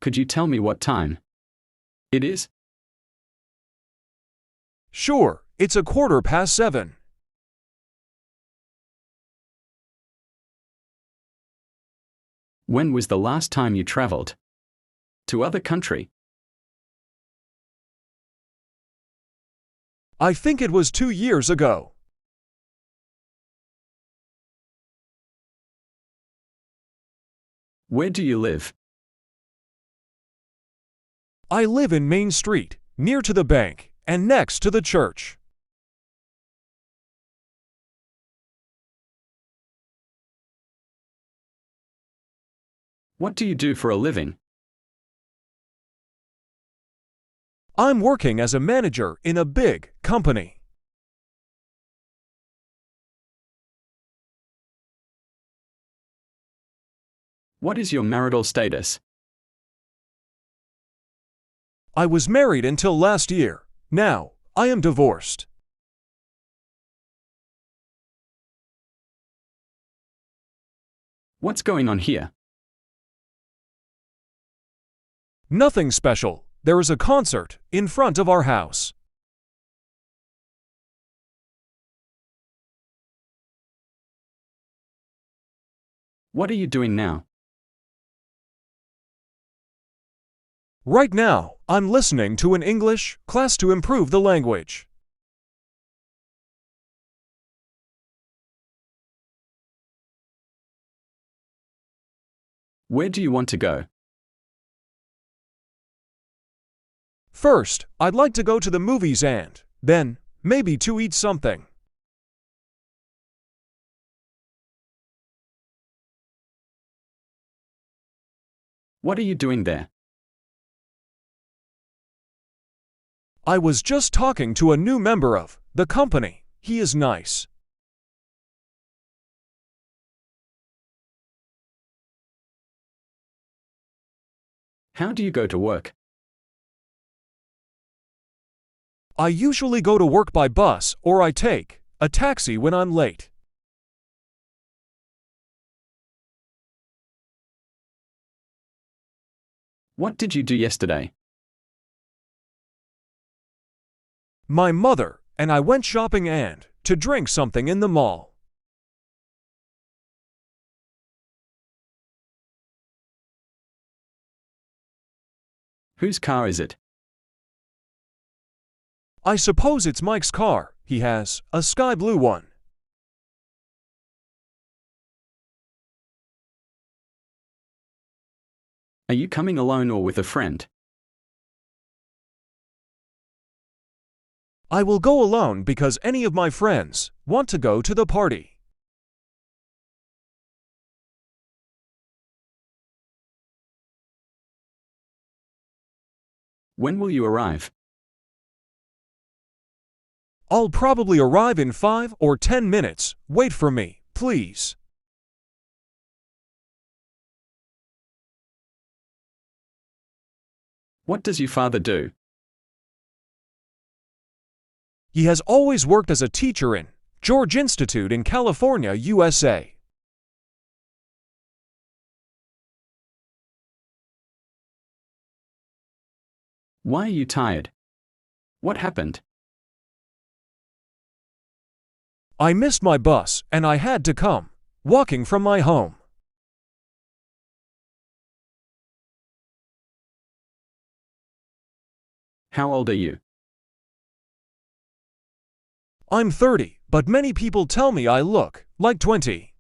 Could you tell me what time it is? Sure, it's 7:15. When was the last time you traveled to other country? I think it was 2 years ago. Where do you live? I live in Main Street, near to the bank, and next to the church. What do you do for a living? I'm working as a manager in a big company. What is your marital status? I was married until last year. Now, I am divorced. What's going on here? Nothing special. There is a concert in front of our house. What are you doing now? Right now, I'm listening to an English class to improve the language. Where do you want to go? First, I'd like to go to the movies and, then, maybe to eat something. What are you doing there? I was just talking to a new member of the company. He is nice. How do you go to work? I usually go to work by bus or I take a taxi when I'm late. What did you do yesterday? My mother and I went shopping and to drink something in the mall. Whose car is it? I suppose it's Mike's car. He has a sky blue one. Are you coming alone or with a friend? I will go alone because any of my friends want to go to the party. When will you arrive? I'll probably arrive in 5 or 10 minutes. Wait for me, please. What does your father do? He has always worked as a teacher in George Institute in California, USA. Why are you tired? What happened? I missed my bus and I had to come walking from my home. How old are you? I'm 30, but many people tell me I look like 20.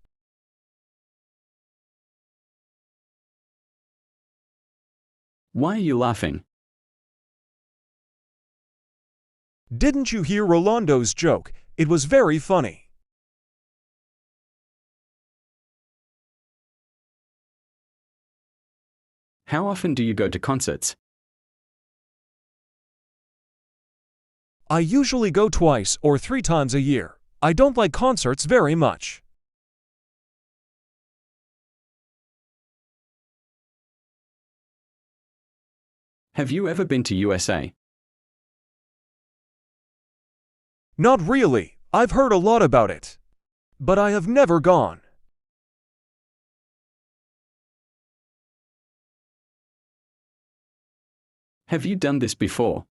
Why are you laughing? Didn't you hear Rolando's joke? It was very funny. How often do you go to concerts? I usually go 2 or 3 times a year. I don't like concerts very much. Have you ever been to USA? Not really. I've heard a lot about it. But I have never gone. Have you done this before?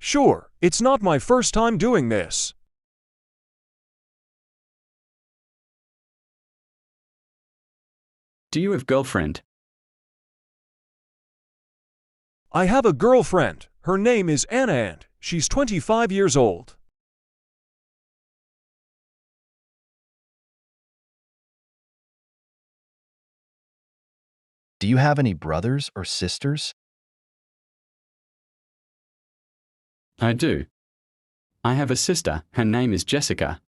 Sure, it's not my first time doing this. Do you have girlfriend? I have a girlfriend. Her name is Anna and she's 25 years old. Do you have any brothers or sisters? I do. I have a sister, her name is Jessica.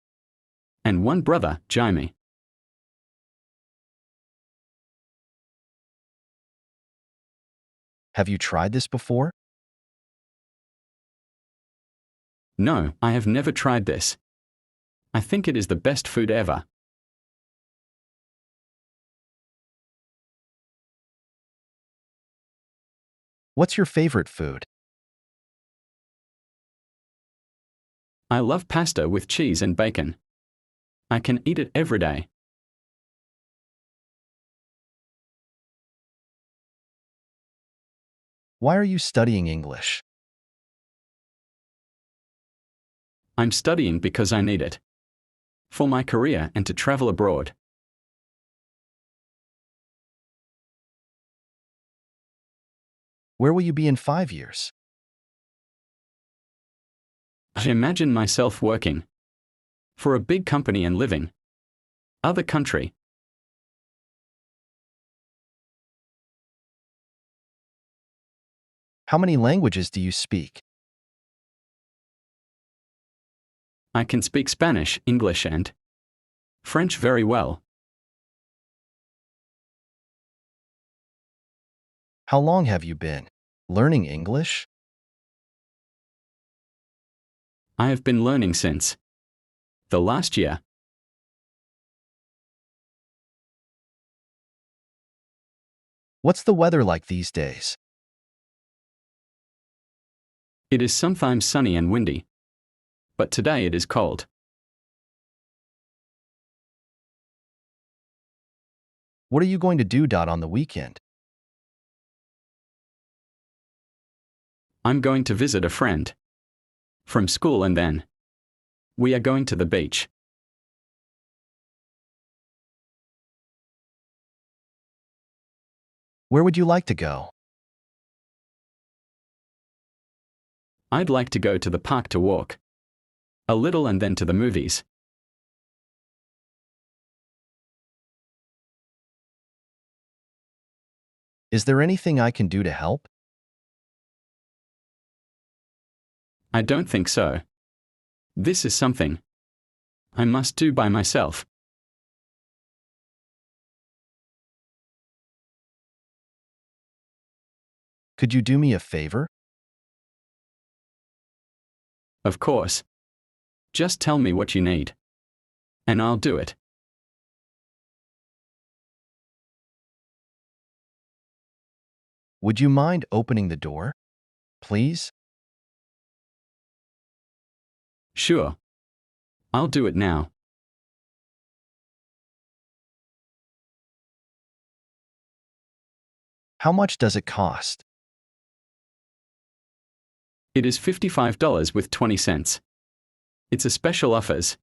And one brother, Jaime. Have you tried this before? No, I have never tried this. I think it is the best food ever. What's your favorite food? I love pasta with cheese and bacon. I can eat it every day. Why are you studying English? I'm studying because I need it. For my career and to travel abroad. Where will you be in 5 years? I imagine myself working for a big company and living other country. How many languages do you speak? I can speak Spanish, English and French very well. How long have you been learning English? I have been learning since the last year. What's the weather like these days? It is sometimes sunny and windy. But today it is cold. What are you going to do on the weekend? I'm going to visit a friend from school and then we are going to the beach. Where would you like to go? I'd like to go to the park to walk a little and then to the movies. Is there anything I can do to help? I don't think so. This is something I must do by myself. Could you do me a favor? Of course. Just tell me what you need. And I'll do it. Would you mind opening the door, please? Sure. I'll do it now. How much does it cost? It is $55 with 20 cents. It's a special offers.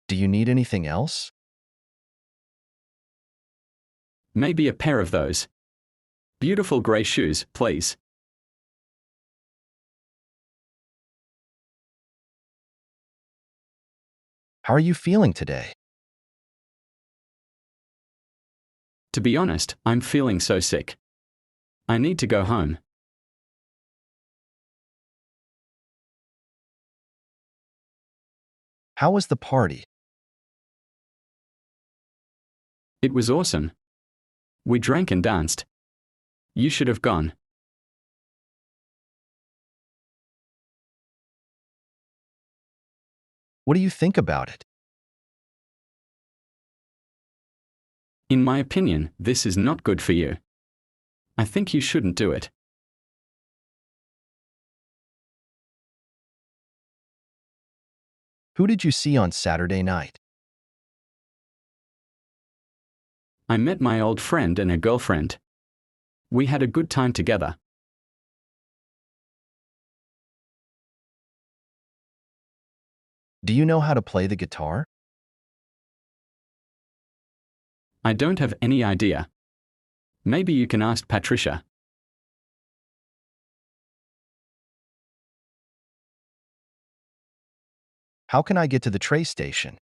Do you need anything else? Maybe a pair of those beautiful gray shoes, please. How are you feeling today? To be honest, I'm feeling so sick. I need to go home. How was the party? It was awesome. We drank and danced. You should have gone. What do you think about it? In my opinion, this is not good for you. I think you shouldn't do it. Who did you see on Saturday night? I met my old friend and her girlfriend. We had a good time together. Do you know how to play the guitar? I don't have any idea. Maybe you can ask Patricia. How can I get to the train station?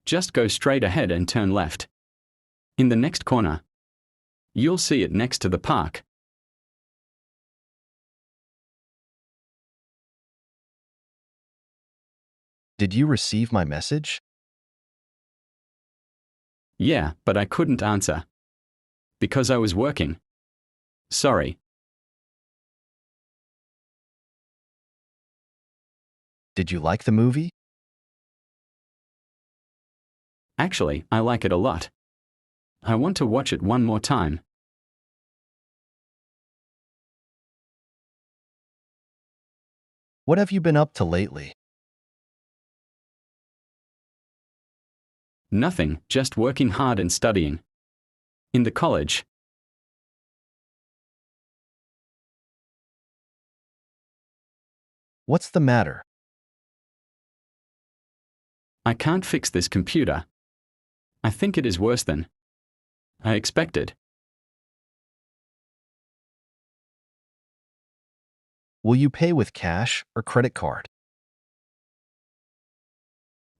Just go straight ahead and turn left. In the next corner. You'll see it next to the park. Did you receive my message? Yeah, but I couldn't answer. Because I was working. Sorry. Did you like the movie? Actually, I like it a lot. I want to watch it one more time. What have you been up to lately? Nothing, just working hard and studying. In the college. What's the matter? I can't fix this computer. I think it is worse than I expected. Will you pay with cash or credit card?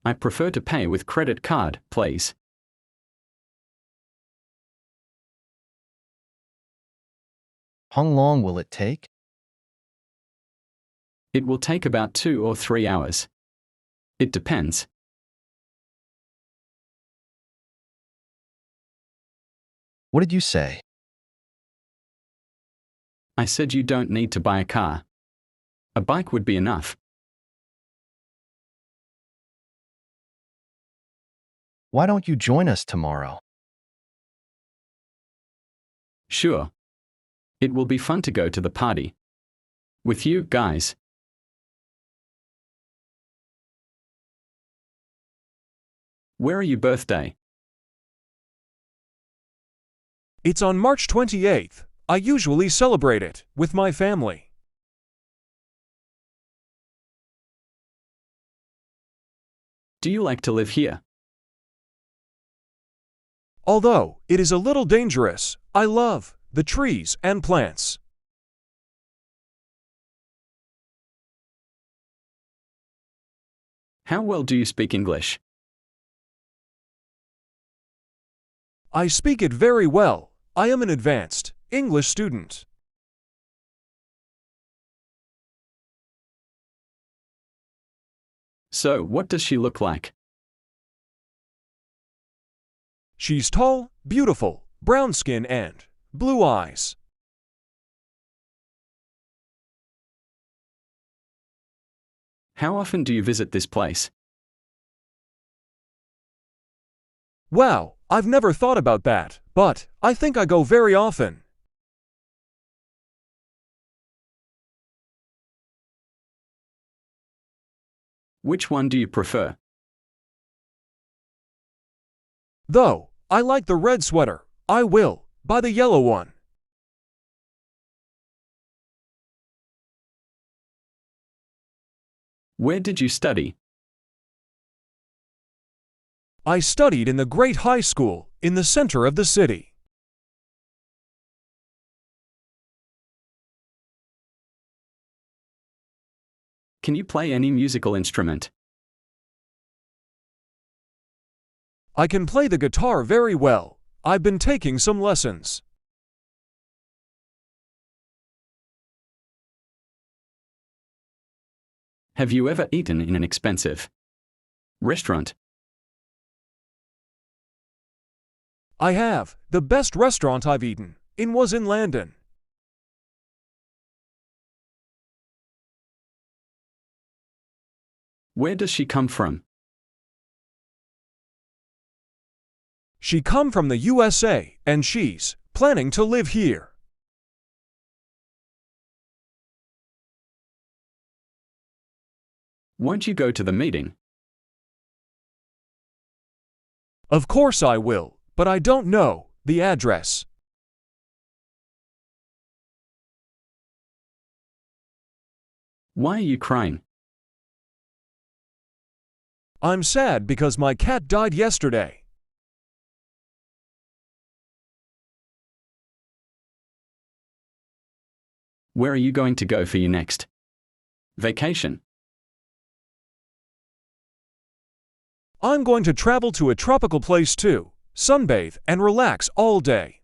I prefer to pay with credit card, please. How long will it take? It will take about 2 or 3 hours. It depends. What did you say? I said you don't need to buy a car. A bike would be enough. Why don't you join us tomorrow? Sure. It will be fun to go to the party. With you guys. Where are your birthday? It's on March 28th. I usually celebrate it with my family. Do you like to live here? Although it is a little dangerous, I love the trees and plants. How well do you speak English? I speak it very well. I am an advanced English student. So, what does she look like? She's tall, beautiful, brown skin and blue eyes. How often do you visit this place? Wow, I've never thought about that, but I think I go very often. Which one do you prefer? Though, I like the red sweater. I will buy the yellow one. Where did you study? I studied in the great high school in the center of the city. Can you play any musical instrument? I can play the guitar very well. I've been taking some lessons. Have you ever eaten in an expensive restaurant? I have. The best restaurant I've eaten in was in London. Where does she come from? She come from the USA and she's planning to live here. Won't you go to the meeting? Of course I will, but I don't know the address. Why are you crying? I'm sad because my cat died yesterday. Where are you going to go for your next vacation? I'm going to travel to a tropical place too, sunbathe and relax all day.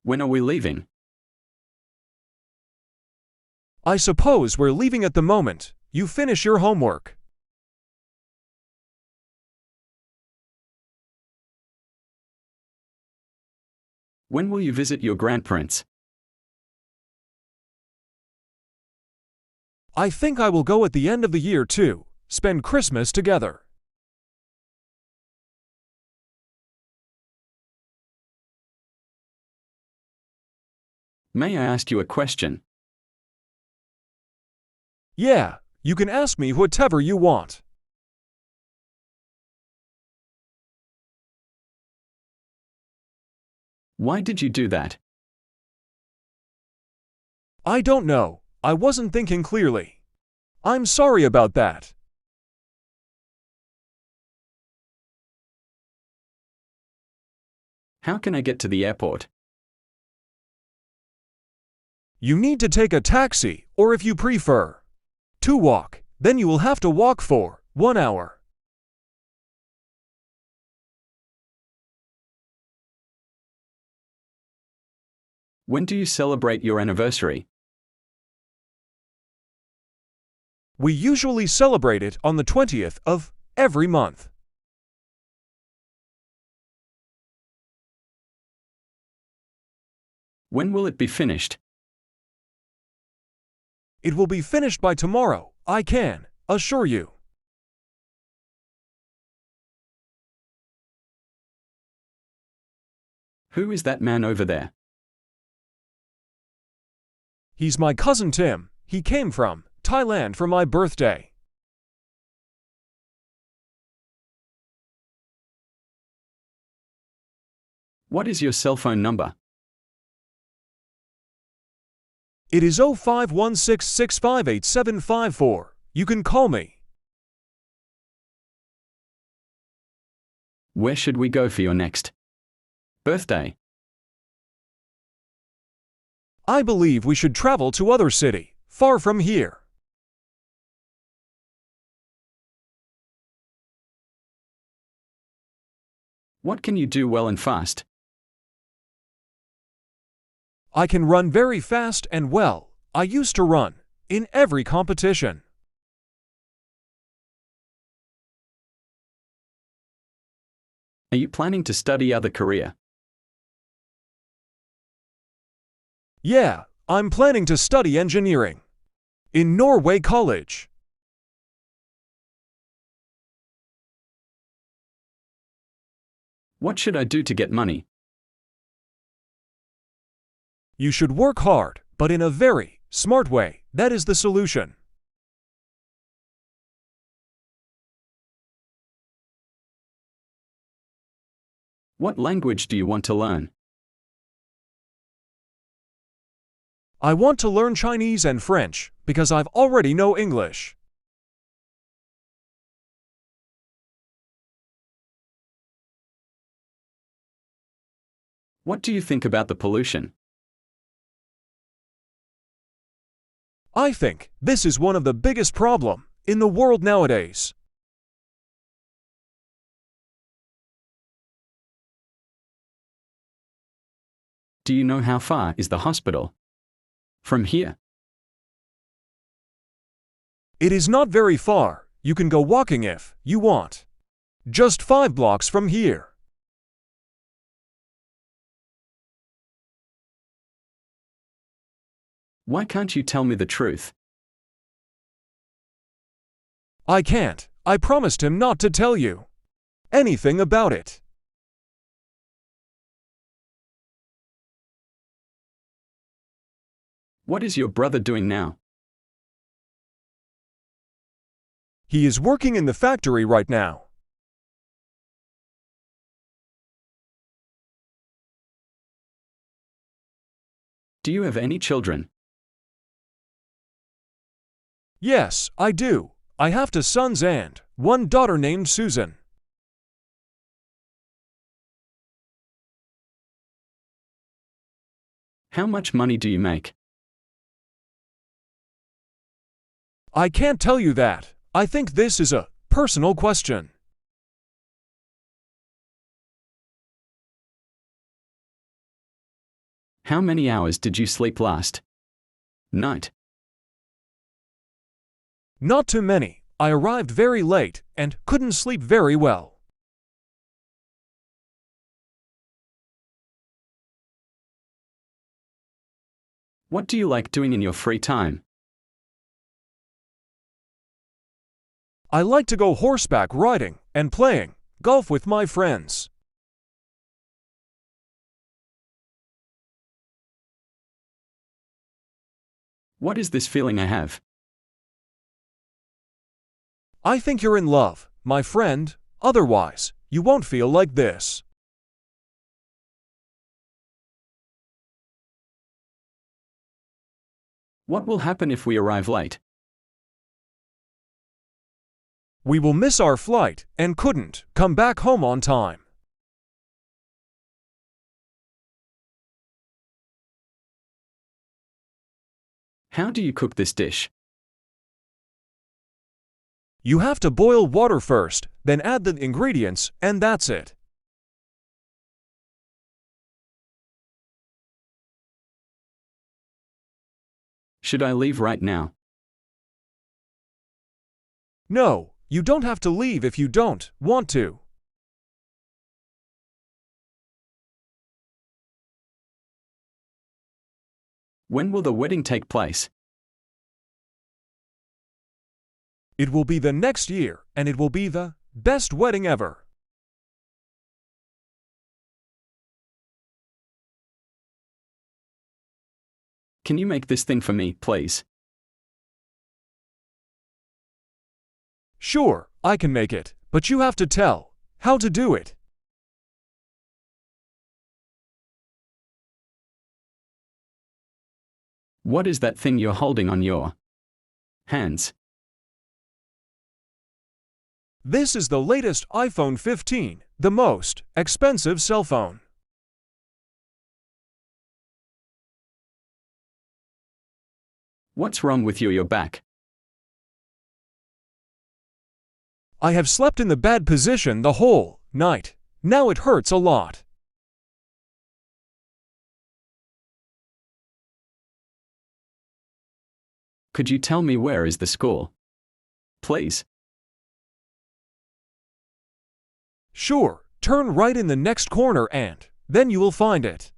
When are we leaving? I suppose we're leaving at the moment you finish your homework. When will you visit your grandparents? I think I will go at the end of the year too, spend Christmas together. May I ask you a question? Yeah, you can ask me whatever you want. Why did you do that? I don't know, I wasn't thinking clearly. I'm sorry about that. How can I get to the airport? You need to take a taxi, or if you prefer, to walk, then you will have to walk for 1 hour. When do you celebrate your anniversary? We usually celebrate it on the 20th of every month. When will it be finished? It will be finished by tomorrow, I can assure you. Who is that man over there? He's my cousin Tim. He came from Thailand for my birthday. What is your cell phone number? It is 0516658754. You can call me. Where should we go for your next birthday? I believe we should travel to other city, far from here. What can you do well and fast? I can run very fast and well. I used to run in every competition. Are you planning to study other career? Yeah, I'm planning to study engineering in Norway College. What should I do to get money? You should work hard, but in a very smart way. That is the solution. What language do you want to learn? I want to learn Chinese and French because I've already know English. What do you think about the pollution? I think this is one of the biggest problems in the world nowadays. Do you know how far is the hospital from here? It is not very far. You can go walking if you want. Just 5 blocks from here. Why can't you tell me the truth? I can't. I promised him not to tell you anything about it. What is your brother doing now? He is working in the factory right now. Do you have any children? Yes, I do. I have two sons and one daughter named Susan. How much money do you make? I can't tell you that. I think this is a personal question. How many hours did you sleep last night? Not too many. I arrived very late and couldn't sleep very well. What do you like doing in your free time? I like to go horseback riding and playing golf with my friends. What is this feeling I have? I think you're in love, my friend. Otherwise, you won't feel like this. What will happen if we arrive late? We will miss our flight and couldn't come back home on time. How do you cook this dish? You have to boil water first, then add the ingredients, and that's it. Should I leave right now? No, you don't have to leave if you don't want to. When will the wedding take place? It will be the next year, and it will be the best wedding ever. Can you make this thing for me, please? Sure, I can make it, but you have to tell how to do it. What is that thing you're holding on your hands? This is the latest iPhone 15, the most expensive cell phone. What's wrong with your back? I have slept in the bad position the whole night. Now it hurts a lot. Could you tell me where is the school? Please. Sure, turn right in the next corner and then you will find it.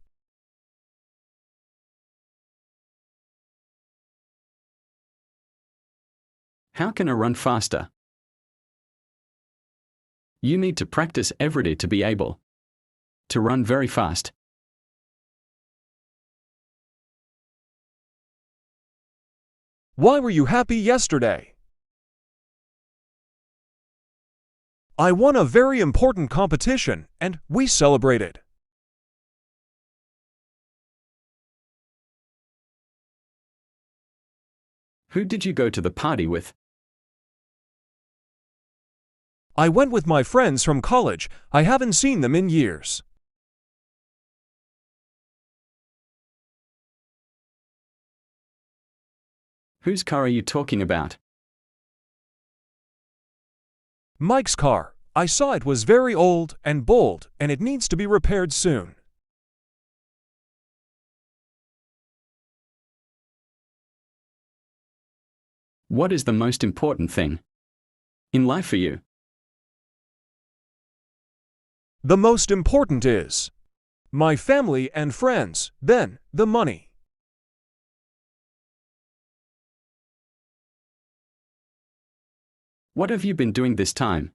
How can I run faster? You need to practice every day to be able to run very fast. Why were you happy yesterday? I won a very important competition and we celebrated. Who did you go to the party with? I went with my friends from college. I haven't seen them in years. Whose car are you talking about? Mike's car. I saw it was very old and bold and it needs to be repaired soon. What is the most important thing in life for you? The most important is my family and friends, then the money. What have you been doing this time?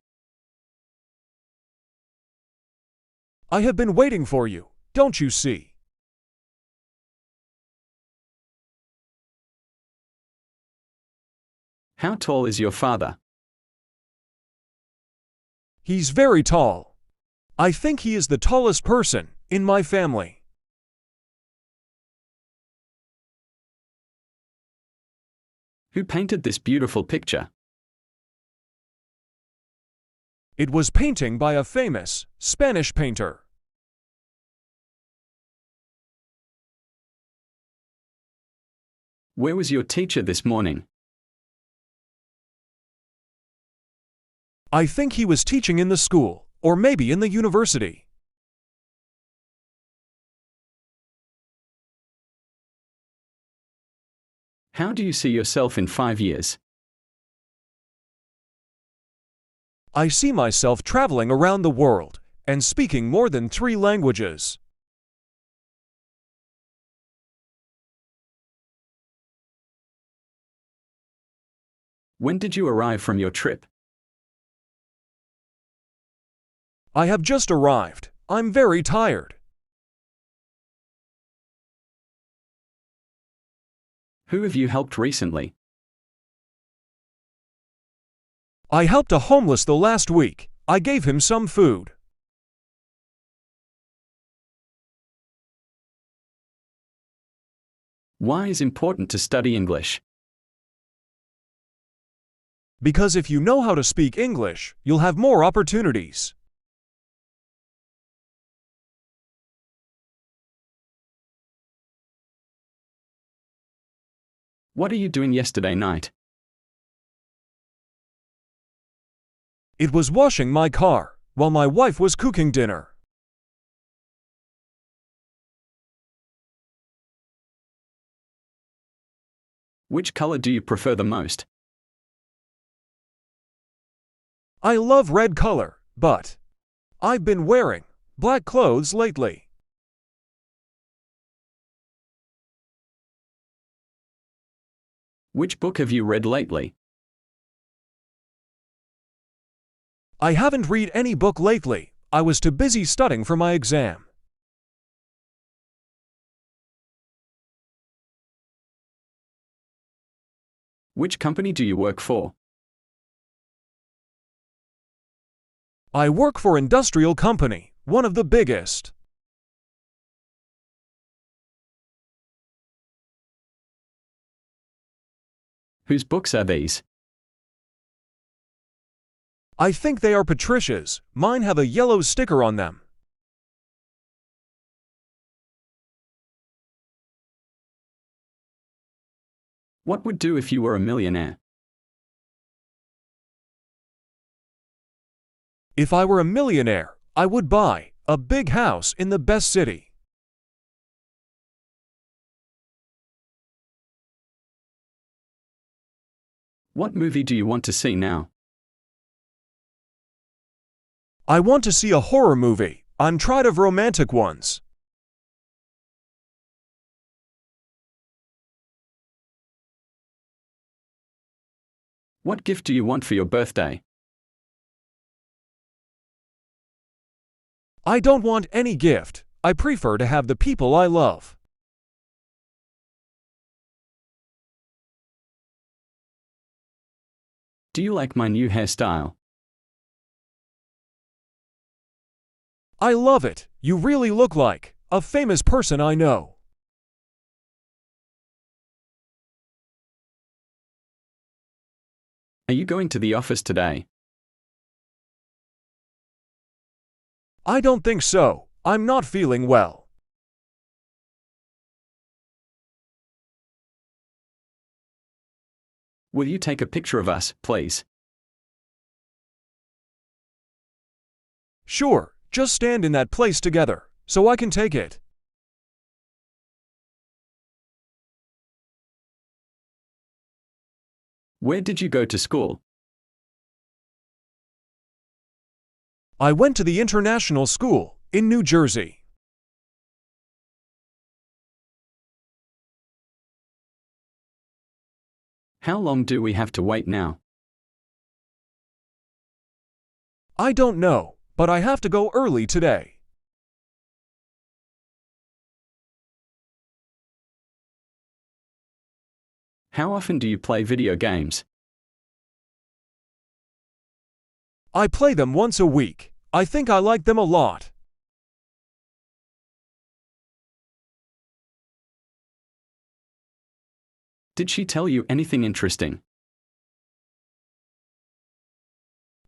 I have been waiting for you, don't you see? How tall is your father? He's very tall. I think he is the tallest person in my family. Who painted this beautiful picture? It was painting by a famous Spanish painter. Where was your teacher this morning? I think he was teaching in the school, or maybe in the university. How do you see yourself in 5 years? I see myself traveling around the world and speaking more than 3 languages. When did you arrive from your trip? I have just arrived. I'm very tired. Who have you helped recently? I helped a homeless the last week. I gave him some food. Why is it important to study English? Because if you know how to speak English, you'll have more opportunities. What are you doing yesterday night? It was washing my car while my wife was cooking dinner. Which color do you prefer the most? I love red color, but I've been wearing black clothes lately. Which book have you read lately? I haven't read any book lately. I was too busy studying for my exam. Which company do you work for? I work for industrial company, one of the biggest. Whose books are these? I think they are Patricia's. Mine have a yellow sticker on them. What would do if you were a millionaire? If I were a millionaire, I would buy a big house in the best city. What movie do you want to see now? I want to see a horror movie. I'm tired of romantic ones. What gift do you want for your birthday? I don't want any gift. I prefer to have the people I love. Do you like my new hairstyle? I love it. You really look like a famous person I know. Are you going to the office today? I don't think so. I'm not feeling well. Will you take a picture of us, please? Sure, just stand in that place together, so I can take it. Where did you go to school? I went to the international school in New Jersey. How long do we have to wait now? I don't know, but I have to go early today. How often do you play video games? I play them once a week. I think I like them a lot. Did she tell you anything interesting?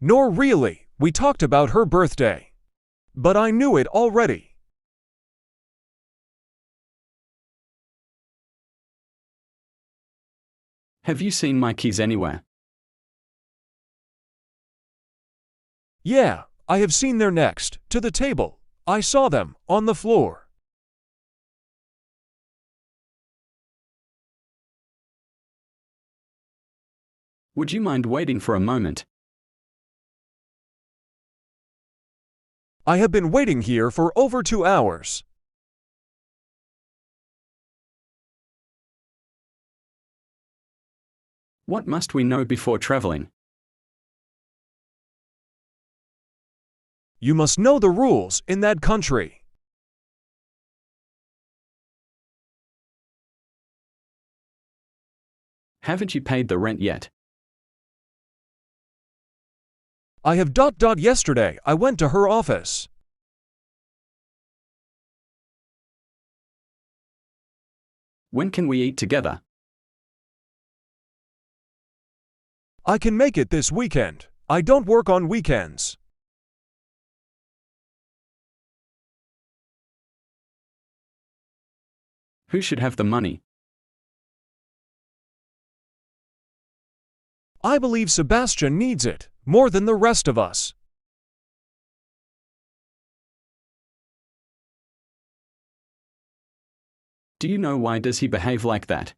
Nor really, we talked about her birthday. But I knew it already. Have you seen my keys anywhere? Yeah, I have seen their next to the table. I saw them on the floor. Would you mind waiting for a moment? I have been waiting here for over 2 hours. What must we know before traveling? You must know the rules in that country. Haven't you paid the rent yet? I have ... Yesterday I went to her office. When can we eat together? I can make it this weekend. I don't work on weekends. Who should have the money? I believe Sebastian needs it more than the rest of us. Do you know why does he behave like that?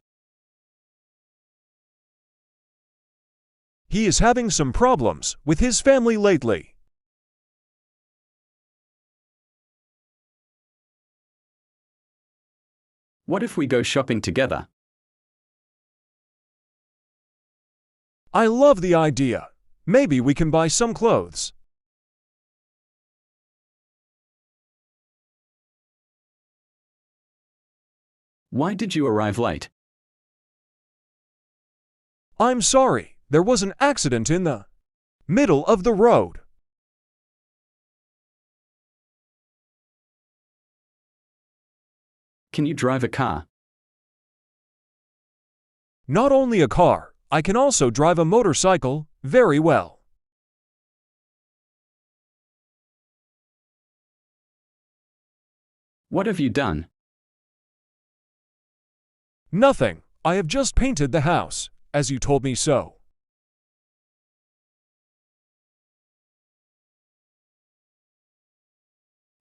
He is having some problems with his family lately. What if we go shopping together? I love the idea. Maybe we can buy some clothes. Why did you arrive late? I'm sorry, there was an accident in the middle of the road. Can you drive a car? Not only a car, I can also drive a motorcycle very well. What have you done? Nothing. I have just painted the house, as you told me so.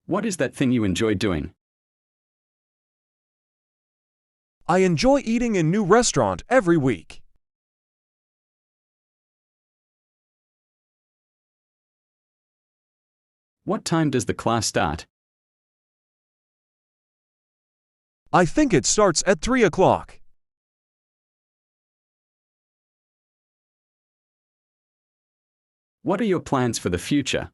What is that thing you enjoy doing? I enjoy eating in new restaurant every week. What time does the class start? I think it starts at 3 o'clock. What are your plans for the future?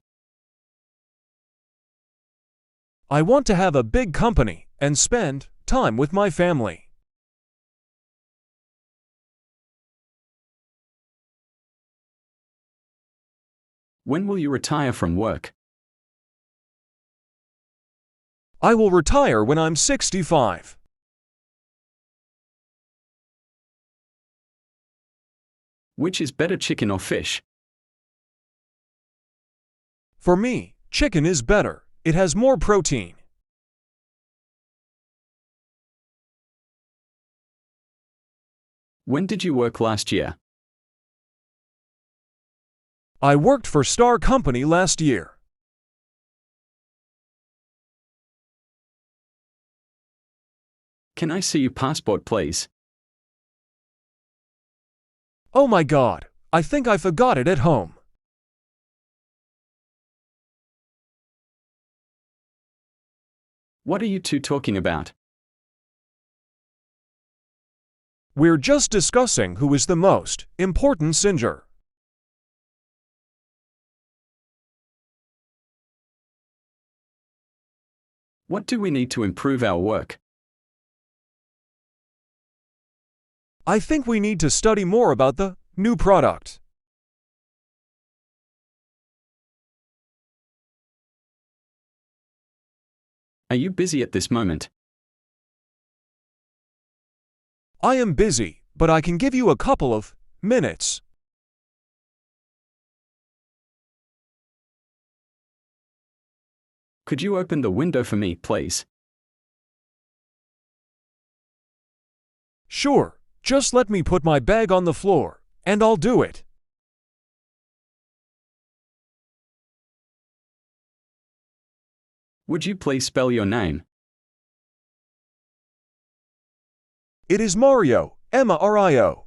I want to have a big company and spend time with my family. When will you retire from work? I will retire when I'm 65. Which is better, chicken or fish? For me, chicken is better. It has more protein. When did you work last year? I worked for Star Company last year. Can I see your passport, please? Oh my God, I think I forgot it at home. What are you two talking about? We're just discussing who is the most important singer. What do we need to improve our work? I think we need to study more about the new product. Are you busy at this moment? I am busy, but I can give you a couple of minutes. Could you open the window for me, please? Sure, just let me put my bag on the floor, and I'll do it. Would you please spell your name? It is Mario, Mario.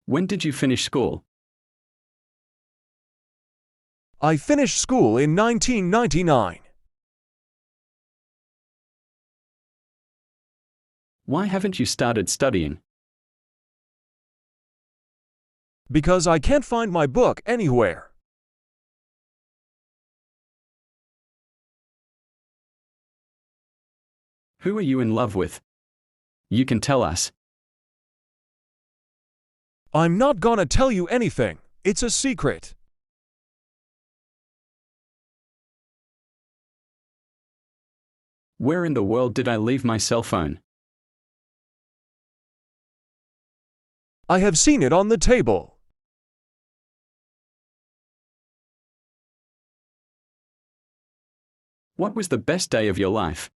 When did you finish school? I finished school in 1999. Why haven't you started studying? Because I can't find my book anywhere. Who are you in love with? You can tell us. I'm not gonna tell you anything. It's a secret. Where in the world did I leave my cell phone? I have seen it on the table. What was the best day of your life?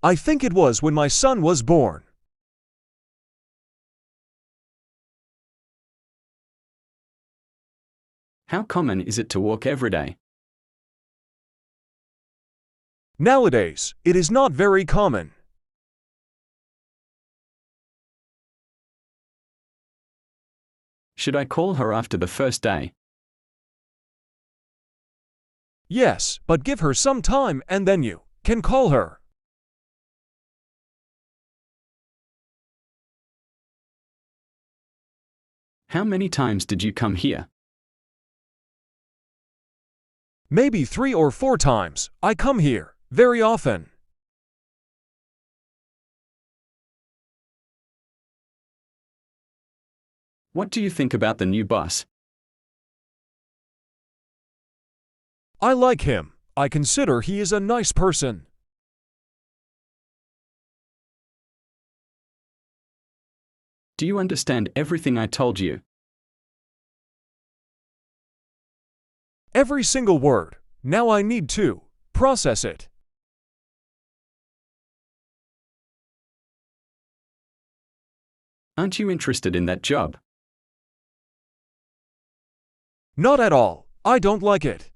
I think it was when my son was born. How common is it to walk every day? Nowadays, it is not very common. Should I call her after the first day? Yes, but give her some time and then you can call her. How many times did you come here? Maybe 3 or 4 times. I come here very often. What do you think about the new boss? I like him. I consider he is a nice person. Do you understand everything I told you? Every single word. Now I need to process it. Aren't you interested in that job? Not at all. I don't like it.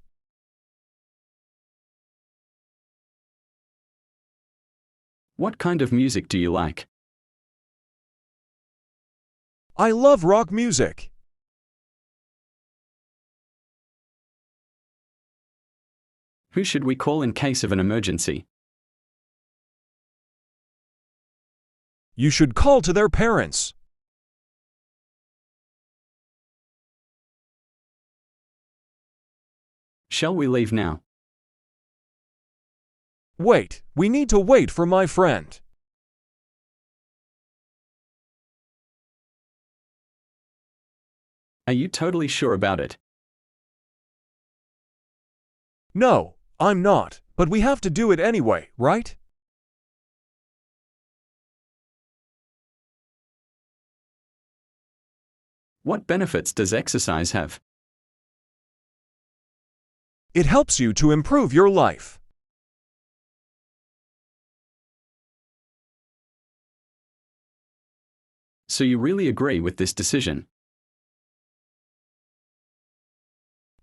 What kind of music do you like? I love rock music. Who should we call in case of an emergency? You should call to their parents. Shall we leave now? Wait, we need to wait for my friend. Are you totally sure about it? No, I'm not, but we have to do it anyway, right? What benefits does exercise have? It helps you to improve your life. So you really agree with this decision?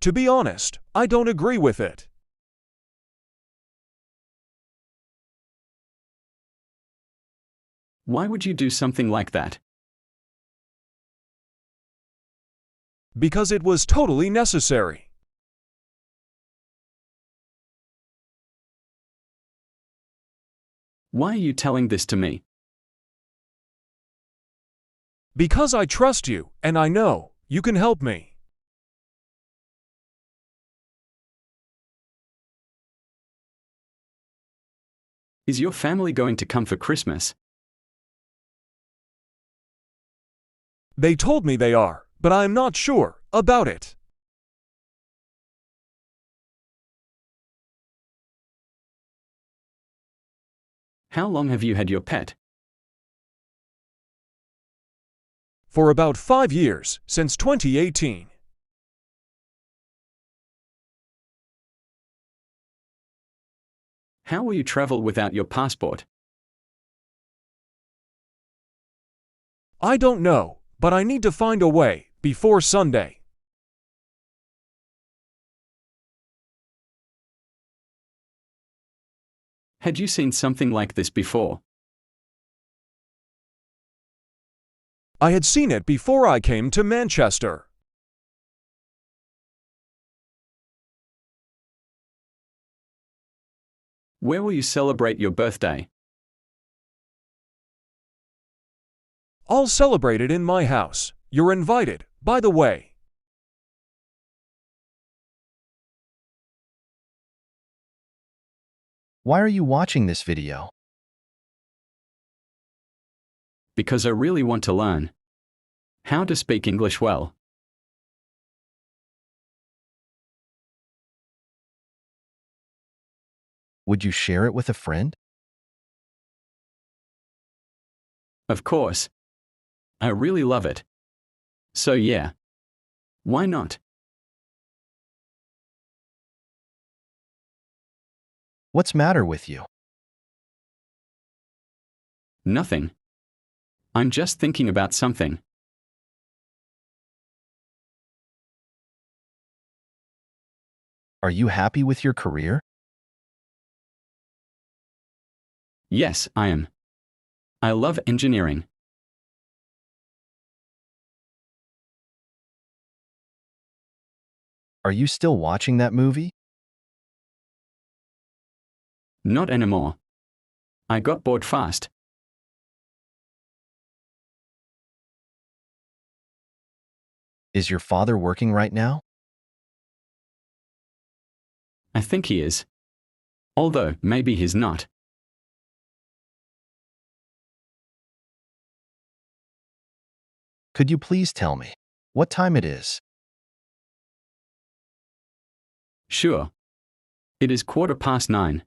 To be honest, I don't agree with it. Why would you do something like that? Because it was totally necessary. Why are you telling this to me? Because I trust you, and I know you can help me. Is your family going to come for Christmas? They told me they are, but I am not sure about it. How long have you had your pet? For about 5 years, since 2018. How will you travel without your passport? I don't know, but I need to find a way before Sunday. Had you seen something like this before? I had seen it before I came to Manchester. Where will you celebrate your birthday? I'll celebrate it in my house. You're invited, by the way. Why are you watching this video? Because I really want to learn how to speak English well. Would you share it with a friend? Of course. I really love it. So yeah. Why not? What's matter with you? Nothing. I'm just thinking about something. Are you happy with your career? Yes, I am. I love engineering. Are you still watching that movie? Not anymore. I got bored fast. Is your father working right now? I think he is. Although, maybe he's not. Could you please tell me what time it is? Sure. It is 9:15.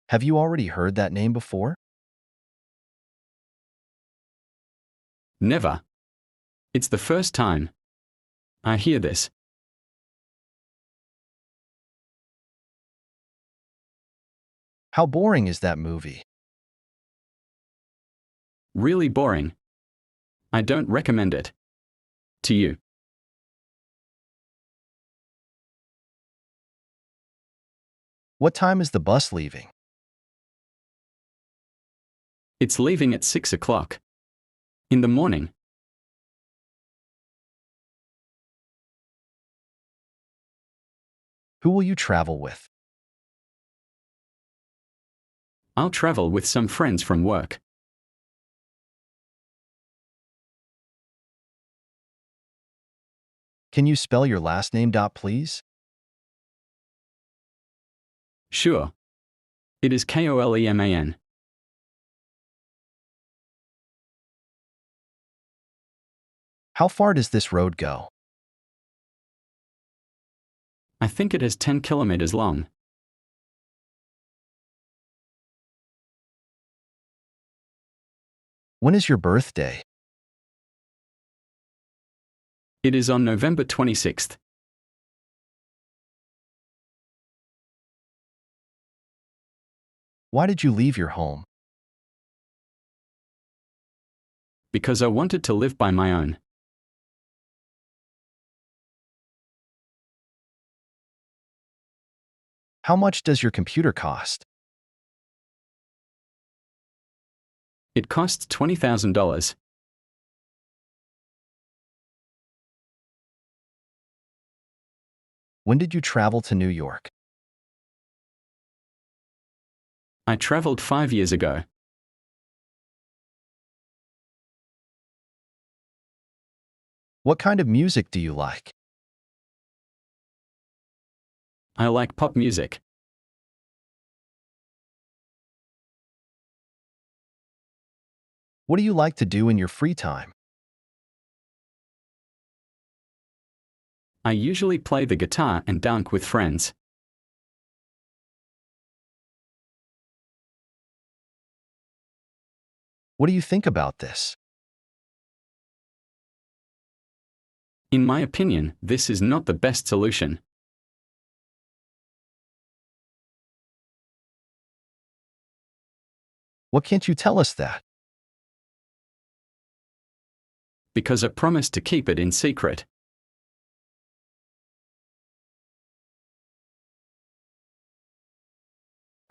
Have you already heard that name before? Never. It's the first time I hear this. How boring is that movie? Really boring. I don't recommend it to you. What time is the bus leaving? It's leaving at 6 o'clock in the morning. Who will you travel with? I'll travel with some friends from work. Can you spell your last name, please? Sure. It is Koleman. How far does this road go? I think it is 10 kilometers long. When is your birthday? It is on November 26th. Why did you leave your home? Because I wanted to live by my own. How much does your computer cost? It costs $20,000. When did you travel to New York? I traveled 5 years ago. What kind of music do you like? I like pop music. What do you like to do in your free time? I usually play the guitar and dunk with friends. What do you think about this? In my opinion, this is not the best solution. What can't you tell us that? Because I promised to keep it in secret.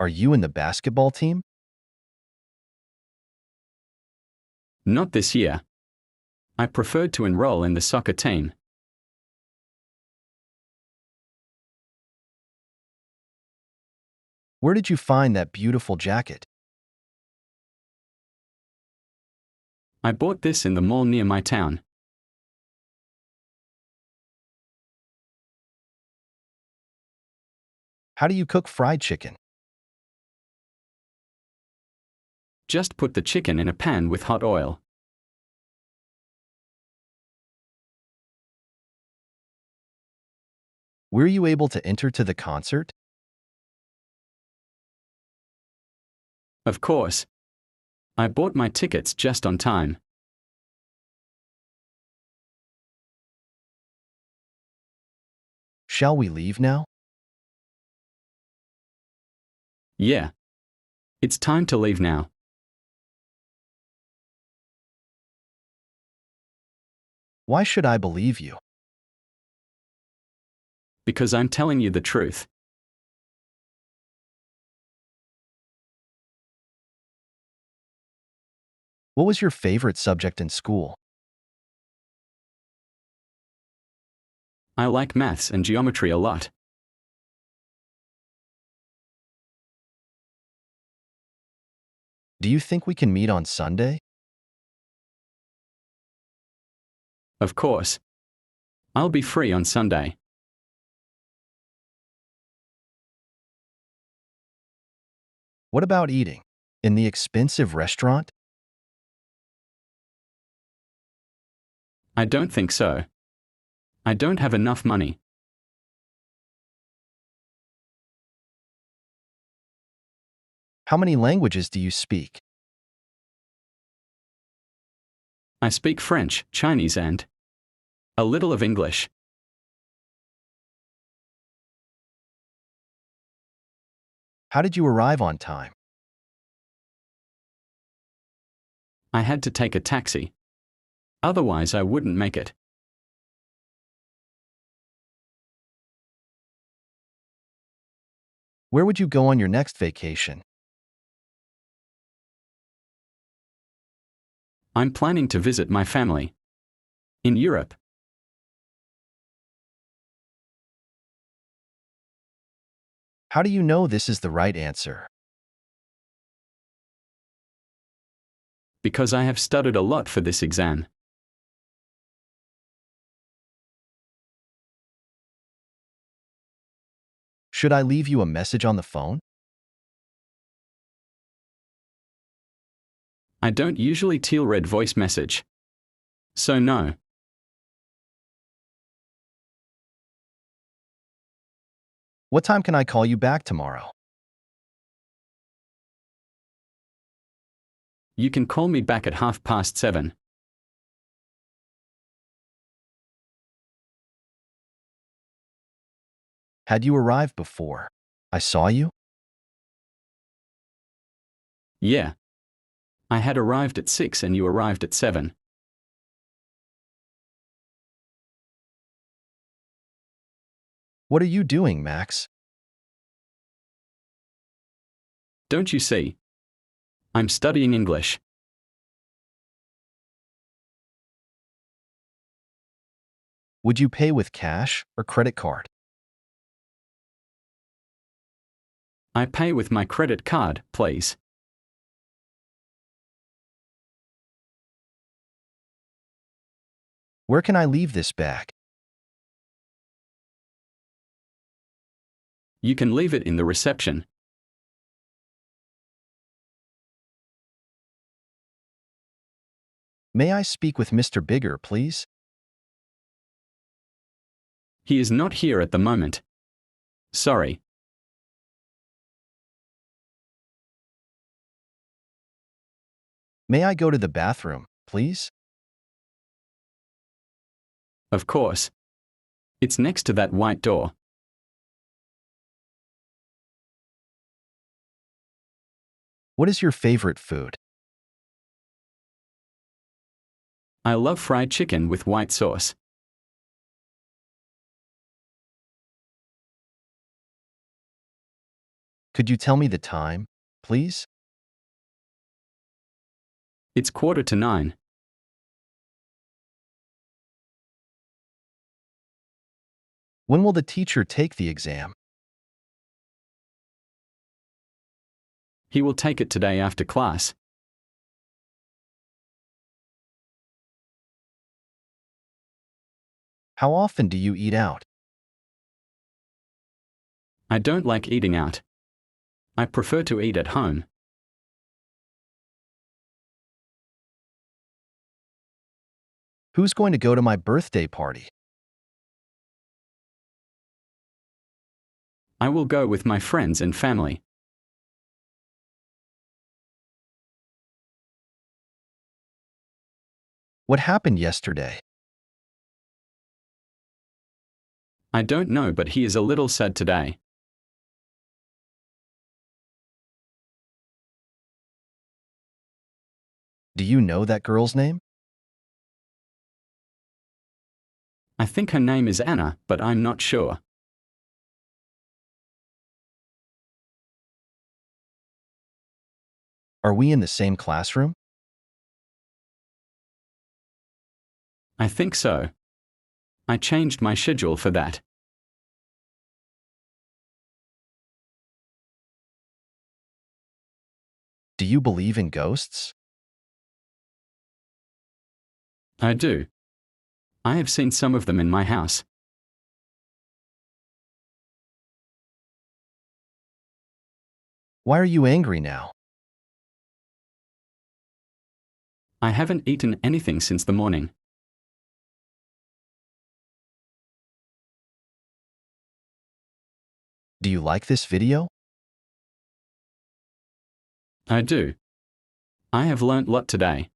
Are you in the basketball team? Not this year. I preferred to enroll in the soccer team. Where did you find that beautiful jacket? I bought this in the mall near my town. How do you cook fried chicken? Just put the chicken in a pan with hot oil. Were you able to enter to the concert? Of course. I bought my tickets just on time. Shall we leave now? Yeah. It's time to leave now. Why should I believe you? Because I'm telling you the truth. What was your favorite subject in school? I like maths and geometry a lot. Do you think we can meet on Sunday? Of course. I'll be free on Sunday. What about eating? In the expensive restaurant? I don't think so. I don't have enough money. How many languages do you speak? I speak French, Chinese and a little of English. How did you arrive on time? I had to take a taxi. Otherwise, I wouldn't make it. Where would you go on your next vacation? I'm planning to visit my family in Europe. How do you know this is the right answer? Because I have studied a lot for this exam. Should I leave you a message on the phone? I don't usually read voice message. So no. What time can I call you back tomorrow? You can call me back at 7:30. Had you arrived before I saw you? Yeah. I had arrived at 6 and you arrived at 7. What are you doing, Max? Don't you see? I'm studying English. Would you pay with cash or credit card? I pay with my credit card, please. Where can I leave this bag? You can leave it in the reception. May I speak with Mr. Bigger, please? He is not here at the moment. Sorry. May I go to the bathroom, please? Of course. It's next to that white door. What is your favorite food? I love fried chicken with white sauce. Could you tell me the time, please? It's 8:45. When will the teacher take the exam? He will take it today after class. How often do you eat out? I don't like eating out. I prefer to eat at home. Who's going to go to my birthday party? I will go with my friends and family. What happened yesterday? I don't know, but he is a little sad today. Do you know that girl's name? I think her name is Anna, but I'm not sure. Are we in the same classroom? I think so. I changed my schedule for that. Do you believe in ghosts? I do. I have seen some of them in my house. Why are you angry now? I haven't eaten anything since the morning. Do you like this video? I do. I have learnt a lot today.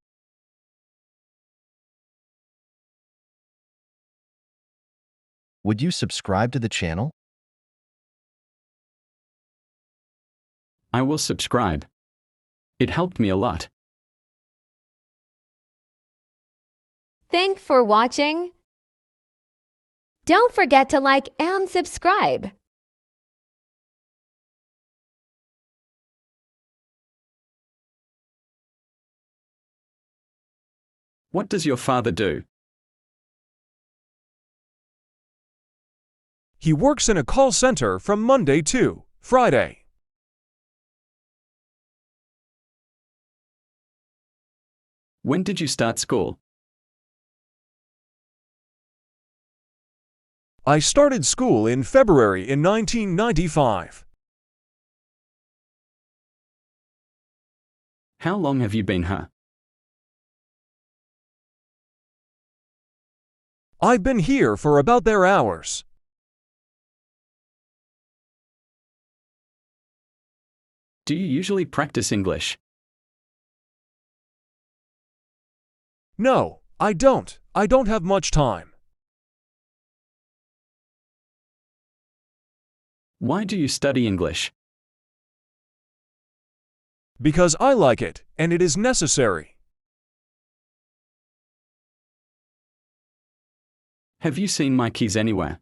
Would you subscribe to the channel? I will subscribe. It helped me a lot. Thanks for watching. Don't forget to like and subscribe. What does your father do? He works in a call center from Monday to Friday. When did you start school? I started school in February in 1995. How long have you been here? I've been here for about their hours. Do you usually practice English? No, I don't. I don't have much time. Why do you study English? Because I like it, and it is necessary. Have you seen my keys anywhere?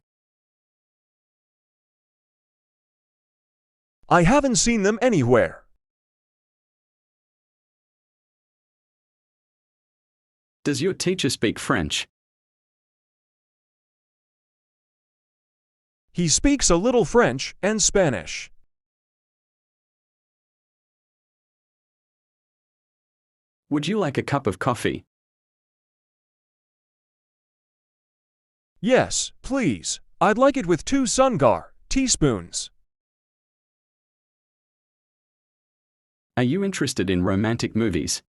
I haven't seen them anywhere. Does your teacher speak French? He speaks a little French and Spanish. Would you like a cup of coffee? Yes, please. I'd like it with 2 Sungar teaspoons. Are you interested in romantic movies?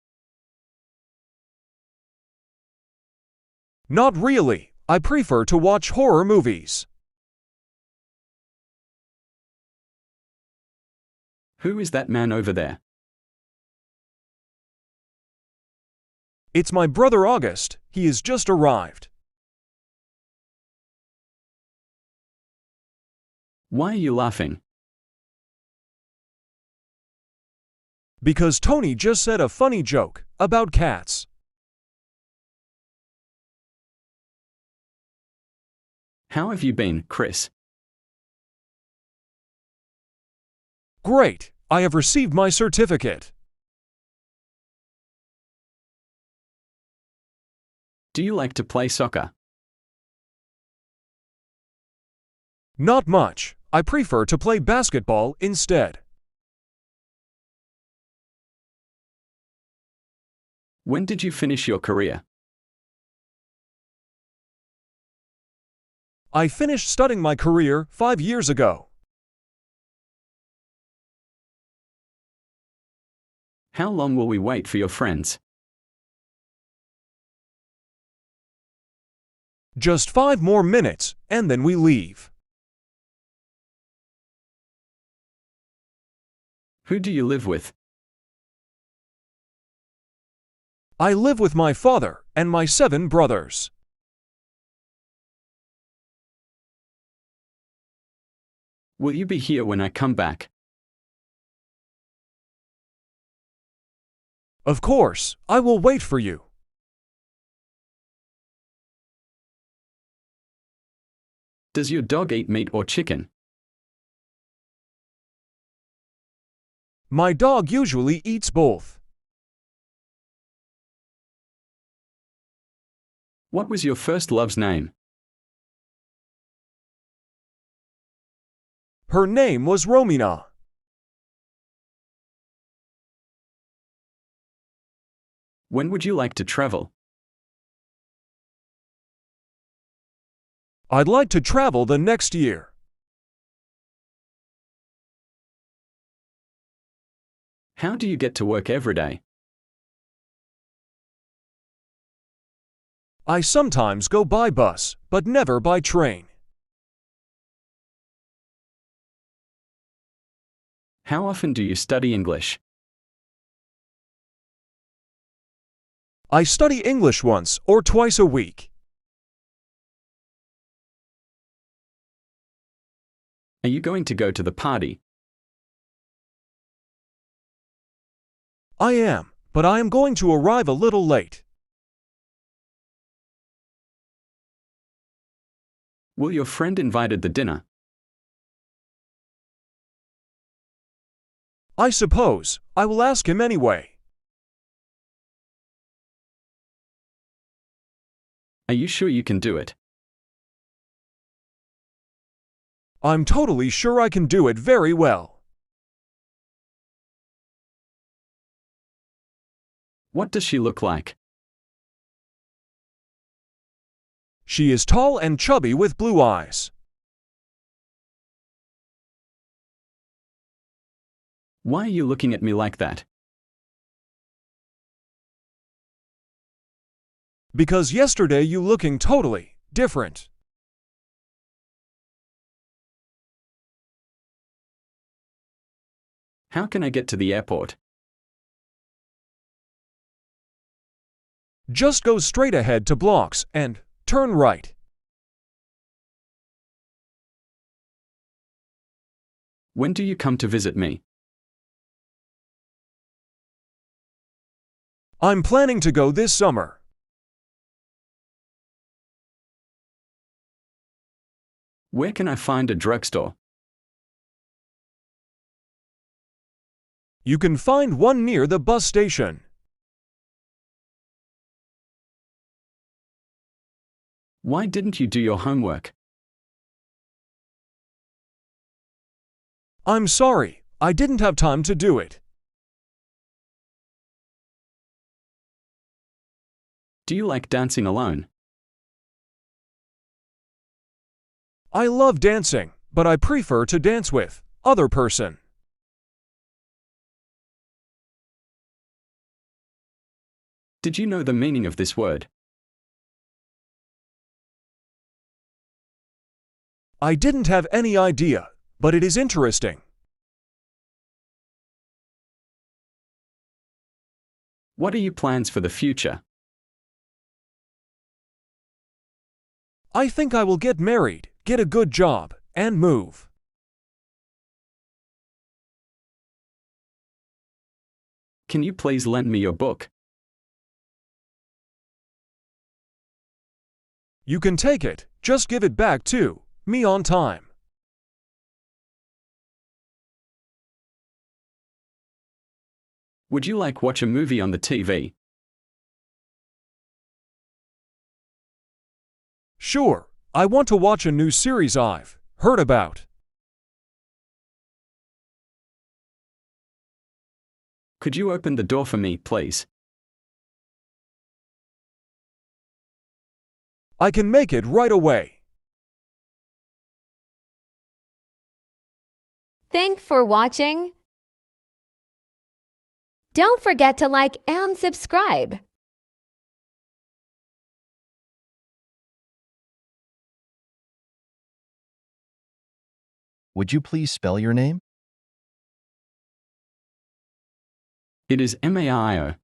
Not really. I prefer to watch horror movies. Who is that man over there? It's my brother August. He has just arrived. Why are you laughing? Because Tony just said a funny joke about cats. How have you been, Chris? Great! I have received my certificate. Do you like to play soccer? Not much. I prefer to play basketball instead. When did you finish your career? I finished studying my career 5 years ago. How long will we wait for your friends? Just 5 more minutes, and then we leave. Who do you live with? I live with my father and my 7 brothers. Will you be here when I come back? Of course, I will wait for you. Does your dog eat meat or chicken? My dog usually eats both. What was your first love's name? Her name was Romina. When would you like to travel? I'd like to travel the next year. How do you get to work every day? I sometimes go by bus, but never by train. How often do you study English? I study English once or twice a week. Are you going to go to the party? I am, but I am going to arrive a little late. Will your friend invited the dinner? I suppose I will ask him anyway. Are you sure you can do it? I'm totally sure I can do it very well. What does she look like? She is tall and chubby with blue eyes. Why are you looking at me like that? Because yesterday you looking totally different. How can I get to the airport? Just go straight ahead to blocks and turn right. When do you come to visit me? I'm planning to go this summer. Where can I find a drugstore? You can find one near the bus station. Why didn't you do your homework? I'm sorry, I didn't have time to do it. Do you like dancing alone? I love dancing, but I prefer to dance with other person. Did you know the meaning of this word? I didn't have any idea, but it is interesting. What are your plans for the future? I think I will get married, get a good job, and move. Can you please lend me your book? You can take it, just give it back to me on time. Would you like watch a movie on the TV? Sure, I want to watch a new series I've heard about. Could you open the door for me, please? I can make it right away. Thanks for watching. Don't forget to like and subscribe. Would you please spell your name? It is Maio.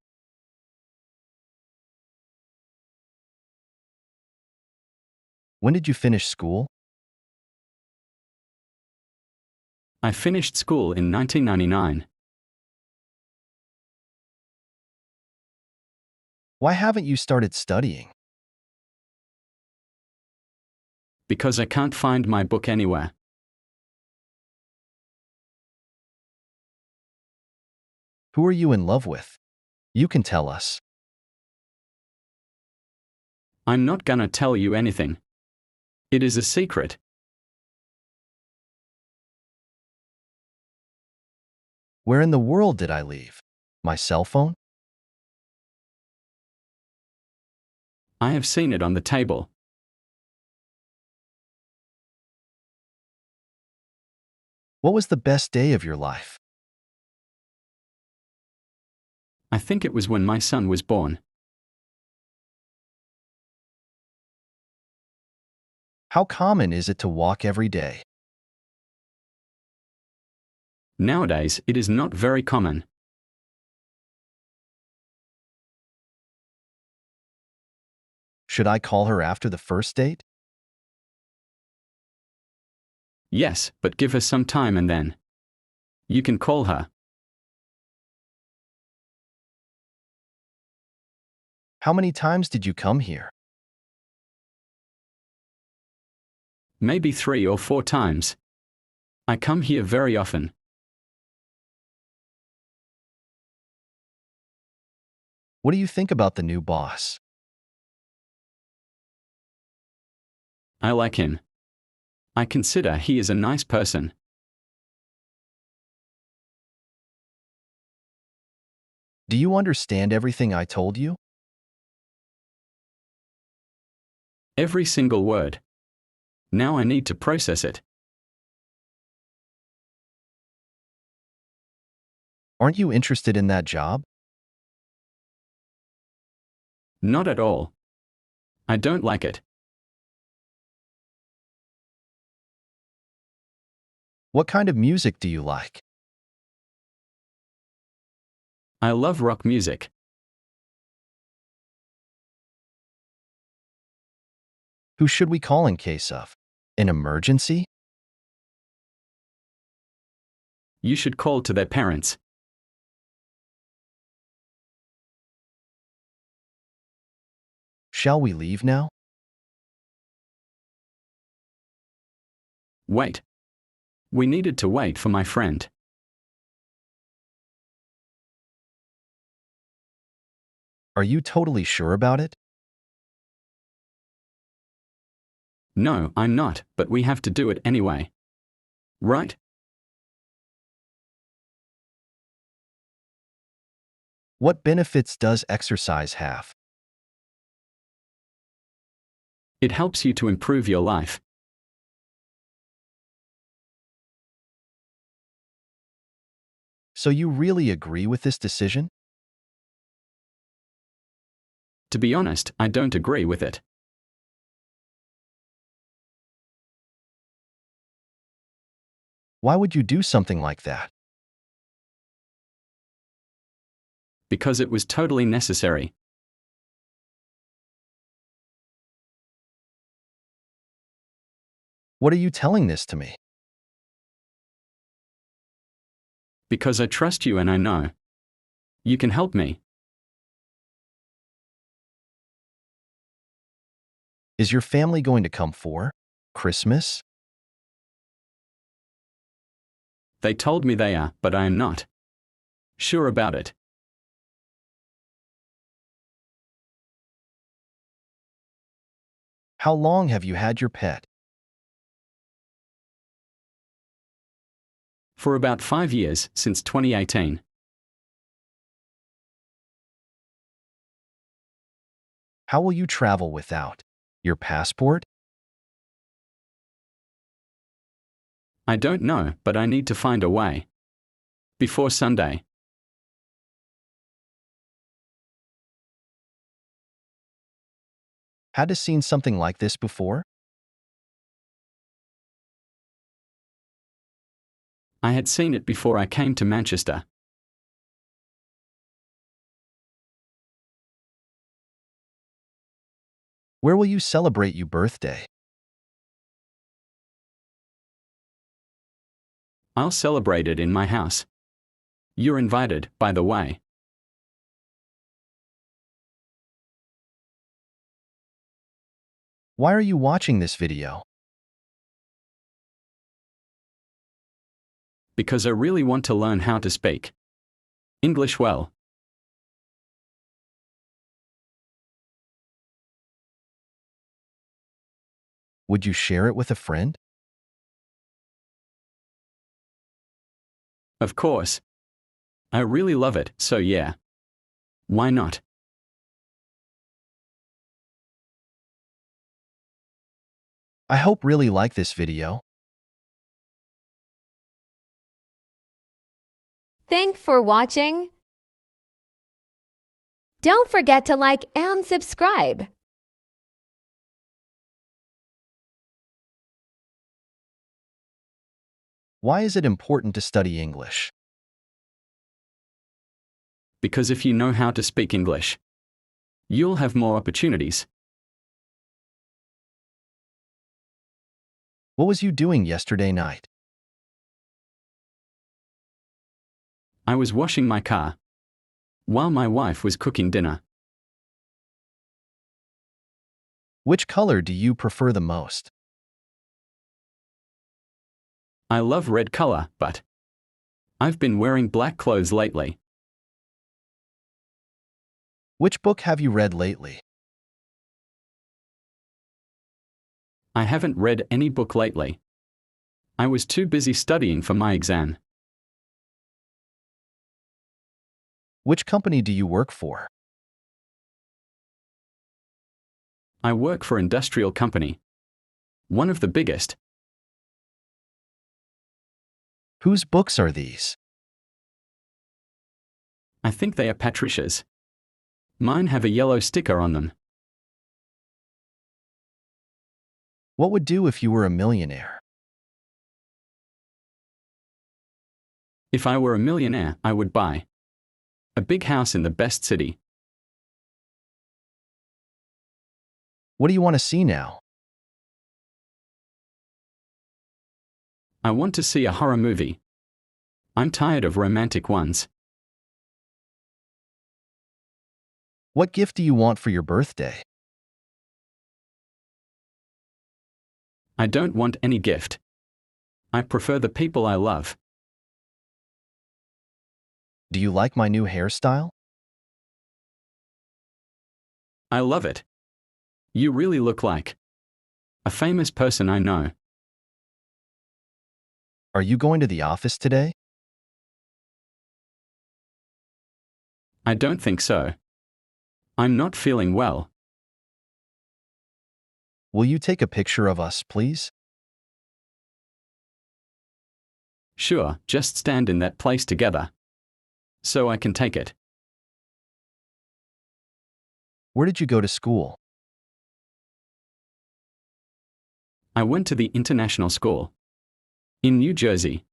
When did you finish school? I finished school in 1999. Why haven't you started studying? Because I can't find my book anywhere. Who are you in love with? You can tell us. I'm not gonna tell you anything. It is a secret. Where in the world did I leave? My cell phone? I have seen it on the table. What was the best day of your life? I think it was when my son was born. How common is it to walk every day? Nowadays, it is not very common. Should I call her after the first date? Yes, but give her some time and then you can call her. How many times did you come here? Maybe 3 or 4 times. I come here very often. What do you think about the new boss? I like him. I consider he is a nice person. Do you understand everything I told you? Every single word. Now I need to process it. Aren't you interested in that job? Not at all. I don't like it. What kind of music do you like? I love rock music. Who should we call in case of an emergency? You should call to their parents. Shall we leave now? Wait. We needed to wait for my friend. Are you totally sure about it? No, I'm not, but we have to do it anyway. Right? What benefits does exercise have? It helps you to improve your life. So you really agree with this decision? To be honest, I don't agree with it. Why would you do something like that? Because it was totally necessary. What are you telling this to me? Because I trust you and I know you can help me. Is your family going to come for Christmas? They told me they are, but I am not sure about it. How long have you had your pet? For about 5 years, since 2018. How will you travel without your passport? I don't know, but I need to find a way. Before Sunday. Had seen something like this before? I had seen it before I came to Manchester. Where will you celebrate your birthday? I'll celebrate it in my house. You're invited, by the way. Why are you watching this video? Because I really want to learn how to speak English well. Would you share it with a friend? Of course. I really love it, so yeah. Why not? I hope really like this video. Thanks for watching. Don't forget to like and subscribe. Why is it important to study English? Because if you know how to speak English, you'll have more opportunities. What was you doing yesterday night? I was washing my car while my wife was cooking dinner. Which color do you prefer the most? I love red color, but I've been wearing black clothes lately. Which book have you read lately? I haven't read any book lately. I was too busy studying for my exam. Which company do you work for? I work for industrial company. One of the biggest. Whose books are these? I think they are Patricia's. Mine have a yellow sticker on them. What would do if you were a millionaire? If I were a millionaire, I would buy a big house in the best city. What do you want to see now? I want to see a horror movie. I'm tired of romantic ones. What gift do you want for your birthday? I don't want any gift. I prefer the people I love. Do you like my new hairstyle? I love it. You really look like a famous person I know. Are you going to the office today? I don't think so. I'm not feeling well. Will you take a picture of us, please? Sure, just stand in that place together so I can take it. Where did you go to school? I went to the international school in New Jersey.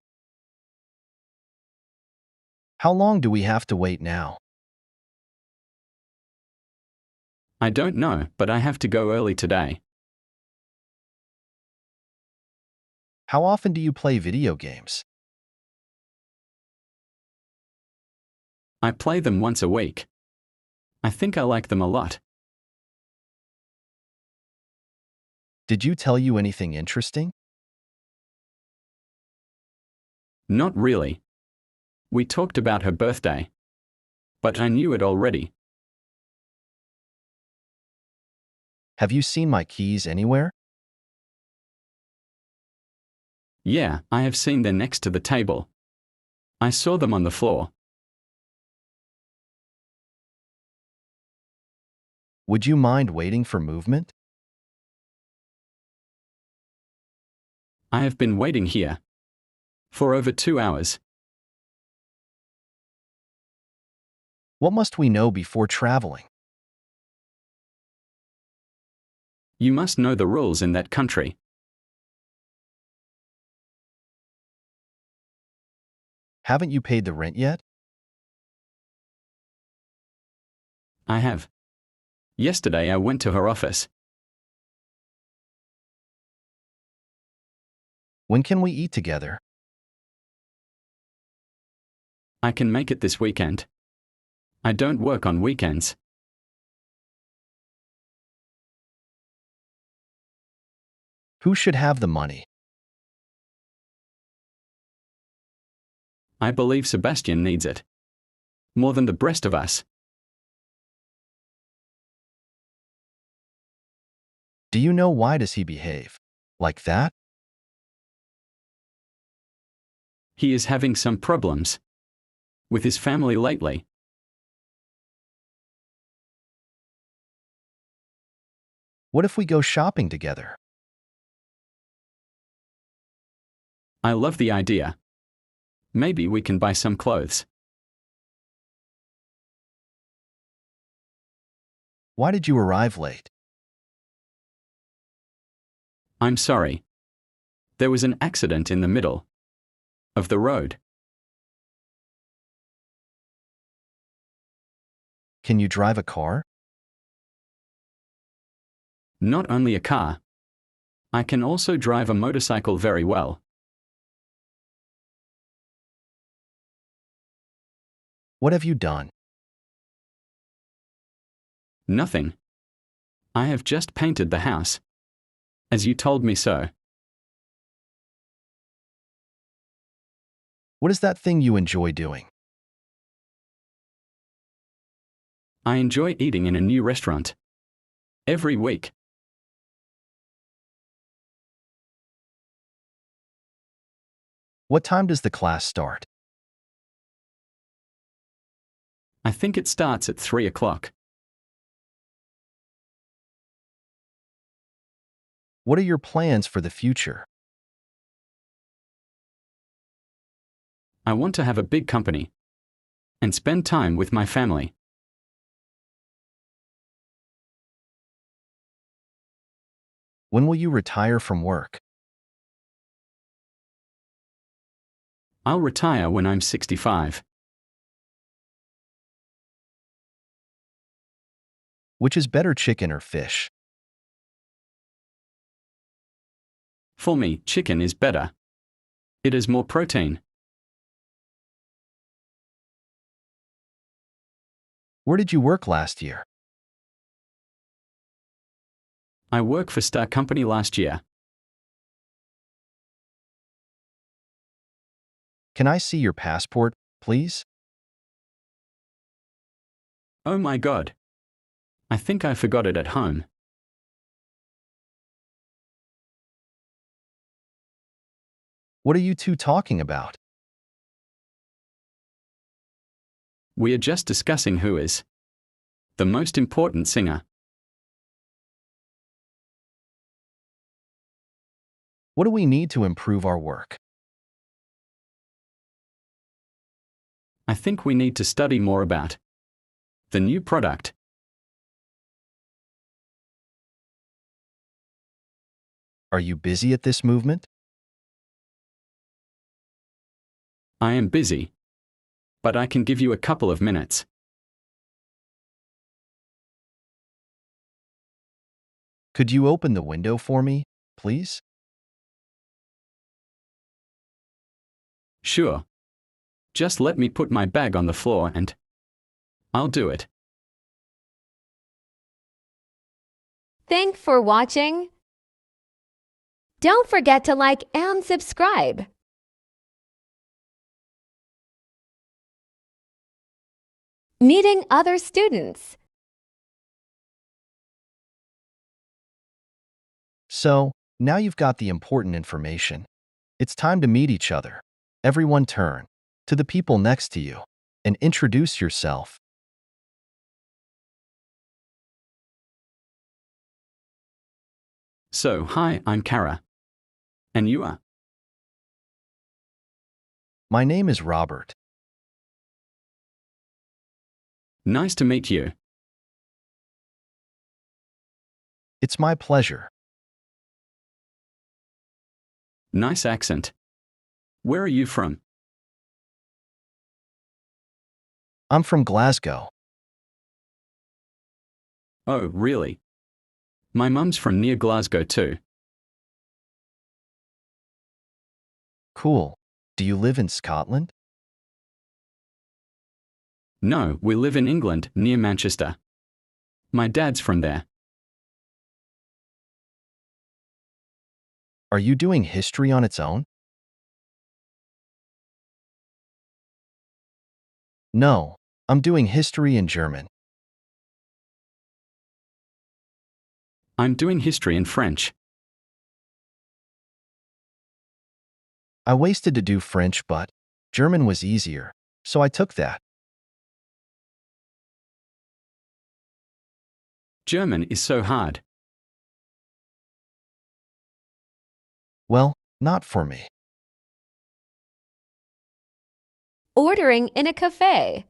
How long do we have to wait now? I don't know, but I have to go early today. How often do you play video games? I play them once a week. I think I like them a lot. Did you tell you anything interesting? Not really. We talked about her birthday. But I knew it already. Have you seen my keys anywhere? Yeah, I have seen them next to the table. I saw them on the floor. Would you mind waiting for movement? I have been waiting here for over 2 hours. What must we know before traveling? You must know the rules in that country. Haven't you paid the rent yet? I have. Yesterday I went to her office. When can we eat together? I can make it this weekend. I don't work on weekends. Who should have the money? I believe Sebastian needs it. More than the rest of us. Do you know why does he behave like that? He is having some problems with his family lately. What if we go shopping together? I love the idea. Maybe we can buy some clothes. Why did you arrive late? I'm sorry. There was an accident in the middle of the road. Can you drive a car? Not only a car. I can also drive a motorcycle very well. What have you done? Nothing. I have just painted the house. As you told me so. What is that thing you enjoy doing? I enjoy eating in a new restaurant. Every week. What time does the class start? I think it starts at 3 o'clock. What are your plans for the future? I want to have a big company and spend time with my family. When will you retire from work? I'll retire when I'm 65. Which is better, chicken or fish? For me, chicken is better. It has more protein. Where did you work last year? I worked for Star Company last year. Can I see your passport, please? Oh my God. I think I forgot it at home. What are you two talking about? We are just discussing who is the most important singer. What do we need to improve our work? I think we need to study more about the new product. Are you busy at this movement? I am busy. But I can give you a couple of minutes. Could you open the window for me, please? Sure. Just let me put my bag on the floor and I'll do it. Thanks for watching. Don't forget to like and subscribe. Meeting other students. So, now you've got the important information. It's time to meet each other. Everyone turn to the people next to you and introduce yourself. So, hi, I'm Kara. And you are? My name is Robert. Nice to meet you. It's my pleasure. Nice accent. Where are you from? I'm from Glasgow. Oh, really? My mum's from near Glasgow too. Cool. Do you live in Scotland? No, we live in England, near Manchester. My dad's from there. Are you doing history on its own? No, I'm doing history in German. I'm doing history in French. I wasted to do French, but German was easier, so I took that. German is so hard. Well, not for me. Ordering in a cafe.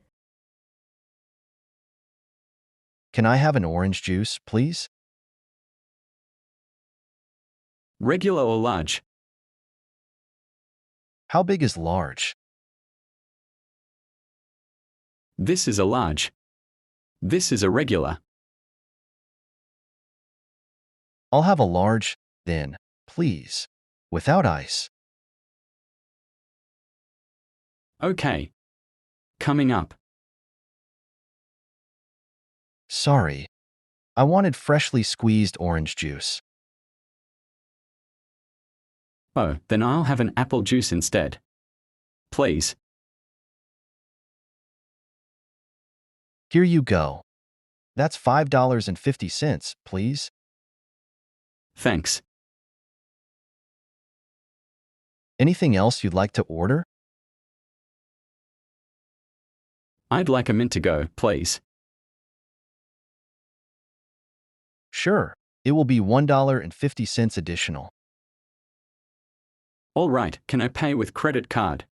Can I have an orange juice, please? Regular or large? How big is large? This is a large. This is a regular. I'll have a large, then, please. Without ice. Okay. Coming up. Sorry. I wanted freshly squeezed orange juice. Oh, then I'll have an apple juice instead. Please. Here you go. That's $5.50, please. Thanks. Anything else you'd like to order? I'd like a mint to go, please. Sure. It will be $1.50 additional. All right, can I pay with credit card?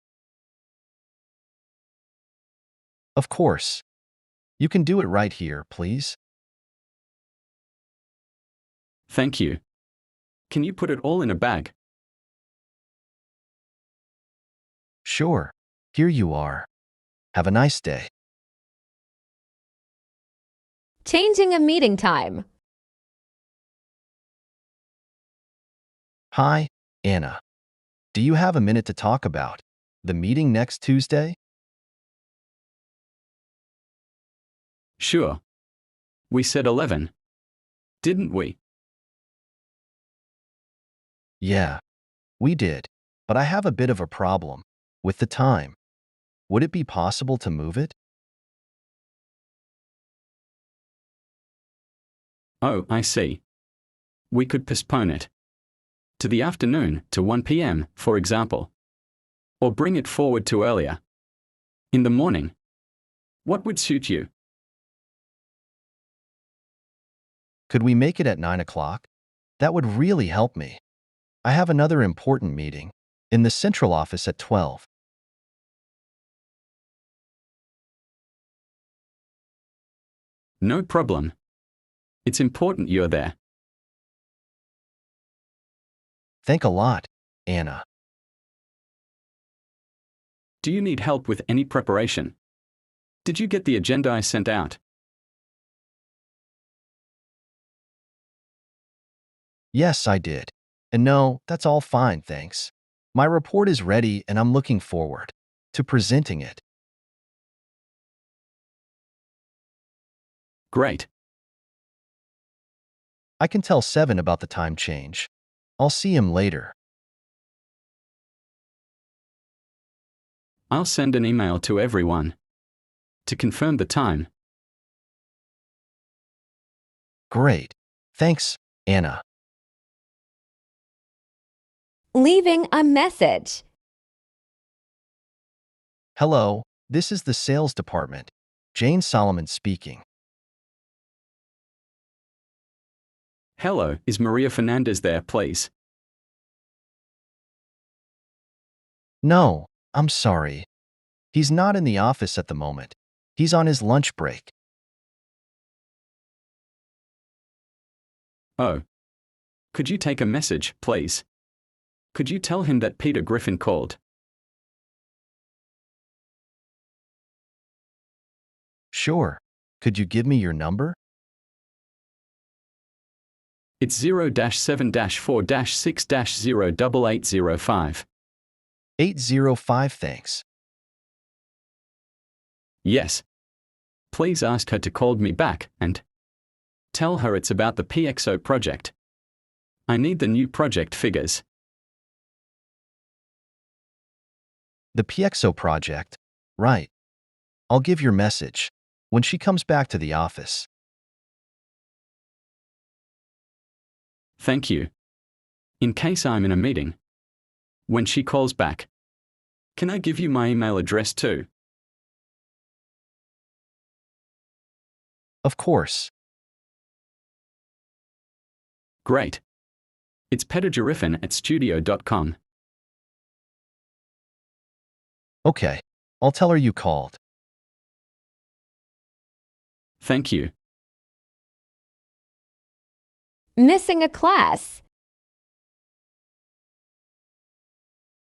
Of course. You can do it right here, please. Thank you. Can you put it all in a bag? Sure. Here you are. Have a nice day. Changing a meeting time. Hi, Anna. Do you have a minute to talk about the meeting next Tuesday? Sure. We said 11. Didn't we? Yeah, we did. But I have a bit of a problem with the time. Would it be possible to move it? Oh, I see. We could postpone it. To the afternoon, to 1 p.m., for example. Or bring it forward to earlier. In the morning. What would suit you? Could we make it at 9 o'clock? That would really help me. I have another important meeting in the central office at 12. No problem. It's important you're there. Thank a lot, Anna. Do you need help with any preparation? Did you get the agenda I sent out? Yes, I did. And no, that's all fine, thanks. My report is ready and I'm looking forward to presenting it. Great. I can tell 7 about the time change. I'll see him later. I'll send an email to everyone to confirm the time. Great. Thanks, Anna. Leaving a message. Hello, this is the sales department. Jane Solomon speaking. Hello, is Maria Fernandez there, please? No, I'm sorry. He's not in the office at the moment. He's on his lunch break. Oh. Could you take a message, please? Could you tell him that Peter Griffin called? Sure. Could you give me your number? It's 0-7-4-6-08805. 805 thanks. Yes. Please ask her to call me back and tell her it's about the PXO project. I need the new project figures. The PXO project? Right. I'll give your message when she comes back to the office. Thank you. In case I'm in a meeting, when she calls back, can I give you my email address too? Of course. Great. It's petergriffin@studio.com. Okay. I'll tell her you called. Thank you. Missing a class.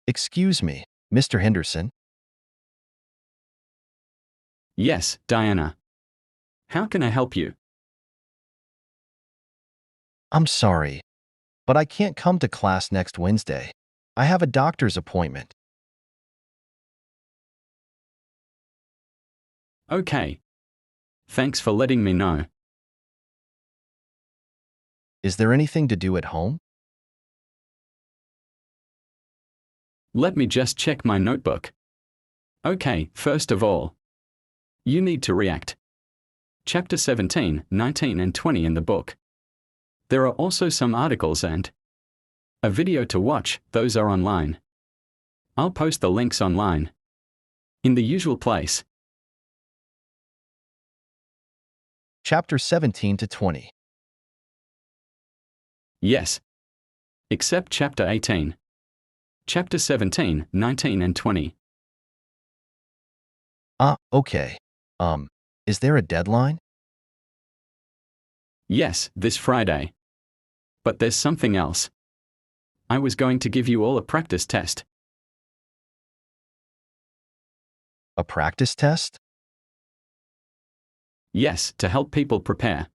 Excuse me, Mr. Henderson. Yes, Diana. How can I help you? I'm sorry, but I can't come to class next Wednesday. I have a doctor's appointment. Okay. Thanks for letting me know. Is there anything to do at home? Let me just check my notebook. Okay, first of all, you need to react. Chapter 17, 19 and 20 in the book. There are also some articles and a video to watch, those are online. I'll post the links online. In the usual place. Chapter 17 to 20. Yes. Except Chapter 18. Chapter 17, 19 and 20. Okay. Is there a deadline? Yes, this Friday. But there's something else. I was going to give you all a practice test. A practice test? Yes, to help people prepare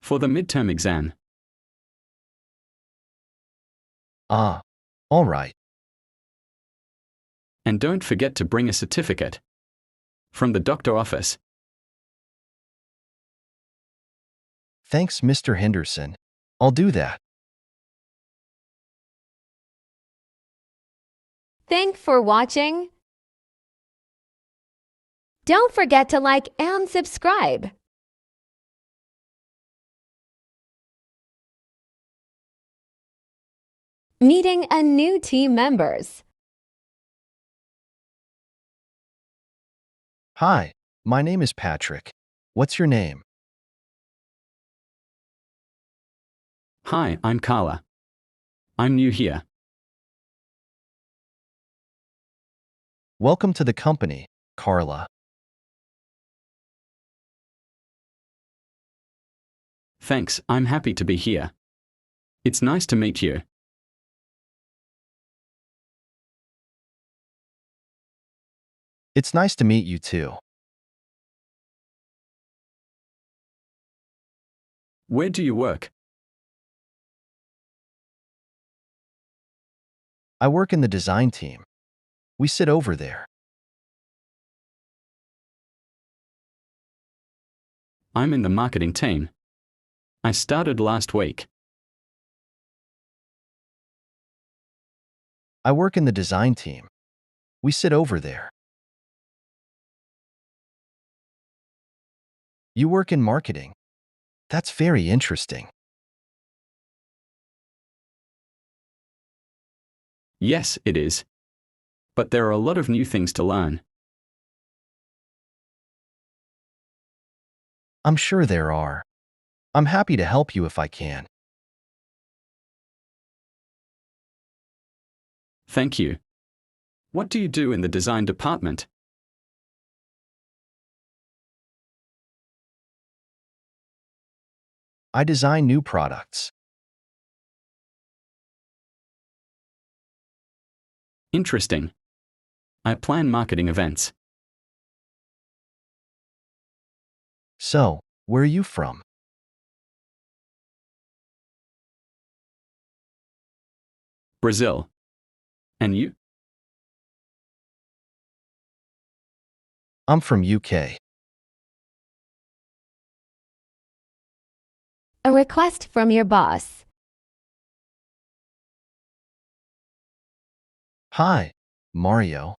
for the midterm exam. All right. And don't forget to bring a certificate from the doctor office. Thanks, Mr. Henderson. I'll do that. Thanks for watching. Don't forget to like and subscribe. Meeting a new team members. Hi, my name is Patrick. What's your name? Hi, I'm Carla. I'm new here. Welcome to the company, Carla. Thanks, I'm happy to be here. It's nice to meet you. It's nice to meet you too. Where do you work? I work in the design team. We sit over there. I'm in the marketing team. I started last week. I work in the design team. We sit over there. You work in marketing. That's very interesting. Yes, it is. But there are a lot of new things to learn. I'm sure there are. I'm happy to help you if I can. Thank you. What do you do in the design department? I design new products. Interesting. I plan marketing events. So, where are you from? Brazil. And you? I'm from UK. A request from your boss. Hi, Mario.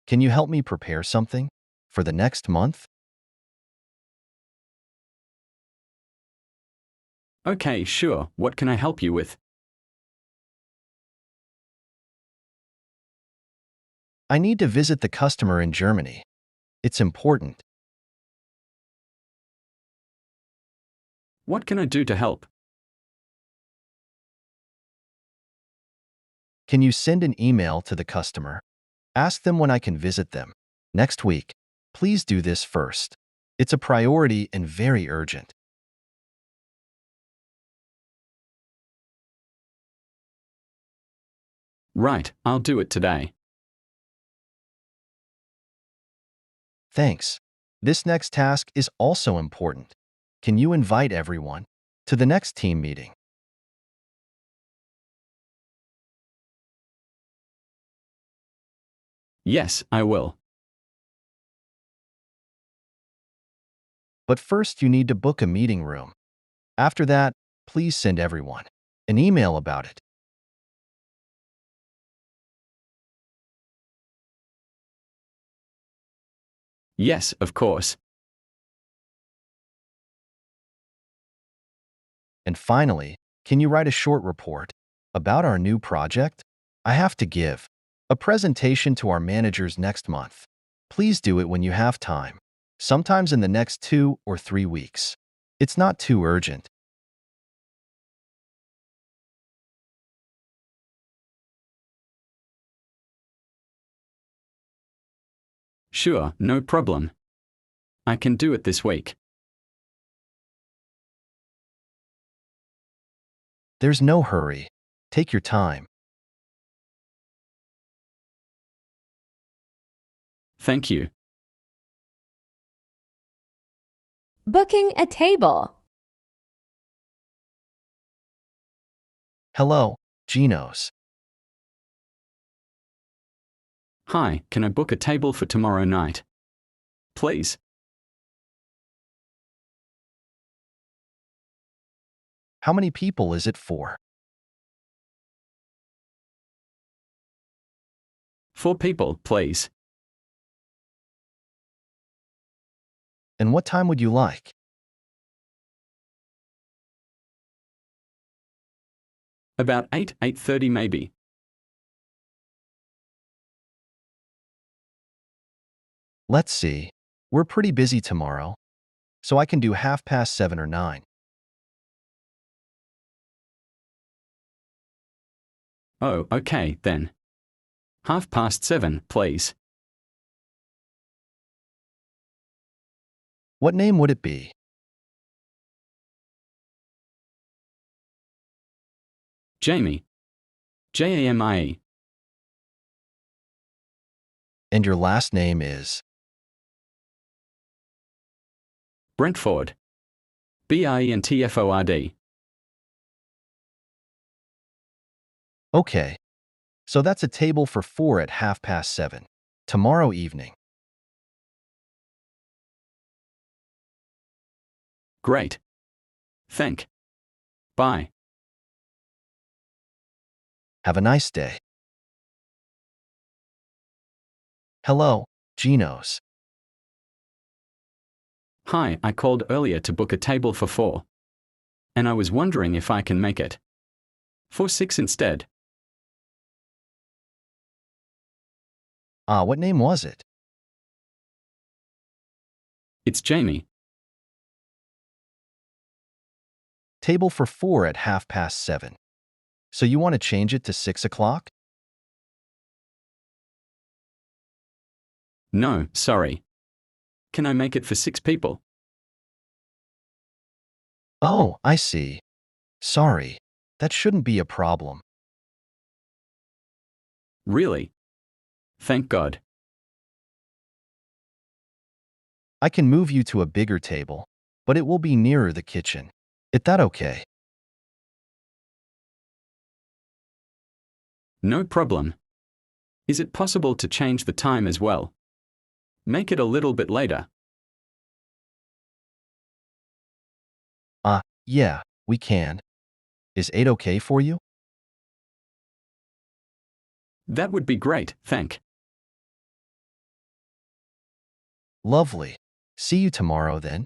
Can you help me prepare something for the next month? Okay, sure. What can I help you with? I need to visit the customer in Germany. It's important. What can I do to help? Can you send an email to the customer? Ask them when I can visit them. Next week. Please do this first. It's a priority and very urgent. Right, I'll do it today. Thanks. This next task is also important. Can you invite everyone to the next team meeting? Yes, I will. But first you need to book a meeting room. After that, please send everyone an email about it. Yes, of course. And finally, can you write a short report about our new project? I have to give a presentation to our managers next month. Please do it when you have time, sometimes in the next 2 or 3 weeks. It's not too urgent. Sure, no problem. I can do it this week. There's no hurry. Take your time. Thank you. Booking a table. Hello, Geno's. Hi, can I book a table for tomorrow night? Please. How many people is it for? 4 people, please. And what time would you like? About 8:30 maybe. Let's see. We're pretty busy tomorrow, so I can do 7:30 or 9. Oh, okay, then. 7:30, please. What name would it be? Jamie. Jamie. And your last name is? Brentford. Brentford. Okay. So that's a table for 4 at 7:30 tomorrow evening. Great. Thank. Bye. Have a nice day. Hello, Geno's. Hi, I called earlier to book a table for 4. And I was wondering if I can make it for 6 instead. What name was it? It's Jamie. Table for 4 at 7:30. So you want to change it to 6 o'clock? No, sorry. Can I make it for 6 people? Oh, I see. Sorry. That shouldn't be a problem. Really? Thank God. I can move you to a bigger table, but it will be nearer the kitchen. Is that okay? No problem. Is it possible to change the time as well? Make it a little bit later. Yeah, we can. Is 8 okay for you? That would be great, thank. Lovely. See you tomorrow then.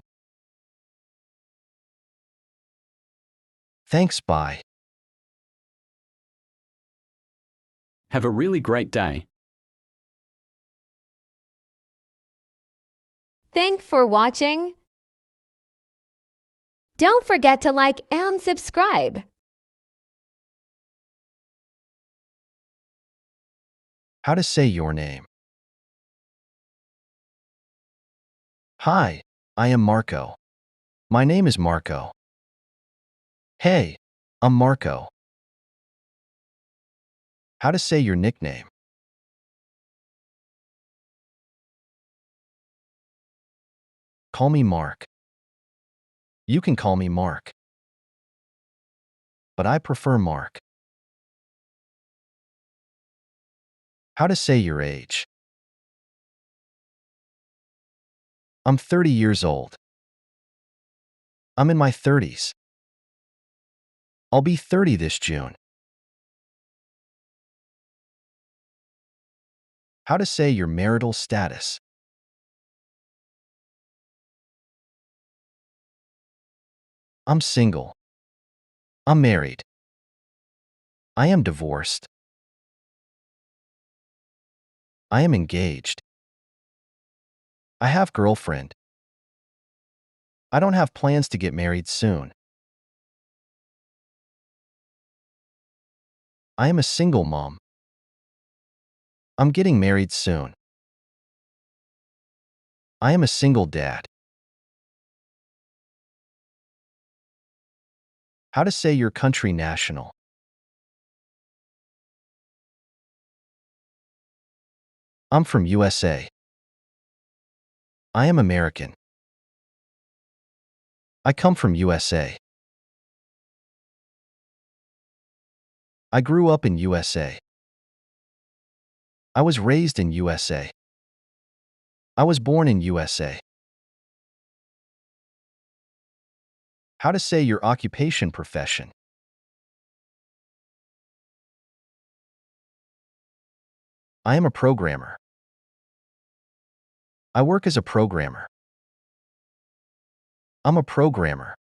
Thanks, bye. Have a really great day. Thanks for watching. Don't forget to like and subscribe. How to say your name? Hi, I am Marco. My name is Marco. Hey, I'm Marco. How to say your nickname? Call me Mark. You can call me Mark. But I prefer Mark. How to say your age? I'm 30 years old. I'm in my 30s. I'll be 30 this June. How to say your marital status? I'm single. I'm married. I am divorced. I am engaged. I have girlfriend. I don't have plans to get married soon. I am a single mom. I'm getting married soon. I am a single dad. How to say your country national? I'm from USA. I am American. I come from USA. I grew up in USA. I was raised in USA. I was born in USA. How to say your occupation profession? I am a programmer. I work as a programmer. I'm a programmer.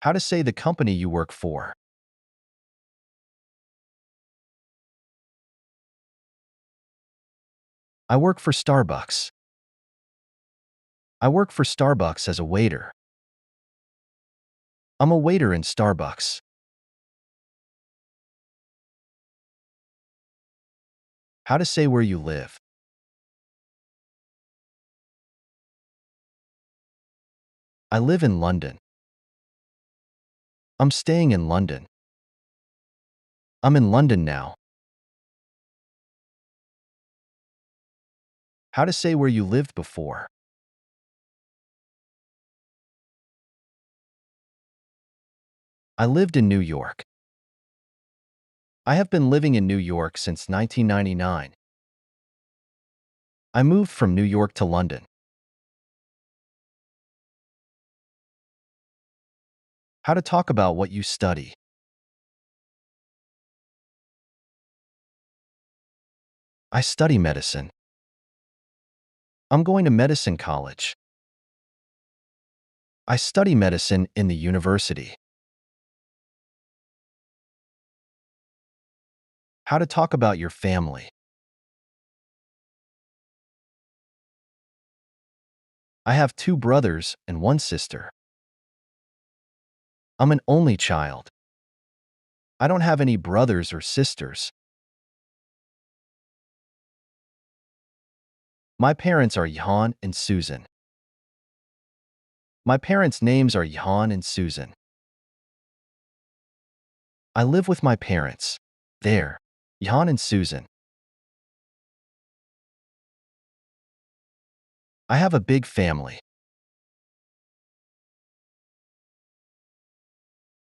How to say the company you work for? I work for Starbucks. I work for Starbucks as a waiter. I'm a waiter in Starbucks. How to say where you live? I live in London. I'm staying in London. I'm in London now. How to say where you lived before? I lived in New York. I have been living in New York since 1999. I moved from New York to London. How to talk about what you study. I study medicine. I'm going to medicine college. I study medicine in the university. How to talk about your family. I have 2 brothers and 1 sister. I'm an only child. I don't have any brothers or sisters. My parents are Johan and Susan. My parents' names are Johan and Susan. I live with my parents. There, Johan and Susan. I have a big family.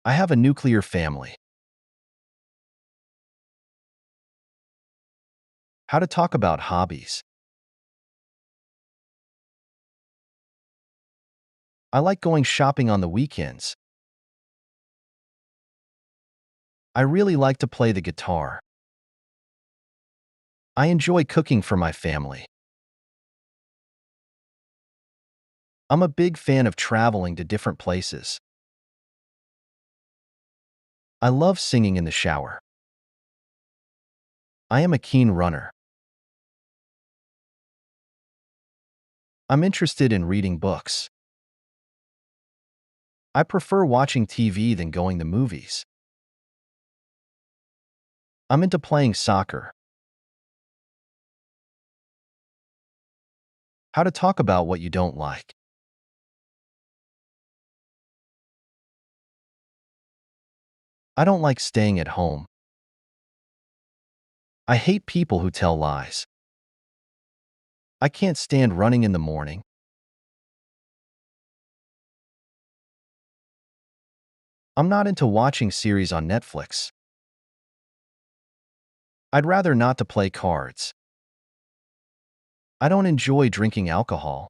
I have a nuclear family. How to talk about hobbies. I like going shopping on the weekends. I really like to play the guitar. I enjoy cooking for my family. I'm a big fan of traveling to different places. I love singing in the shower. I am a keen runner. I'm interested in reading books. I prefer watching TV than going to movies. I'm into playing soccer. How to talk about what you don't like. I don't like staying at home. I hate people who tell lies. I can't stand running in the morning. I'm not into watching series on Netflix. I'd rather not to play cards. I don't enjoy drinking alcohol.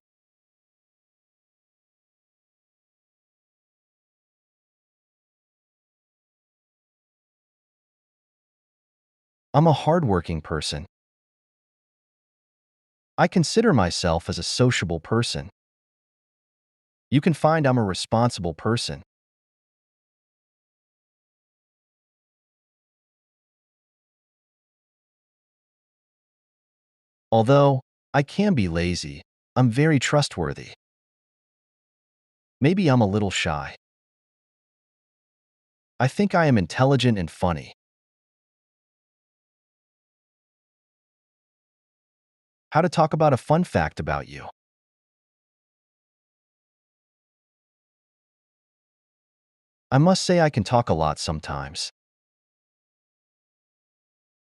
I'm a hardworking person. I consider myself as a sociable person. You can find I'm a responsible person. Although I can be lazy, I'm very trustworthy. Maybe I'm a little shy. I think I am intelligent and funny. How to talk about a fun fact about you. I must say I can talk a lot sometimes.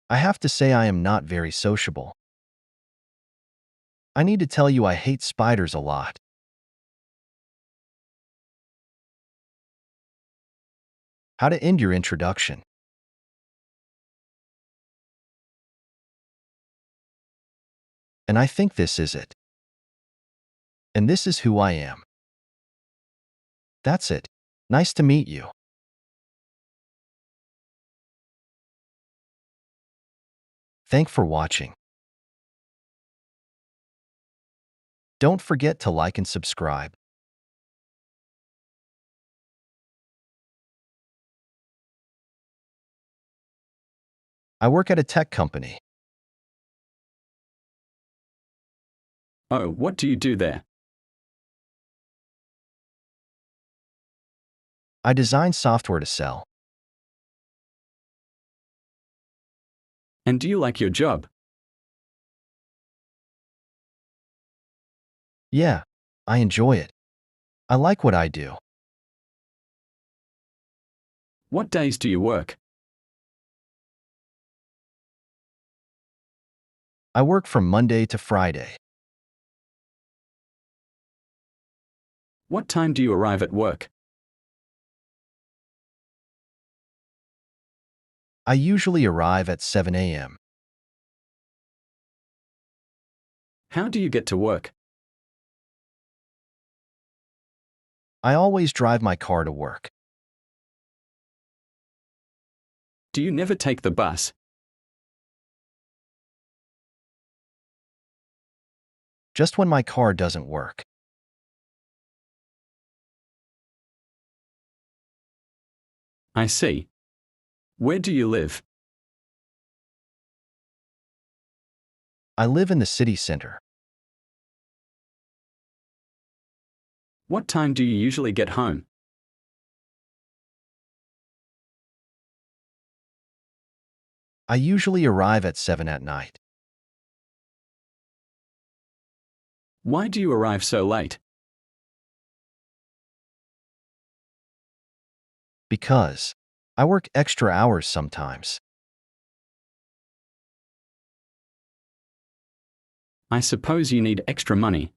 I have to say I am not very sociable. I need to tell you I hate spiders a lot. How to end your introduction. And I think this is it. And this is who I am. That's it. Nice to meet you. Thanks for watching. Don't forget to like and subscribe. I work at a tech company. Oh, what do you do there? I design software to sell. And do you like your job? Yeah, I enjoy it. I like what I do. What days do you work? I work from Monday to Friday. What time do you arrive at work? I usually arrive at 7 a.m. How do you get to work? I always drive my car to work. Do you never take the bus? Just when my car doesn't work. I see. Where do you live? I live in the city center. What time do you usually get home? I usually arrive at 7 at night. Why do you arrive so late? Because I work extra hours sometimes. I suppose you need extra money.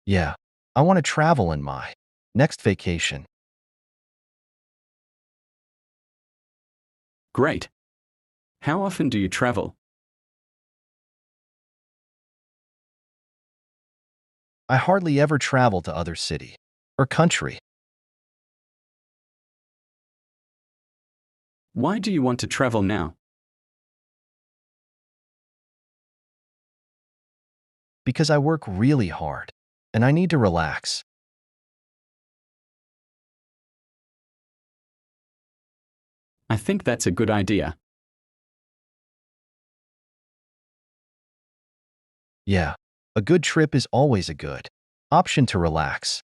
Yeah, I want to travel in my next vacation. Great. How often do you travel? I hardly ever travel to other city or country. Why do you want to travel now? Because I work really hard and I need to relax. I think that's a good idea. Yeah, a good trip is always a good option to relax.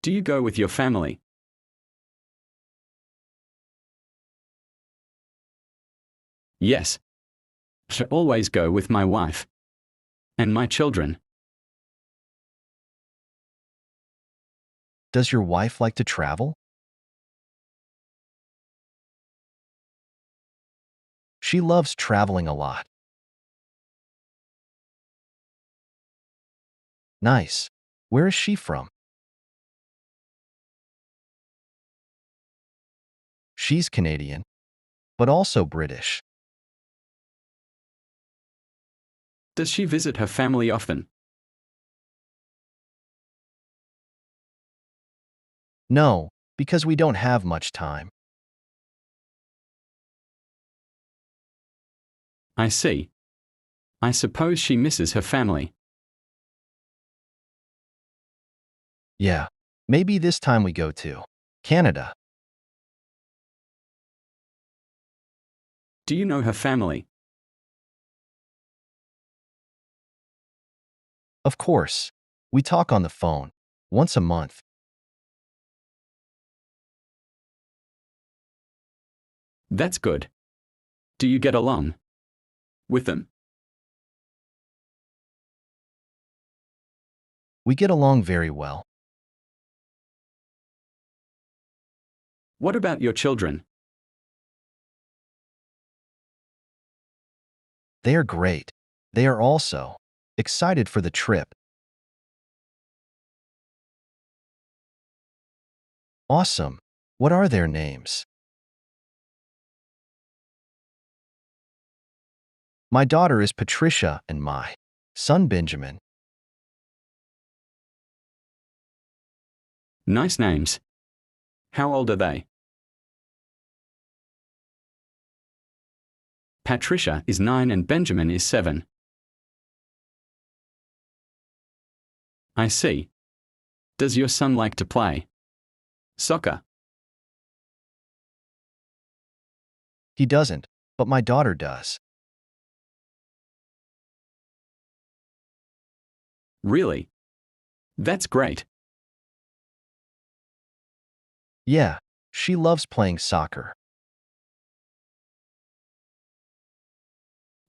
Do you go with your family? Yes. I always go with my wife and my children. Does your wife like to travel? She loves traveling a lot. Nice. Where is she from? She's Canadian, but also British. Does she visit her family often? No, because we don't have much time. I see. I suppose she misses her family. Yeah, maybe this time we go to Canada. Do you know her family? Of course. We talk on the phone once a month. That's good. Do you get along with them? We get along very well. What about your children? They are great. They are also excited for the trip. Awesome. What are their names? My daughter is Patricia and my son Benjamin. Nice names. How old are they? Patricia is 9 and Benjamin is 7. I see. Does your son like to play soccer? He doesn't, but my daughter does. Really? That's great. Yeah, she loves playing soccer.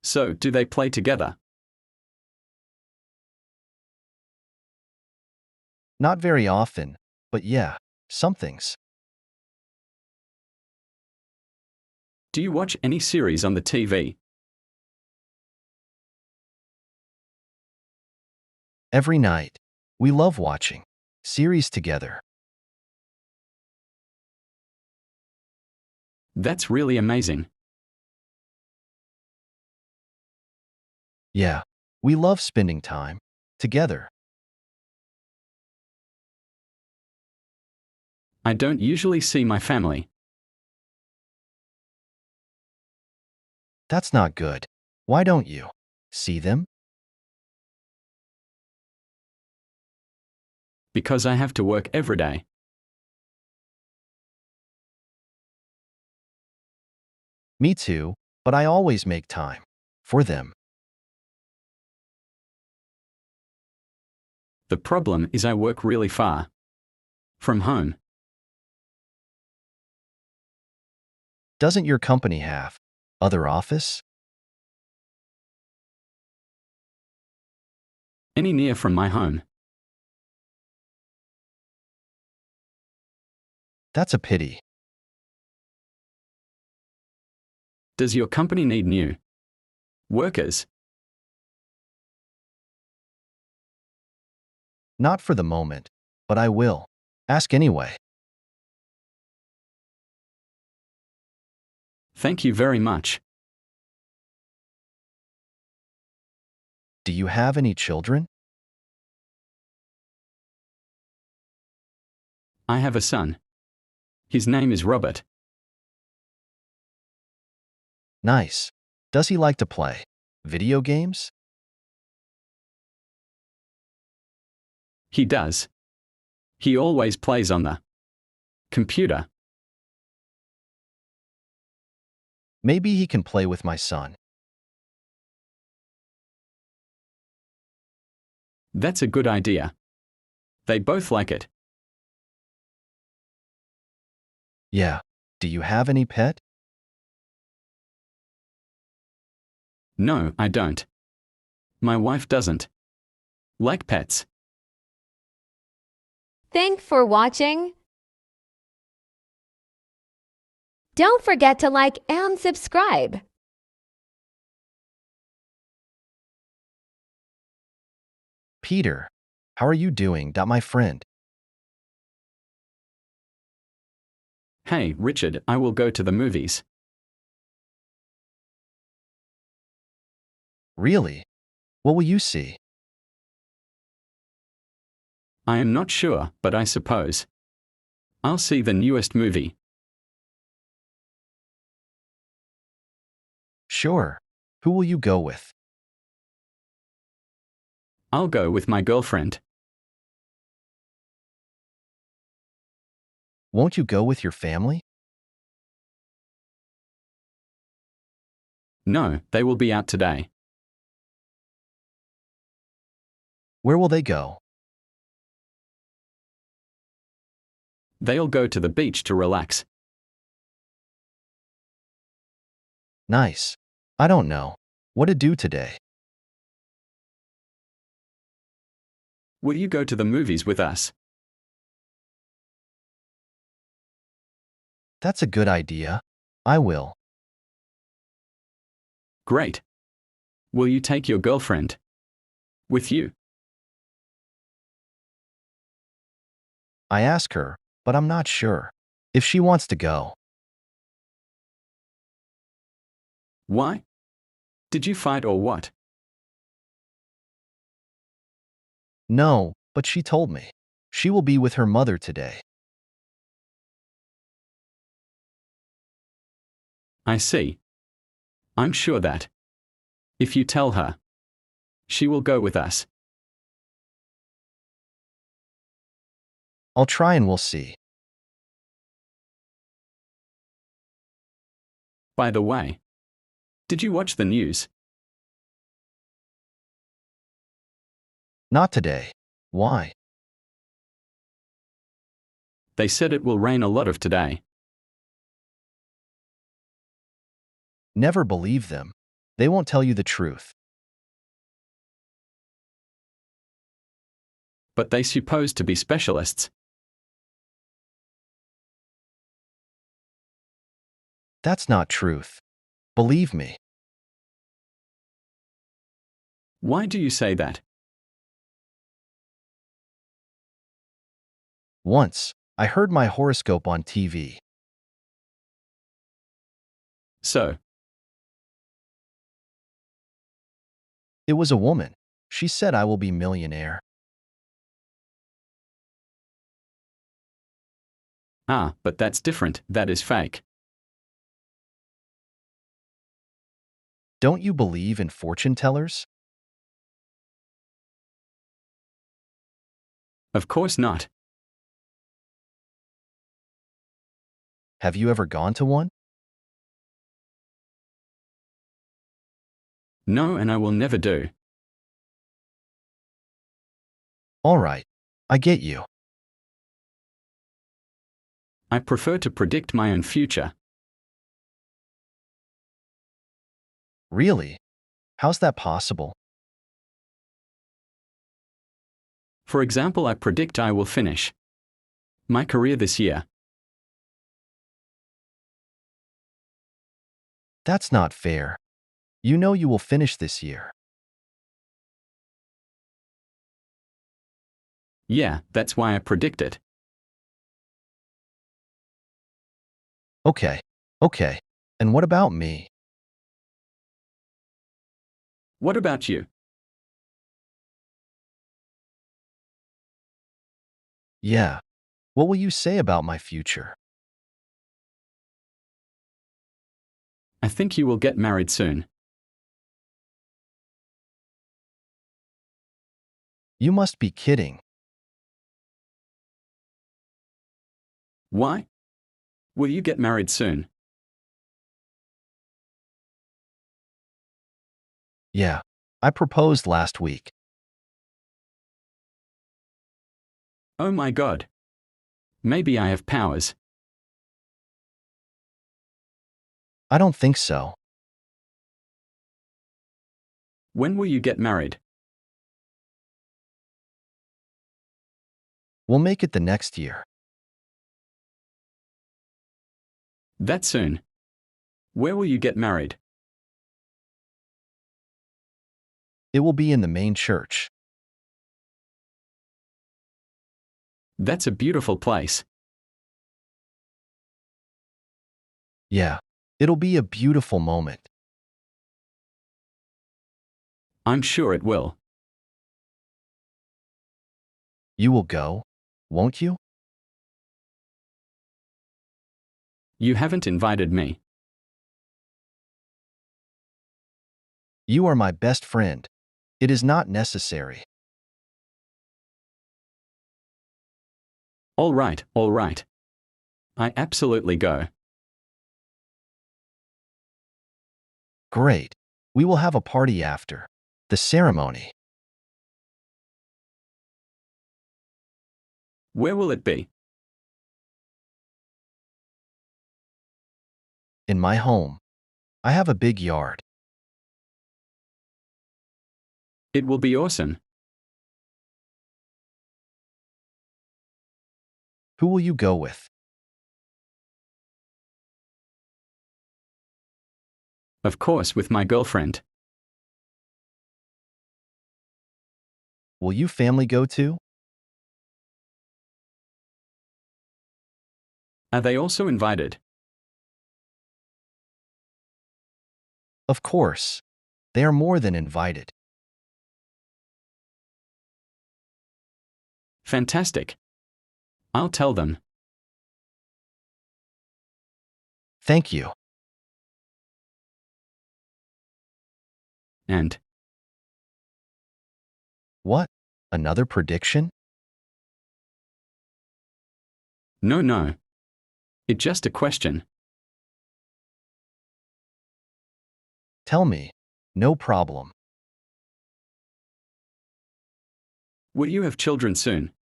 So, do they play together? Not very often, but yeah, some things. Do you watch any series on the TV? Every night. We love watching series together. That's really amazing. Yeah, we love spending time together. I don't usually see my family That's not good. Why don't you see them? because I have to work every day. Me too, but I always make time for them. The problem is I work really far from home. Doesn't your company have other office? Any near from my home? That's a pity. Does your company need new workers? Not for the moment, but I will. Ask anyway. Thank you very much. Do you have any children? I have a son. His name is Robert. Nice. Does he like to play video games? He does. He always plays on the computer. Maybe he can play with my son. That's a good idea. They both like it. Yeah. Do you have any pet? No, I don't. My wife doesn't like pets. Thanks for watching. Don't forget to like and subscribe. Peter, how are you doing, my friend? Hey, Richard, I will go to the movies. Really? What will you see? I am not sure, but I suppose I'll see the newest movie. Sure. Who will you go with? I'll go with my girlfriend. Won't you go with your family? No, they will be out today. Where will they go? They'll go to the beach to relax. Nice. I don't know what to do today. Will you go to the movies with us? That's a good idea. I will. Great. Will you take your girlfriend with you? I ask her, but I'm not sure if she wants to go. Why? Did you fight or what? No, but she told me she will be with her mother today. I see. I'm sure that if you tell her, she will go with us. I'll try and we'll see. By the way, did you watch the news? Not today. Why? They said it will rain a lot of today. Never believe them. They won't tell you the truth. But they supposed to be specialists. That's not truth. Believe me. Why do you say that? Once, I heard my horoscope on TV. So, It was a woman. She said I will be millionaire. but that's different, that is fake. Don't you believe in fortune tellers? Of course not. Have you ever gone to one? No, and I will never do. All right, I get you. I prefer to predict my own future. Really? How's that possible? For example, I predict I will finish my career this year. That's not fair. You know you will finish this year. Yeah, that's why I predict it. Okay, okay. And what about me? What about you? Yeah. What will you say about my future? I think you will get married soon. You must be kidding. Why? Will you get married soon? Yeah. I proposed last week. Oh my God. Maybe I have powers. I don't think so. When will you get married? We'll make it the next year. That soon. Where will you get married? It will be in the main church. That's a beautiful place. Yeah. It'll be a beautiful moment. I'm sure it will. You will go, won't you? You haven't invited me. You are my best friend. It is not necessary. All right, all right. I absolutely go. Great. We will have a party after the ceremony. Where will it be? In my home. I have a big yard. It will be awesome. Who will you go with? Of course, with my girlfriend. Will you family go too? Are they also invited? Of course. They are more than invited. Fantastic. I'll tell them. Thank you. And What? Another prediction? no. It's just a question. Tell me. No problem. Will you have children soon?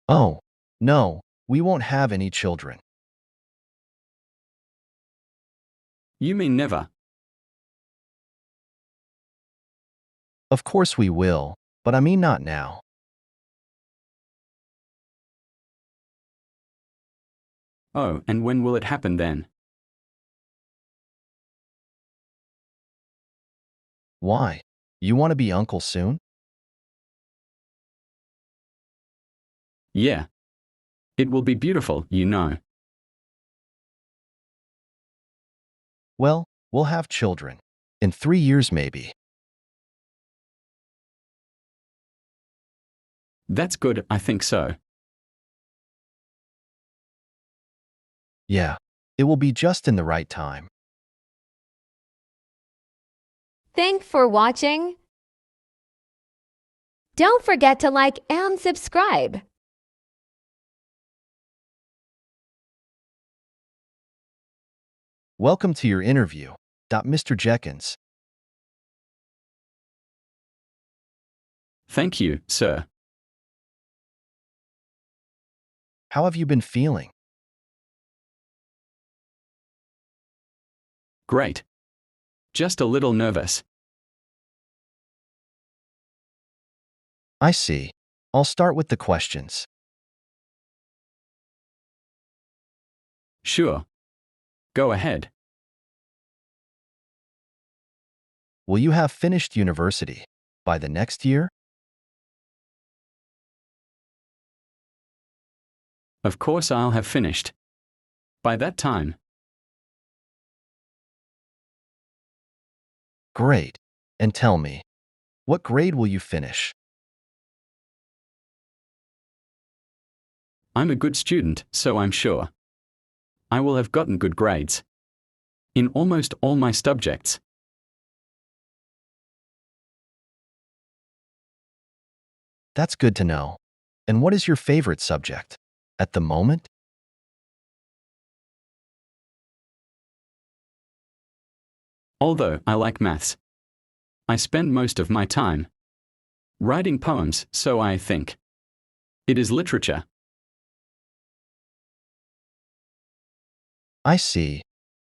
Oh, no, we won't have any children. You mean never? Of course we will, but I mean not now. Oh, and when will it happen then? Why? You want to be uncle soon? Yeah. It will be beautiful, you know. Well, we'll have children. In 3 years, maybe. That's good, I think so. Yeah. It will be just in the right time. Thanks for watching. Don't forget to like and subscribe. Welcome to your interview, Mr. Jenkins. Thank you, sir. How have you been feeling? Great. Just a little nervous. I see. I'll start with the questions. Sure. Go ahead. Will you have finished university by the next year? Of course I'll have finished. By that time. Great. And tell me, what grade will you finish? I'm a good student, so I'm sure. I will have gotten good grades. In almost all my subjects. That's good to know. And what is your favorite subject at the moment? Although I like maths. I spend most of my time writing poems, so I think it is literature. I see.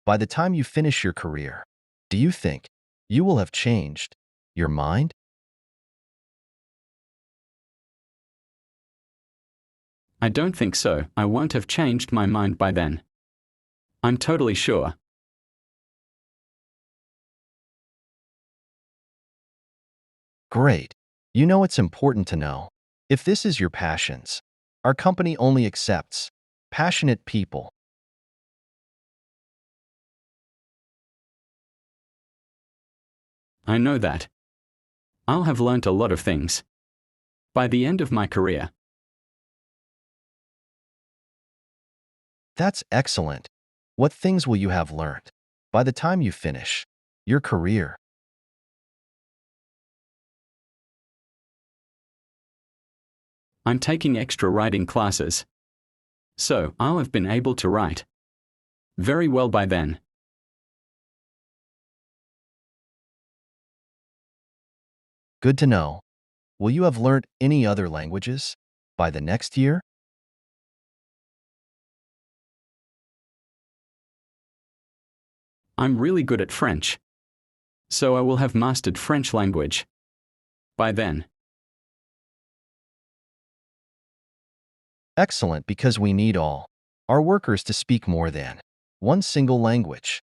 By the time you finish your career, do you think you will have changed your mind? I don't think so. I won't have changed my mind by then. I'm totally sure. Great. You know it's important to know. If this is your passions, our company only accepts passionate people. I know that. I'll have learnt a lot of things by the end of my career. That's excellent. What things will you have learned by the time you finish your career? I'm taking extra writing classes. So I'll have been able to write very well by then. Good to know. Will you have learned any other languages by the next year? I'm really good at French. So I will have mastered French language by then. Excellent, because we need all our workers to speak more than one single language.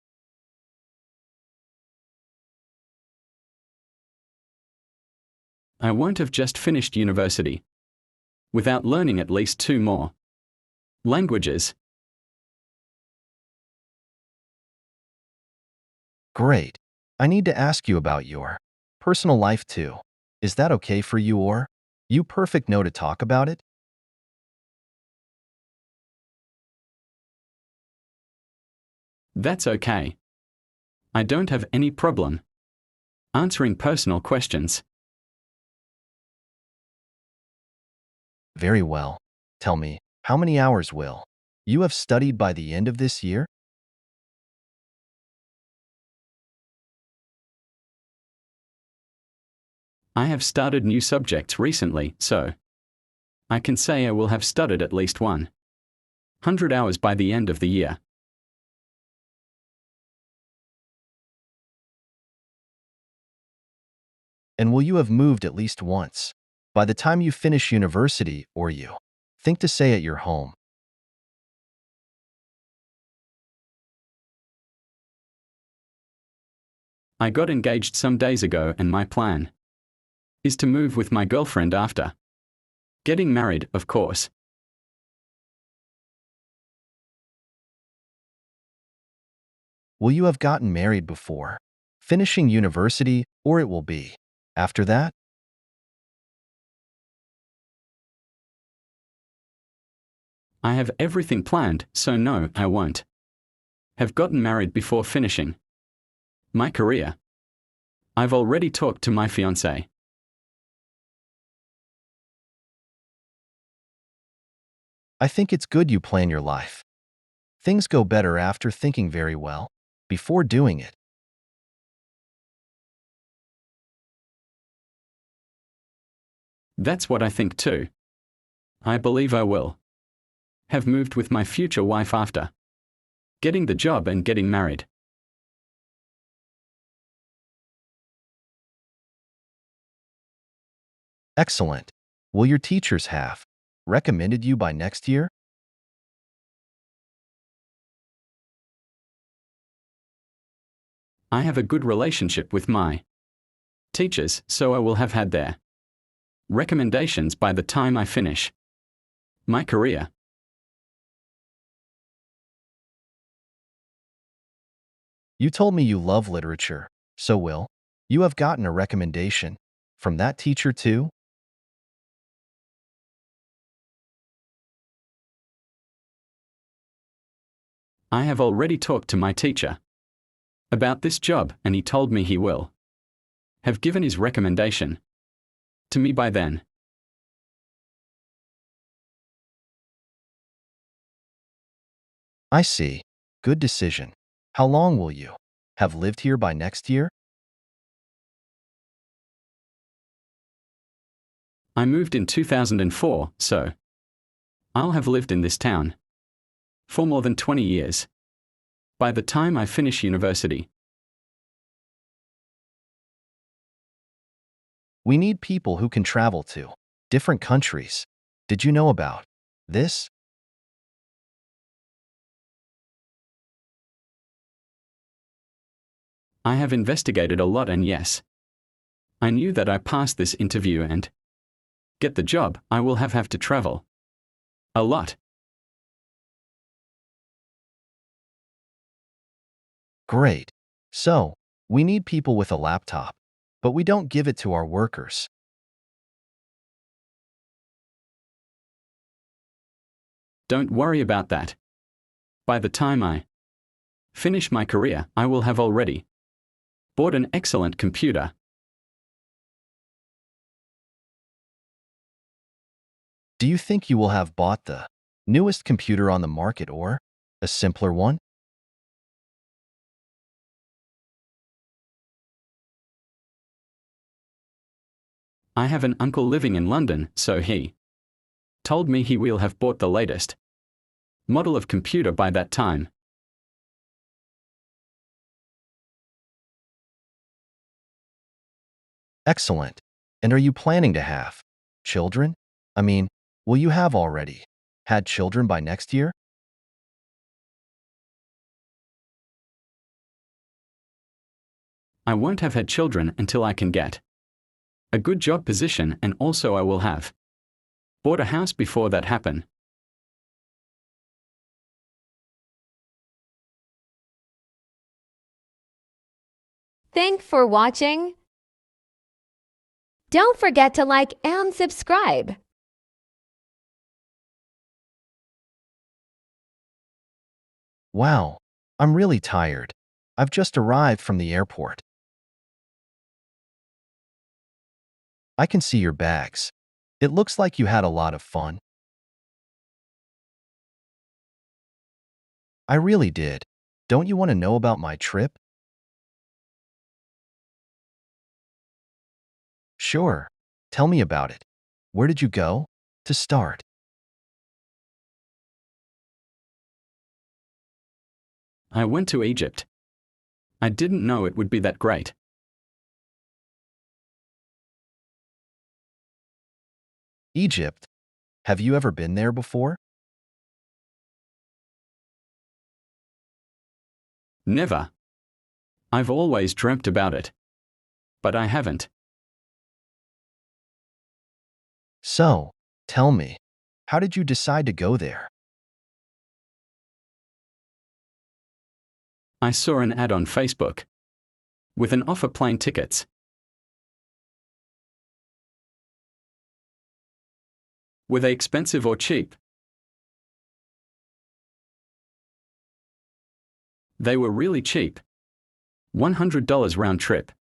I won't have just finished university without learning at least 2 more languages. Great. I need to ask you about your personal life too. Is that okay for you, or you perfect know to talk about it? That's okay. I don't have any problem answering personal questions. Very well. Tell me, how many hours will you have studied by the end of this year? I have started new subjects recently, so I can say I will have studied at least 100 hours by the end of the year. And will you have moved at least once by the time you finish university, or you think to stay at your home? I got engaged some days ago, and my plan is to move with my girlfriend after getting married, of course. Will you have gotten married before finishing university, or it will be after that? I have everything planned, so no, I won't have gotten married before finishing my career. I've already talked to my fiancée. I think it's good you plan your life. Things go better after thinking very well before doing it. That's what I think too. I believe I will have moved with my future wife after getting the job and getting married. Excellent. Will your teachers have recommended you by next year? I have a good relationship with my teachers, so I will have had their recommendations by the time I finish my career. You told me you love literature, so will you have gotten a recommendation from that teacher too? I have already talked to my teacher about this job, and he told me he will have given his recommendation to me by then. I see. Good decision. How long will you have lived here by next year? I moved in 2004, so I'll have lived in this town for more than 20 years by the time I finish university. We need people who can travel to different countries. Did you know about this? I have investigated a lot, and yes, I knew that I passed this interview and get the job, I will have to travel a lot. Great. So, we need people with a laptop, but we don't give it to our workers. Don't worry about that. By the time I finish my career, I will have already bought an excellent computer. Do you think you will have bought the newest computer on the market or a simpler one? I have an uncle living in London, so he told me he will have bought the latest model of computer by that time. Excellent. And are you planning to have children? I mean, will you have already had children by next year? I won't have had children until I can get a good job position, and also I will have bought a house before that happen. Thanks for watching. Don't forget to like and subscribe. Wow, I'm really tired. I've just arrived from the airport. I can see your bags. It looks like you had a lot of fun. I really did. Don't you want to know about my trip? Sure. Tell me about it. Where did you go? To start. I went to Egypt. I didn't know it would be that great. Egypt. Have you ever been there before? Never. I've always dreamt about it. But I haven't. So, tell me, how did you decide to go there? I saw an ad on Facebook with an offer plane tickets. Were they expensive or cheap? They were really cheap. $100 round trip.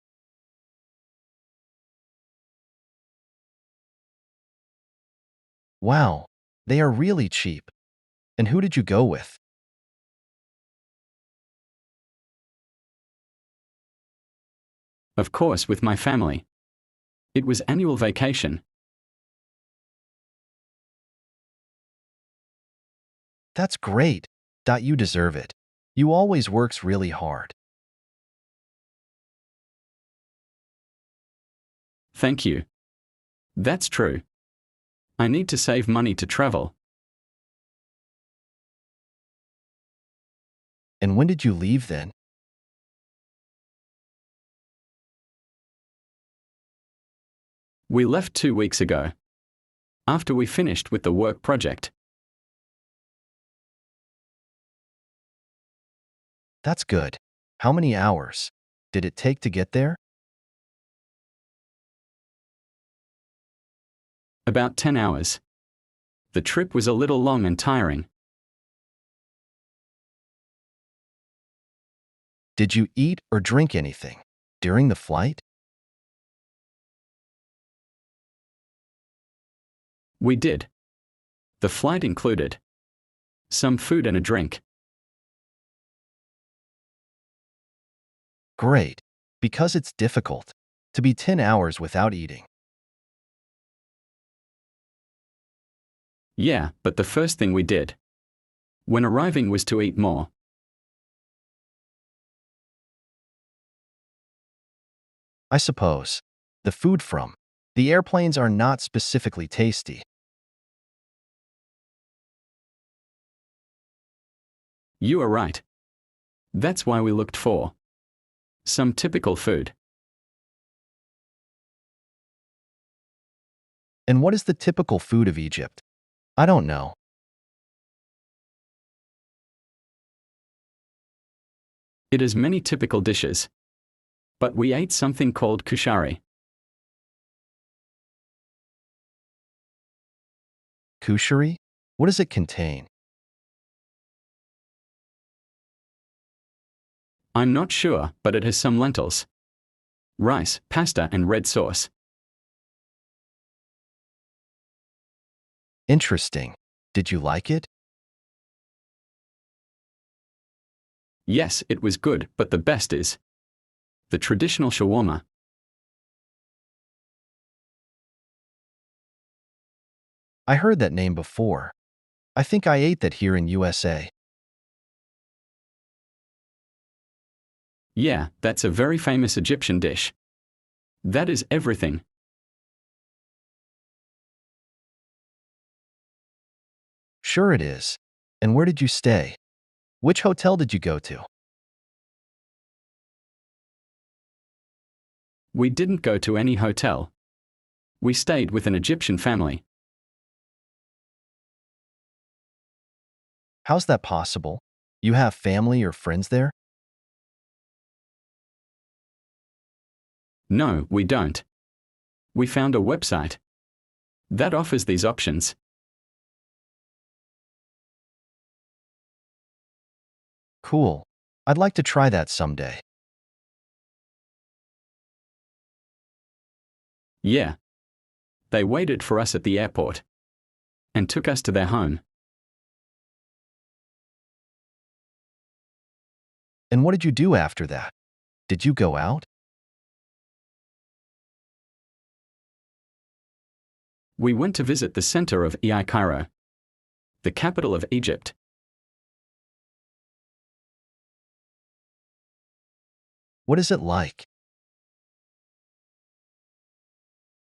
Wow, they are really cheap. And who did you go with? Of course, with my family. It was annual vacation. That's great. You deserve it. You always works really hard. Thank you. That's true. I need to save money to travel. And when did you leave then? We left 2 weeks ago, after we finished with the work project. That's good. How many hours did it take to get there? About 10 hours. The trip was a little long and tiring. Did you eat or drink anything during the flight? We did. The flight included some food and a drink. Great, because it's difficult to be 10 hours without eating. Yeah, but the first thing we did when arriving was to eat more. I suppose the food from the airplanes are not specifically tasty. You are right. That's why we looked for some typical food. And what is the typical food of Egypt? I don't know. It has many typical dishes. But we ate something called kushari. Kushari? What does it contain? I'm not sure, but it has some lentils, rice, pasta, and red sauce. Interesting. Did you like it? Yes, it was good, but the best is the traditional shawarma. I heard that name before. I think I ate that here in USA. Yeah, that's a very famous Egyptian dish. That is everything. Sure it is. And where did you stay? Which hotel did you go to? We didn't go to any hotel. We stayed with an Egyptian family. How's that possible? You have family or friends there? No, we don't. We found a website that offers these options. Cool. I'd like to try that someday. Yeah. They waited for us at the airport and took us to their home. And what did you do after that? Did you go out? We went to visit the center of Cairo, the capital of Egypt. What is it like?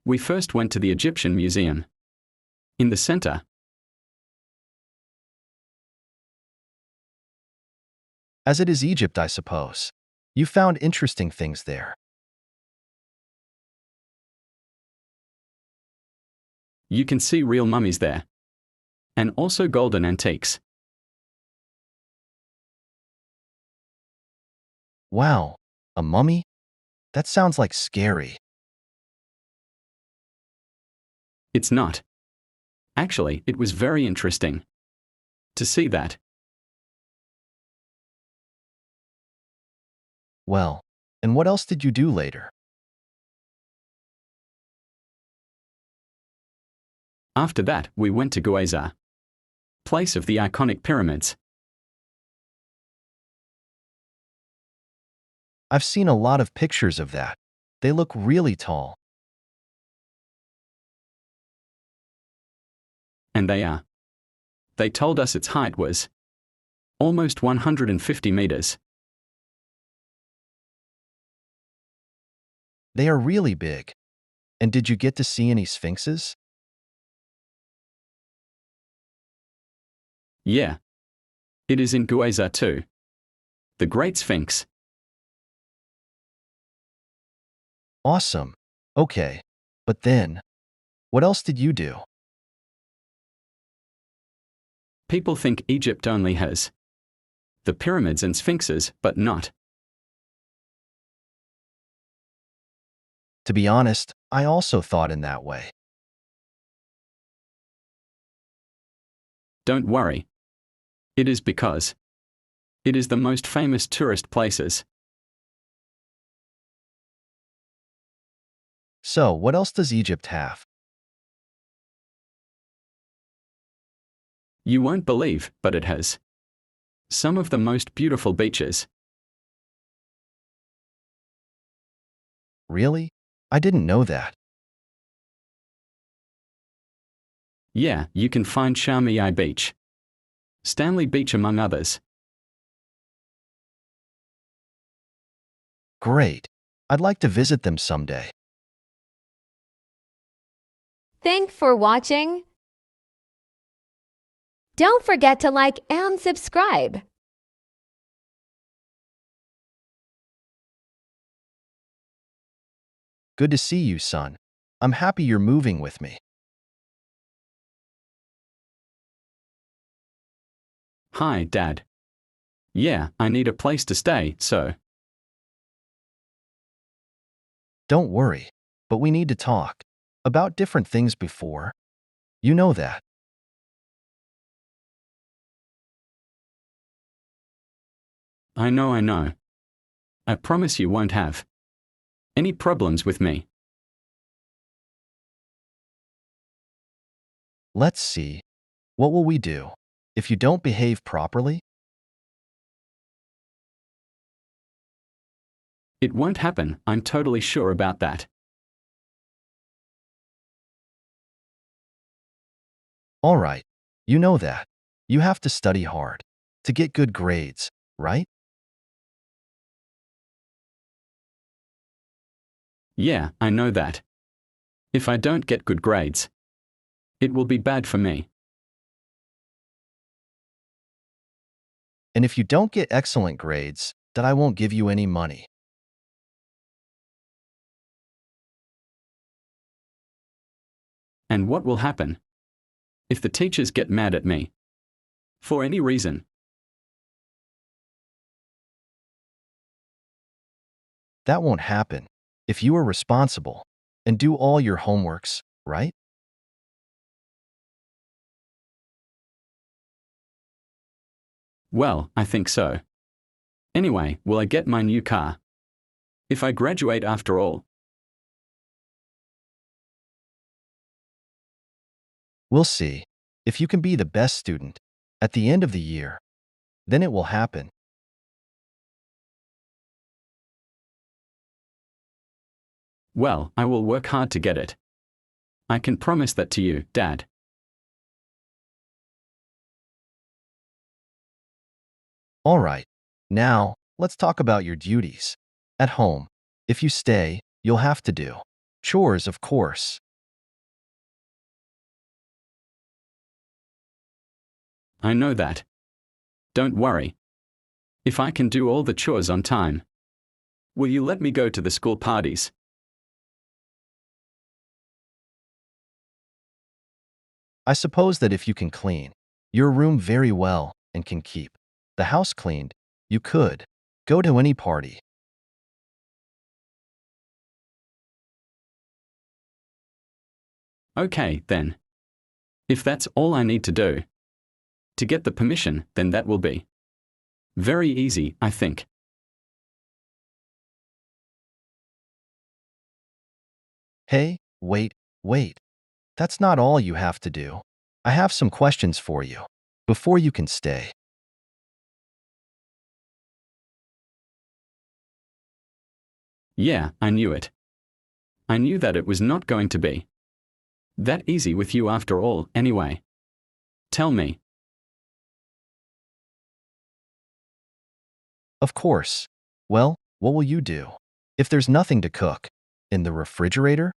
We first went to the Egyptian Museum in the center. As it is Egypt, I suppose. You found interesting things there. You can see real mummies there, and also golden antiques. Wow, a mummy? That sounds like scary. It's not. Actually, it was very interesting to see that. Well, and what else did you do later? After that, we went to Giza, place of the iconic pyramids. I've seen a lot of pictures of that. They look really tall. And they are. They told us its height was almost 150 meters. They are really big. And did you get to see any sphinxes? Yeah. It is in Giza too. The Great Sphinx. Awesome. Okay. But then, what else did you do? People think Egypt only has the pyramids and sphinxes, but not. To be honest, I also thought in that way. Don't worry. It is because it is the most famous tourist places. So, what else does Egypt have? You won't believe, but it has some of the most beautiful beaches. Really? I didn't know that. Yeah, you can find Sharm Beach, Stanley Beach among others. Great. I'd like to visit them someday. Thanks for watching. Don't forget to like and subscribe. Good to see you, son. I'm happy you're moving with me. Hi, Dad. Yeah, I need a place to stay, so. Don't worry, but we need to talk about different things before. You know that. I know. I promise you won't have any problems with me. Let's see. What will we do if you don't behave properly? It won't happen, I'm totally sure about that. All right. You know that. You have to study hard to get good grades, right? Yeah, I know that. If I don't get good grades, it will be bad for me. And if you don't get excellent grades, then I won't give you any money. And what will happen if the teachers get mad at me? For any reason. That won't happen if you are responsible and do all your homeworks, right? Well, I think so. Anyway, will I get my new car if I graduate after all? We'll see. If you can be the best student at the end of the year, then it will happen. Well, I will work hard to get it. I can promise that to you, Dad. All right. Now, let's talk about your duties. At home, if you stay, you'll have to do chores, of course. I know that. Don't worry. If I can do all the chores on time, will you let me go to the school parties? I suppose that if you can clean your room very well and can keep the house cleaned, you could. Go to any party. Okay, then. If that's all I need to do to get the permission, then that will be very easy, I think. Hey, wait. That's not all you have to do. I have some questions for you before you can stay. Yeah, I knew it. I knew that it was not going to be that easy with you after all, anyway. Tell me. Of course. Well, what will you do? If there's nothing to cook, in the refrigerator?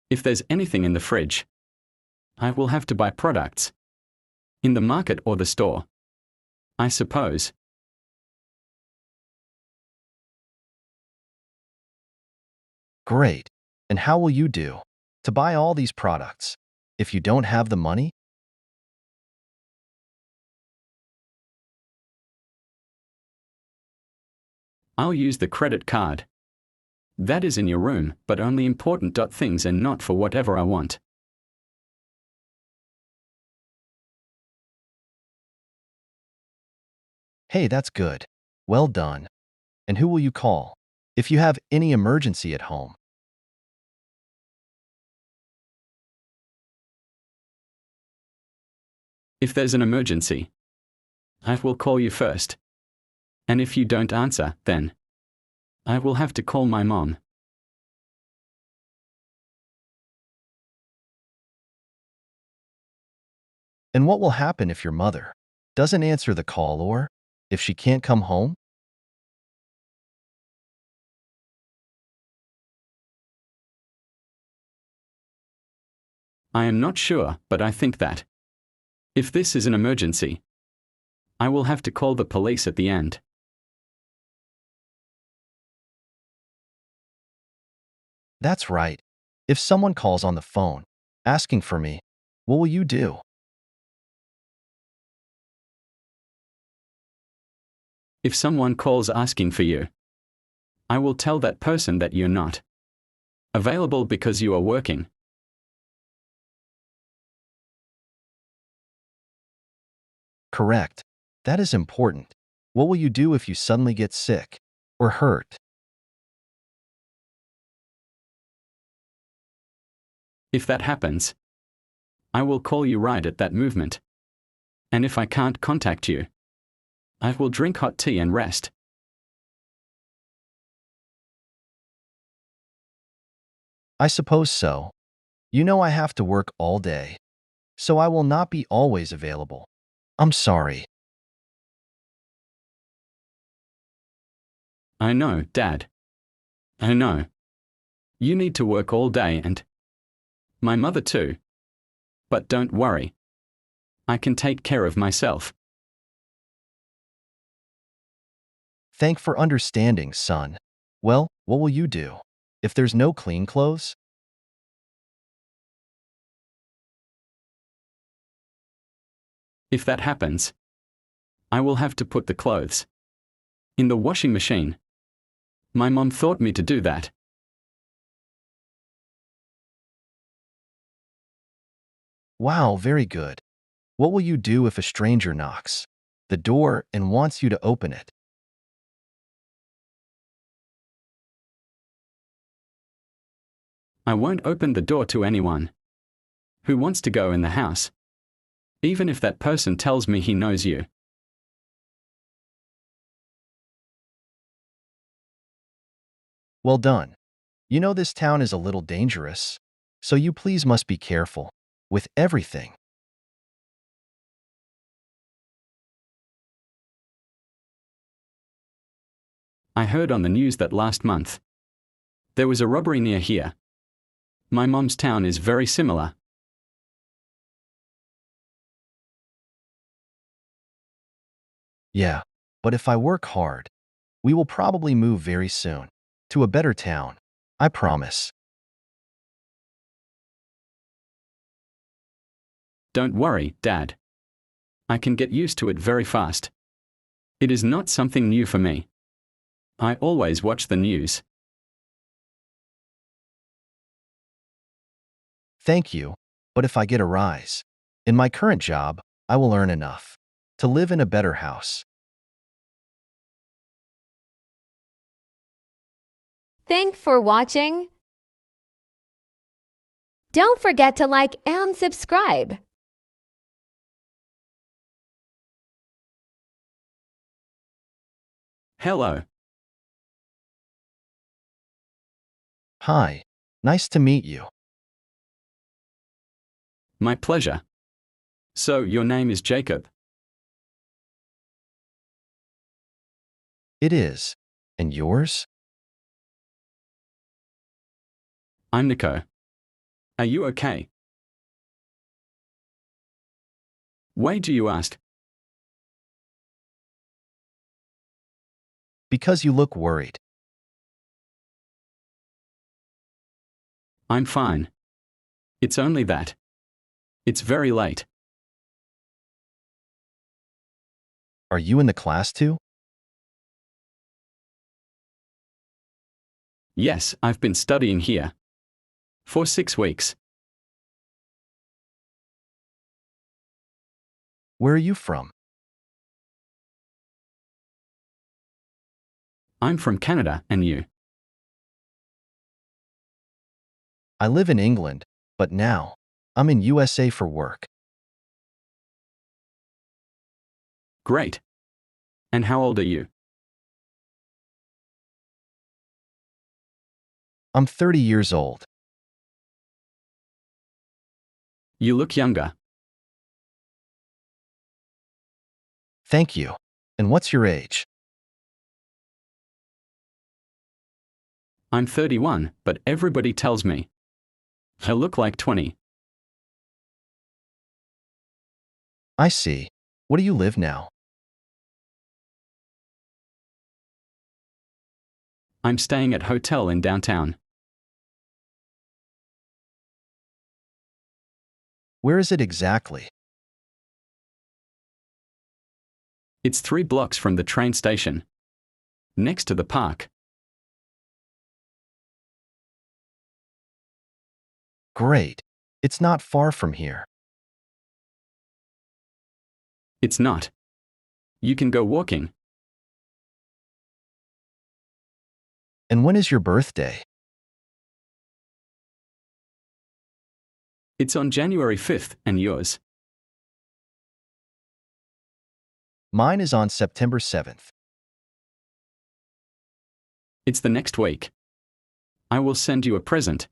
If there's anything in the fridge, I will have to buy products in the market or the store, I suppose. Great. And how will you do to buy all these products if you don't have the money? I'll use the credit card. That is in your room, but only important things and not for whatever I want. Hey, that's good. Well done. And who will you call if you have any emergency at home? If there's an emergency, I will call you first. And if you don't answer, then I will have to call my mom. And what will happen if your mother doesn't answer the call or if she can't come home? I am not sure, but I think that if this is an emergency, I will have to call the police at the end. That's right. If someone calls on the phone asking for me, what will you do? If someone calls asking for you, I will tell that person that you're not available because you are working. Correct. That is important. What will you do if you suddenly get sick or hurt? If that happens, I will call you right at that movement. And if I can't contact you, I will drink hot tea and rest. I suppose so. You know I have to work all day, so I will not be always available. I'm sorry. I know, Dad. I know. You need to work all day and my mother too. But don't worry. I can take care of myself. Thank for understanding, son. Well, what will you do if there's no clean clothes? If that happens, I will have to put the clothes in the washing machine. My mom taught me to do that. Wow, very good. What will you do if a stranger knocks the door and wants you to open it? I won't open the door to anyone who wants to go in the house, even if that person tells me he knows you. Well done. You know this town is a little dangerous, so you please must be careful with everything. I heard on the news that last month there was a robbery near here. My mom's town is very similar. Yeah, but if I work hard, we will probably move very soon to a better town. I promise. Don't worry, Dad. I can get used to it very fast. It is not something new for me. I always watch the news. Thank you, but if I get a rise in my current job, I will earn enough to live in a better house. Thanks for watching. Don't forget to like and subscribe. Hello. Hi, nice to meet you. My pleasure. So, your name is Jacob. It is. And yours? I'm Nico. Are you okay? Why do you ask? Because you look worried. I'm fine. It's only that. It's very late. Are you in the class too? Yes, I've been studying here. For 6 weeks. Where are you from? I'm from Canada, and you? I live in England, but now I'm in USA for work. Great. And how old are you? I'm 30 years old. You look younger. Thank you. And what's your age? I'm 31, but everybody tells me I look like 20. I see. Where do you live now? I'm staying at hotel in downtown. Where is it exactly? It's 3 blocks from the train station. Next to the park. Great. It's not far from here. It's not. You can go walking. And when is your birthday? It's on January 5th, and yours? Mine is on September 7th. It's the next week. I will send you a present.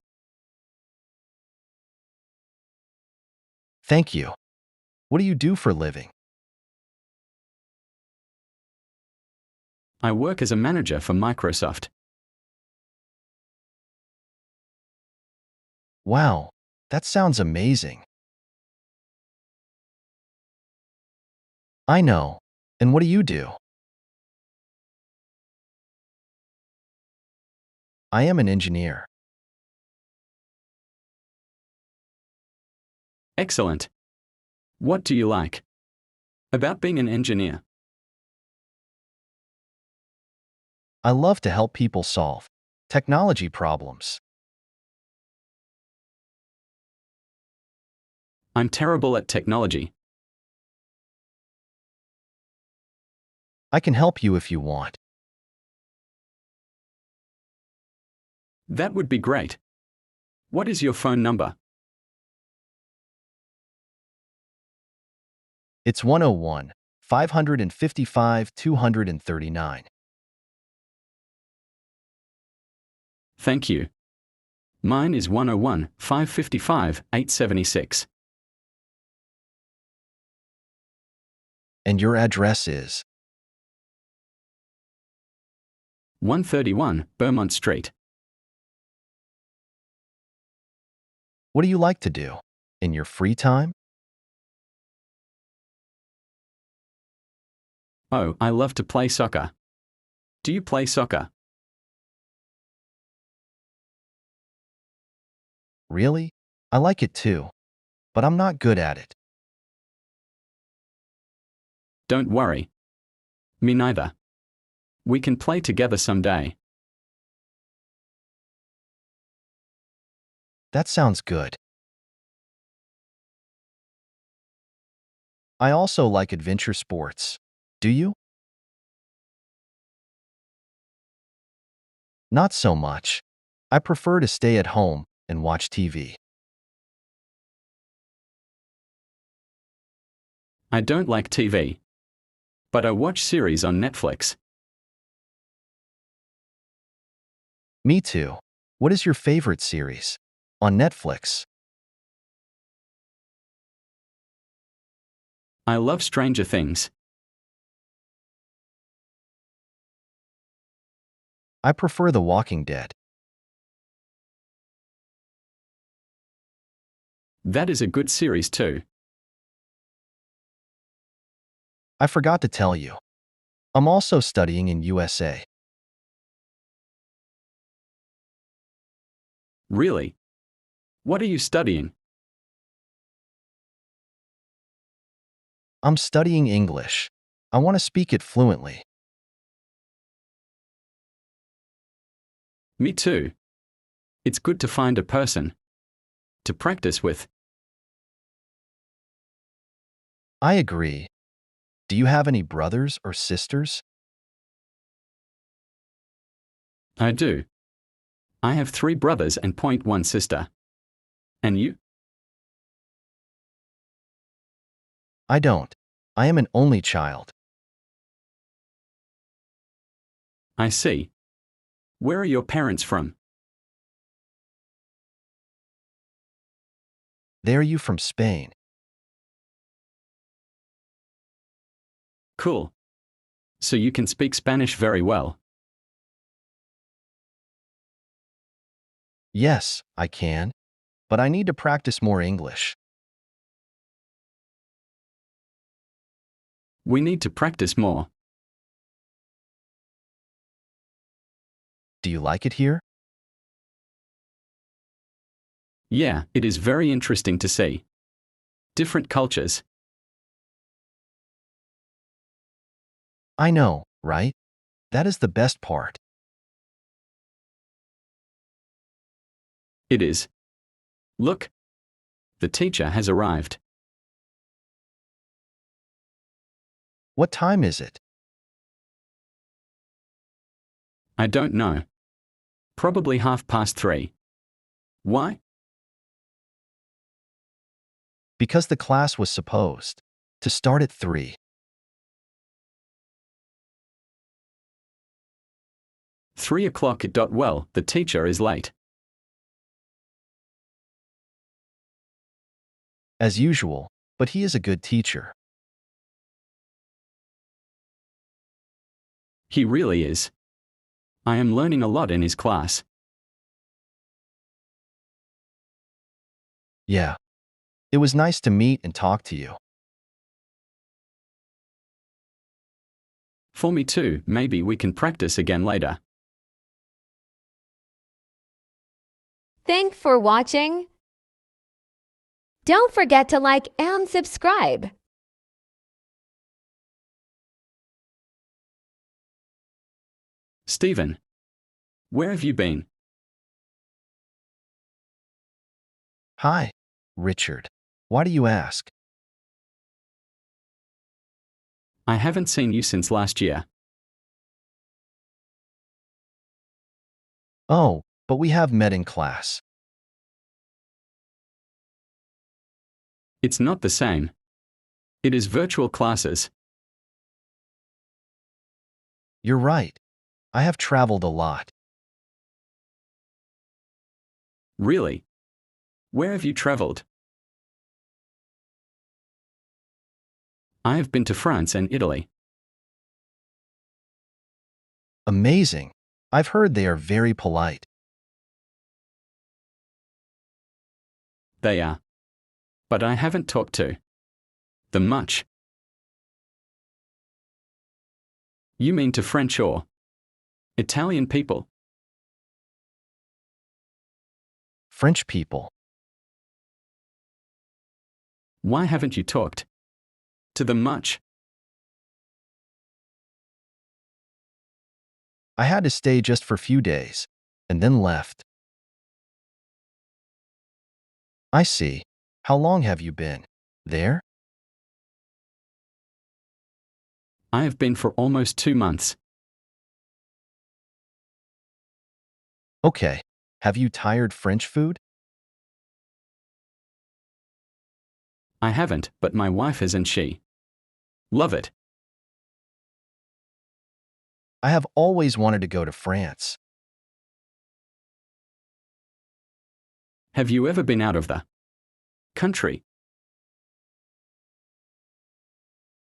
Thank you. What do you do for a living? I work as a manager for Microsoft. Wow, that sounds amazing. I know. And what do you do? I am an engineer. Excellent. What do you like about being an engineer? I love to help people solve technology problems. I'm terrible at technology. I can help you if you want. That would be great. What is your phone number? It's 101 555 239. Thank you. Mine is 101 555 876. And your address is? 131 Beaumont Street. What do you like to do in your free time? Oh, I love to play soccer. Do you play soccer? Really? I like it too, but I'm not good at it. Don't worry. Me neither. We can play together someday. That sounds good. I also like adventure sports. Do you? Not so much. I prefer to stay at home and watch TV. I don't like TV. But I watch series on Netflix. Me too. What is your favorite series? On Netflix. I love Stranger Things. I prefer The Walking Dead. That is a good series too. I forgot to tell you. I'm also studying in USA. Really? What are you studying? I'm studying English. I want to speak it fluently. Me too. It's good to find a person to practice with. I agree. Do you have any brothers or sisters? I do. I have 3 brothers and 1 sister. And you? I don't. I am an only child. I see. Where are your parents from? They are you from Spain? Cool. So you can speak Spanish very well. Yes, I can. But I need to practice more English. We need to practice more. Do you like it here? Yeah, it is very interesting to see different cultures. I know, right? That is the best part. It is. Look. The teacher has arrived. What time is it? I don't know. Probably 3:30. Why? Because the class was supposed to start at 3. 3 o'clock. Well, the teacher is late. As usual, but he is a good teacher. He really is. I am learning a lot in his class. Yeah. It was nice to meet and talk to you. For me too, maybe we can practice again later. Thanks for watching. Don't forget to like and subscribe. Stephen, where have you been? Hi, Richard. Why do you ask? I haven't seen you since last year. Oh, but we have met in class. It's not the same. It is virtual classes. You're right. I have traveled a lot. Really? Where have you traveled? I have been to France and Italy. Amazing. I've heard they are very polite. They are. But I haven't talked to them much. You mean to French or Italian people? French people. Why haven't you talked to them much? I had to stay just for a few days, and then left. I see. How long have you been there? I have been for almost 2 months. Okay. Have you tired French food? I haven't, but my wife has and she love it. I have always wanted to go to France. Have you ever been out of the country?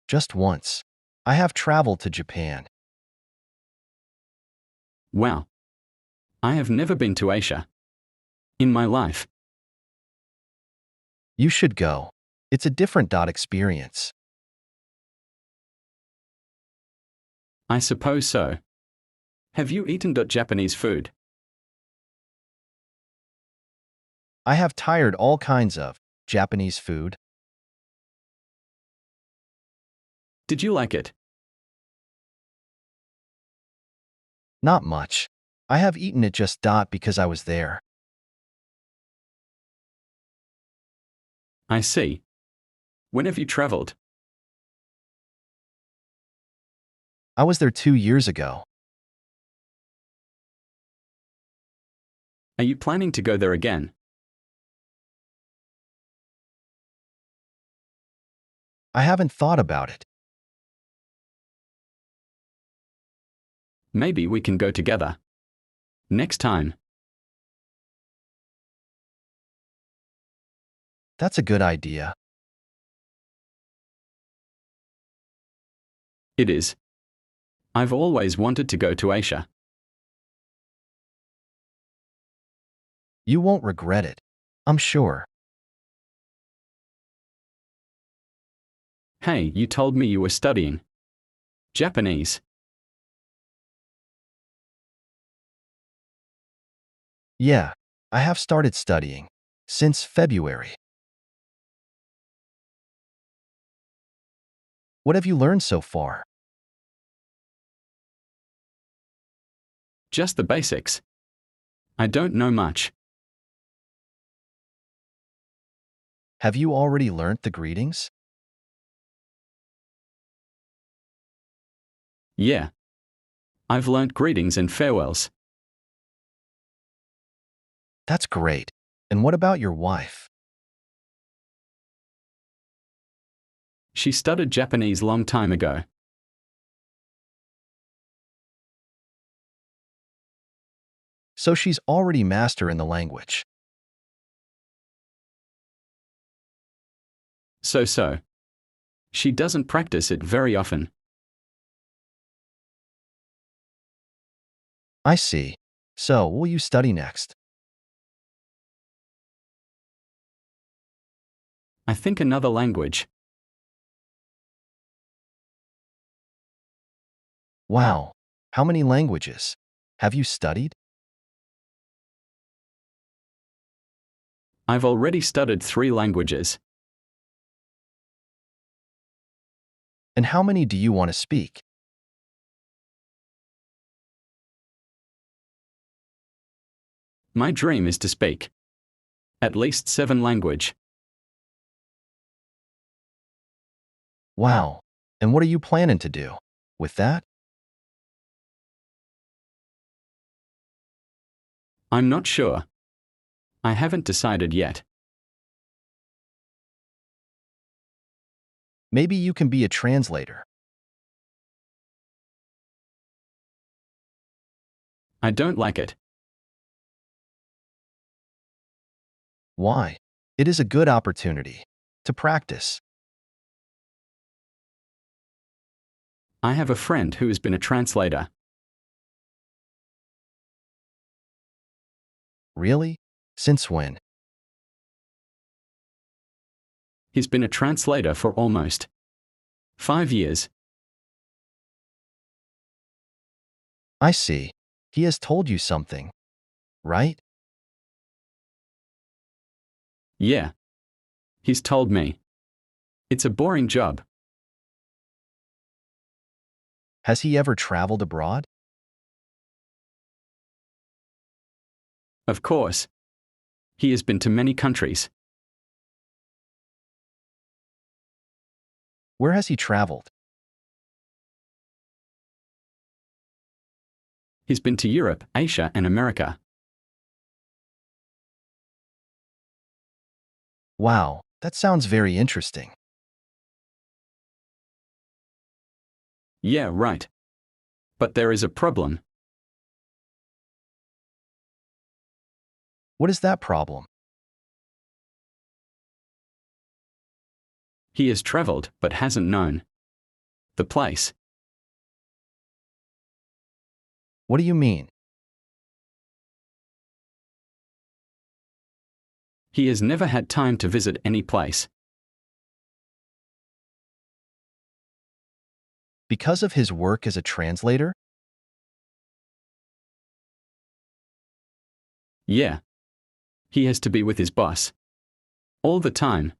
Just once. I have traveled to Japan. Wow. I have never been to Asia in my life. You should go. It's a different experience. I suppose so. Have you eaten Japanese food? I have tried all kinds of Japanese food. Did you like it? Not much. I have eaten it just because I was there. I see. When have you traveled? I was there 2 years ago. Are you planning to go there again? I haven't thought about it. Maybe we can go together next time. That's a good idea. It is. I've always wanted to go to Asia. You won't regret it, I'm sure. Hey, you told me you were studying Japanese. Yeah, I have started studying since February. What have you learned so far? Just the basics. I don't know much. Have you already learnt the greetings? Yeah. I've learnt greetings and farewells. That's great. And what about your wife? She studied Japanese long time ago. So she's already master in the language. So. She doesn't practice it very often. I see. So, what will you study next? I think another language. Wow. How many languages have you studied? I've already studied 3 languages. And how many do you want to speak? My dream is to speak at least 7 languages. Wow. And what are you planning to do with that? I'm not sure. I haven't decided yet. Maybe you can be a translator. I don't like it. Why? It is a good opportunity to practice. I have a friend who has been a translator. Really? Since when? He's been a translator for almost 5 years. I see. He has told you something, right? Yeah. He's told me. It's a boring job. Has he ever traveled abroad? Of course. He has been to many countries. Where has he traveled? He's been to Europe, Asia, and America. Wow, that sounds very interesting. Yeah, right. But there is a problem. What is that problem? He has traveled but hasn't known the place. What do you mean? He has never had time to visit any place. Because of his work as a translator? Yeah. He has to be with his boss all the time.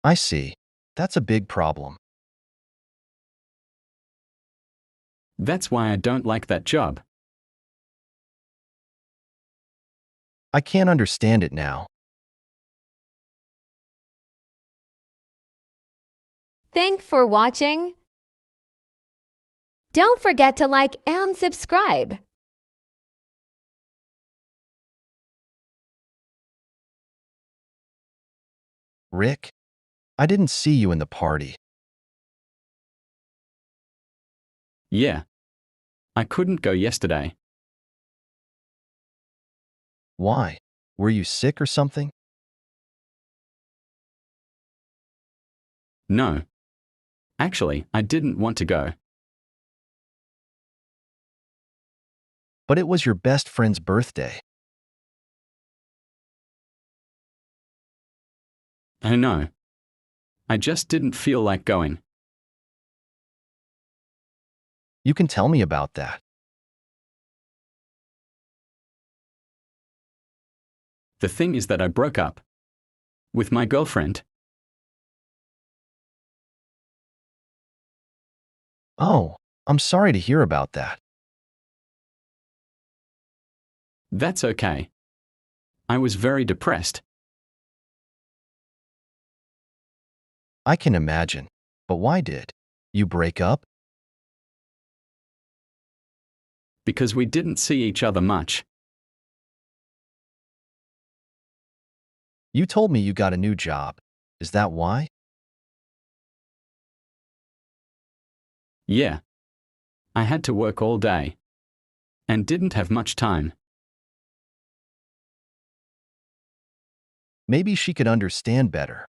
I see. That's a big problem. That's why I don't like that job. I can't understand it now. Thanks for watching. Don't forget to like and subscribe. Rick? I didn't see you in the party. Yeah. I couldn't go yesterday. Why? Were you sick or something? No. Actually, I didn't want to go. But it was your best friend's birthday. I know. I just didn't feel like going. You can tell me about that. The thing is that I broke up with my girlfriend. Oh, I'm sorry to hear about that. That's okay. I was very depressed. I can imagine. But why did you break up? Because we didn't see each other much. You told me you got a new job. Is that why? Yeah. I had to work all day and didn't have much time. Maybe she could understand better.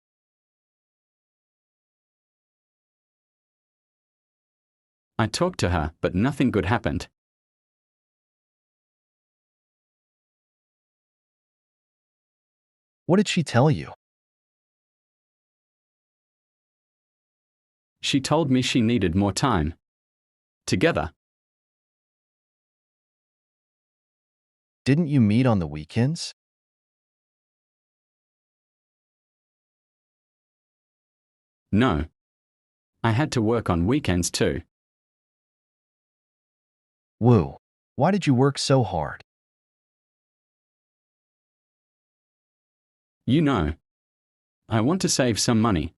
I talked to her, but nothing good happened. What did she tell you? She told me she needed more time together. Didn't you meet on the weekends? No. I had to work on weekends too. Woo. Why did you work so hard? You know, I want to save some money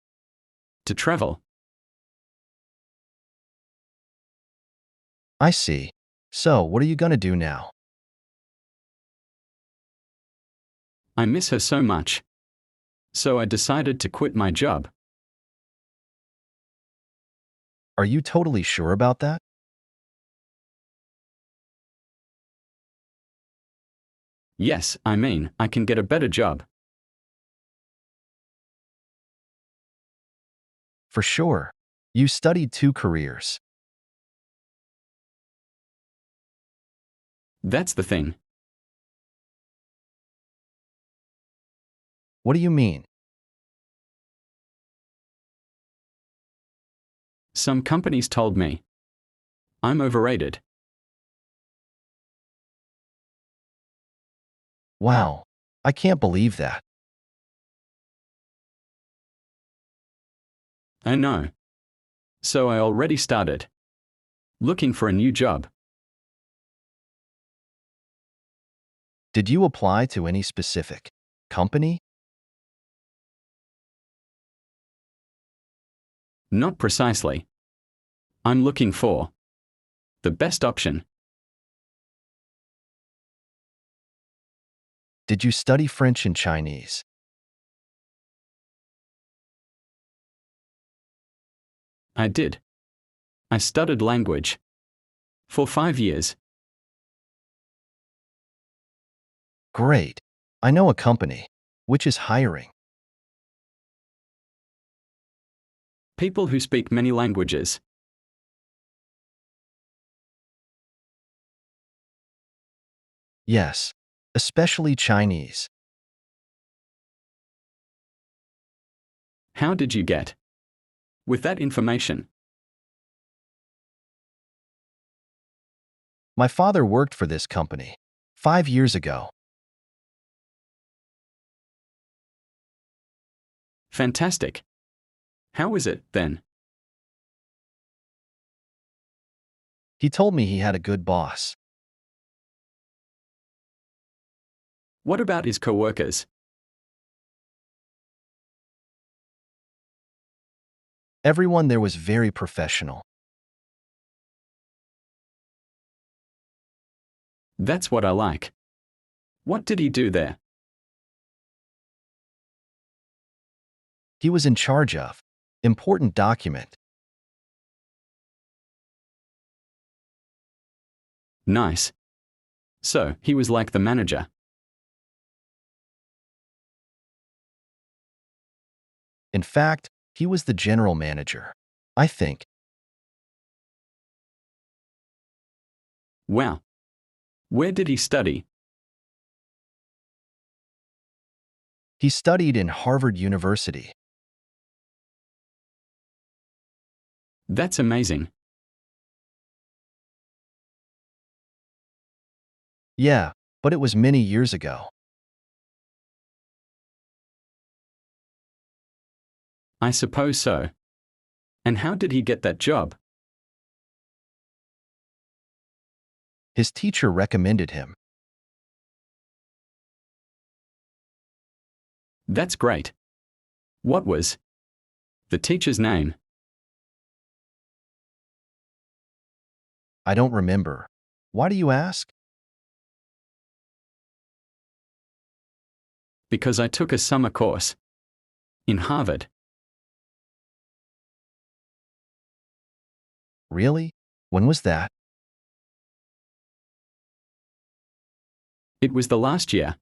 to travel. I see. So, what are you gonna do now? I miss her so much. So I decided to quit my job. Are you totally sure about that? Yes, I mean, I can get a better job. For sure. You studied 2 careers. That's the thing. What do you mean? Some companies told me I'm overrated. Wow. I can't believe that. I know. So I already started looking for a new job. Did you apply to any specific company? Not precisely. I'm looking for the best option. Did you study French and Chinese? I did. I studied language for 5 years. Great. I know a company which is hiring. People who speak many languages. Yes, especially Chinese. How did you get with that information? My father worked for this company 5 years ago. Fantastic. How is it, then? He told me he had a good boss. What about his co-workers? Everyone there was very professional. That's what I like. What did he do there? He was in charge of important document. Nice. So, he was like the manager. In fact, he was the general manager, I think. Wow. Where did he study? He studied in Harvard University. That's amazing. Yeah, but it was many years ago. I suppose so. And how did he get that job? His teacher recommended him. That's great. What was the teacher's name? I don't remember. Why do you ask? Because I took a summer course in Harvard. Really? When was that? It was the last year.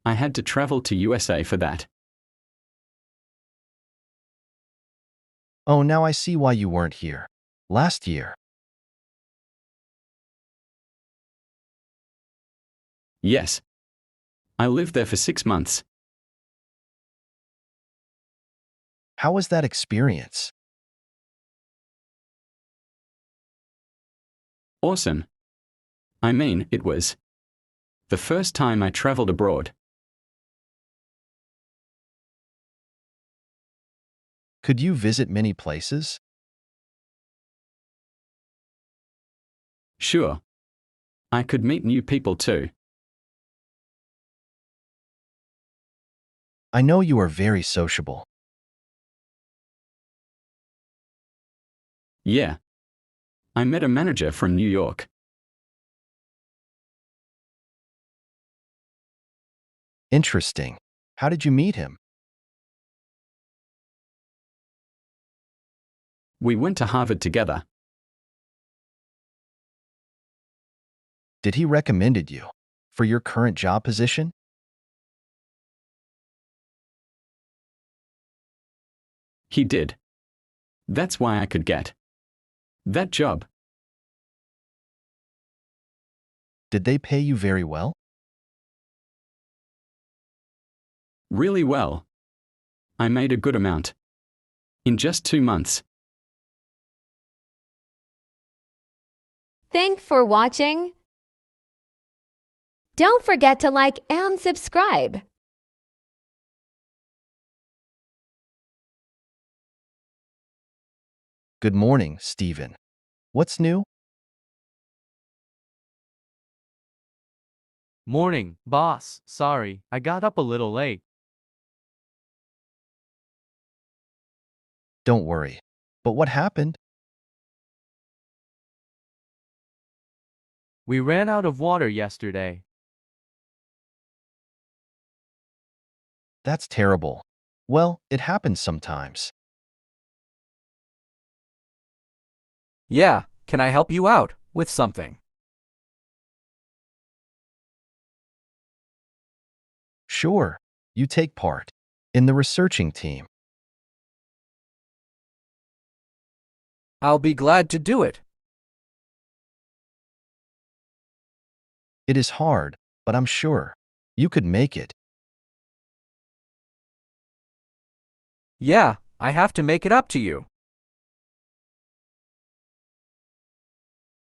I had to travel to USA for that. Oh, now I see why you weren't here last year. Yes. I lived there for 6 months. How was that experience? Awesome. I mean, it was the first time I traveled abroad. Could you visit many places? Sure. I could meet new people too. I know you are very sociable. Yeah. I met a manager from New York. Interesting. How did you meet him? We went to Harvard together. Did he recommended you for your current job position? He did. That's why I could get that job. Did they pay you very well? Really well. I made a good amount. In just 2 months. Thanks for watching. Don't forget to like and subscribe. Good morning, Stephen. What's new? Morning, boss. Sorry, I got up a little late. Don't worry. But what happened? We ran out of water yesterday. That's terrible. Well, it happens sometimes. Yeah, can I help you out with something? Sure, you take part in the researching team. I'll be glad to do it. It is hard, but I'm sure you could make it. Yeah, I have to make it up to you.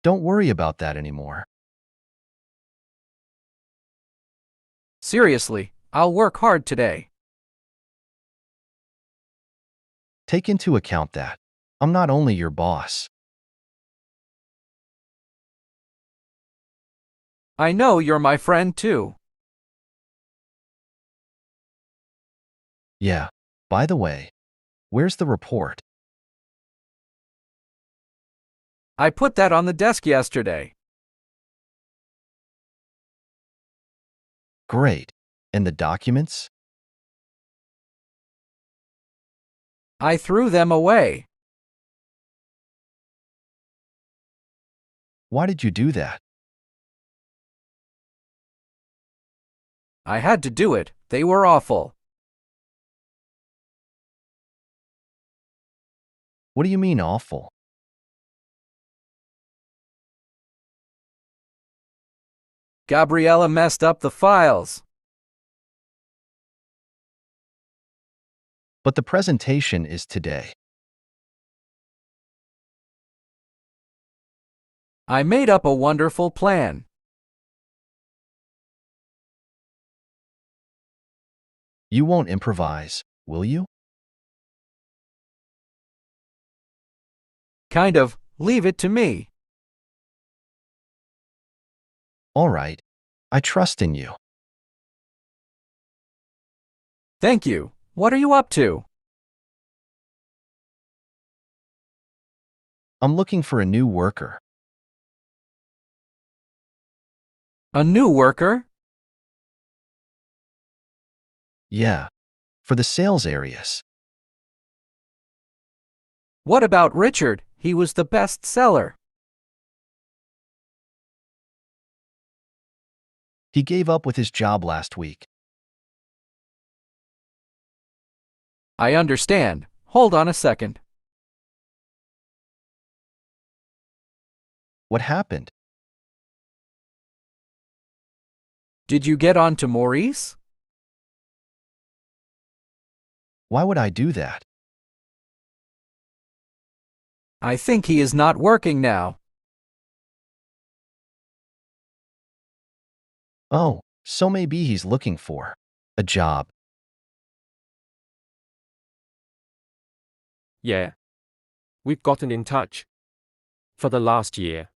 Don't worry about that anymore. Seriously, I'll work hard today. Take into account that I'm not only your boss. I know you're my friend too. Yeah, by the way, where's the report? I put that on the desk yesterday. Great. And the documents? I threw them away. Why did you do that? I had to do it. They were awful. What do you mean awful? Gabriella messed up the files. But the presentation is today. I made up a wonderful plan. You won't improvise, will you? Kind of, leave it to me. All right. I trust in you. Thank you. What are you up to? I'm looking for a new worker. A new worker? Yeah, for the sales areas. What about Richard? He was the best seller. He gave up with his job last week. I understand. Hold on a second. What happened? Did you get on to Maurice? Why would I do that? I think he is not working now. Oh, so maybe he's looking for a job. Yeah. We've gotten in touch. For the last year.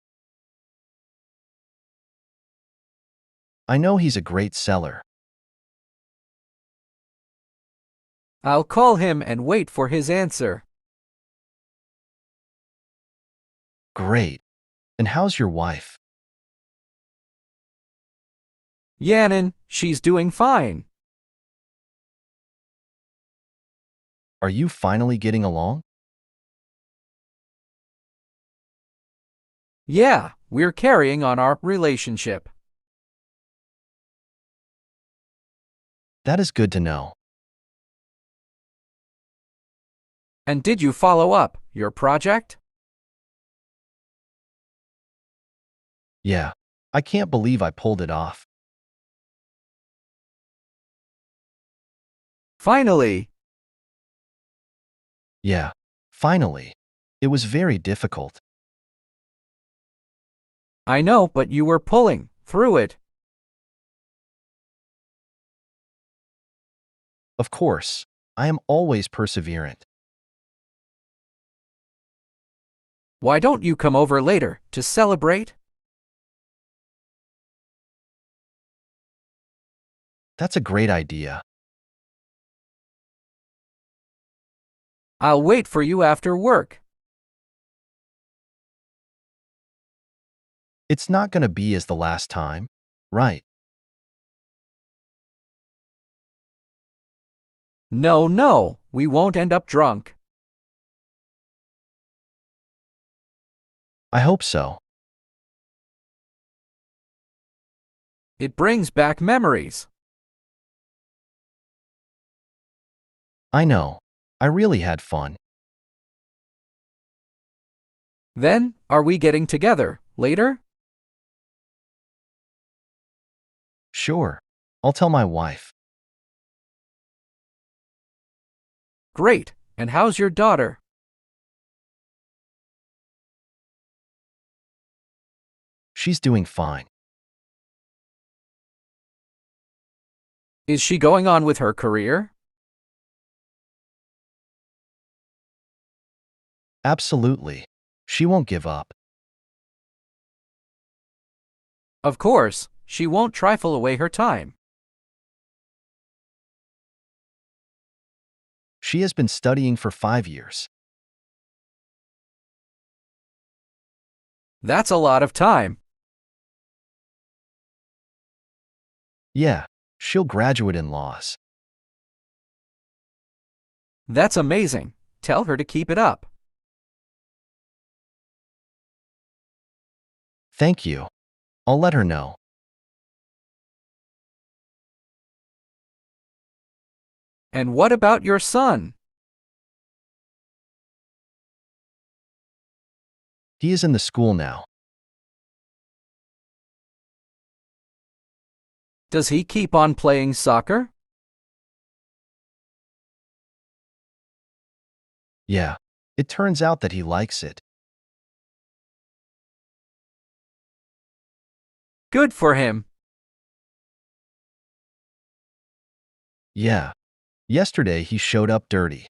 I know he's a great seller. I'll call him and wait for his answer. Great. And how's your wife? Yanin, she's doing fine. Are you finally getting along? Yeah, we're carrying on our relationship. That is good to know. And did you follow up your project? Yeah, I can't believe I pulled it off. Finally. Yeah, finally. It was very difficult. I know, but you were pulling through it. Of course, I am always perseverant. Why don't you come over later to celebrate? That's a great idea. I'll wait for you after work. It's not going to be as the last time, right? No, we won't end up drunk. I hope so. It brings back memories. I know. I really had fun. Then, are we getting together later? Sure. I'll tell my wife. Great. And how's your daughter? She's doing fine. Is she going on with her career? Absolutely. She won't give up. Of course, she won't trifle away her time. She has been studying for 5 years. That's a lot of time. Yeah, she'll graduate in laws. That's amazing. Tell her to keep it up. Thank you. I'll let her know. And what about your son? He is in the school now. Does he keep on playing soccer? Yeah, it turns out that he likes it. Good for him. Yeah. Yesterday he showed up dirty.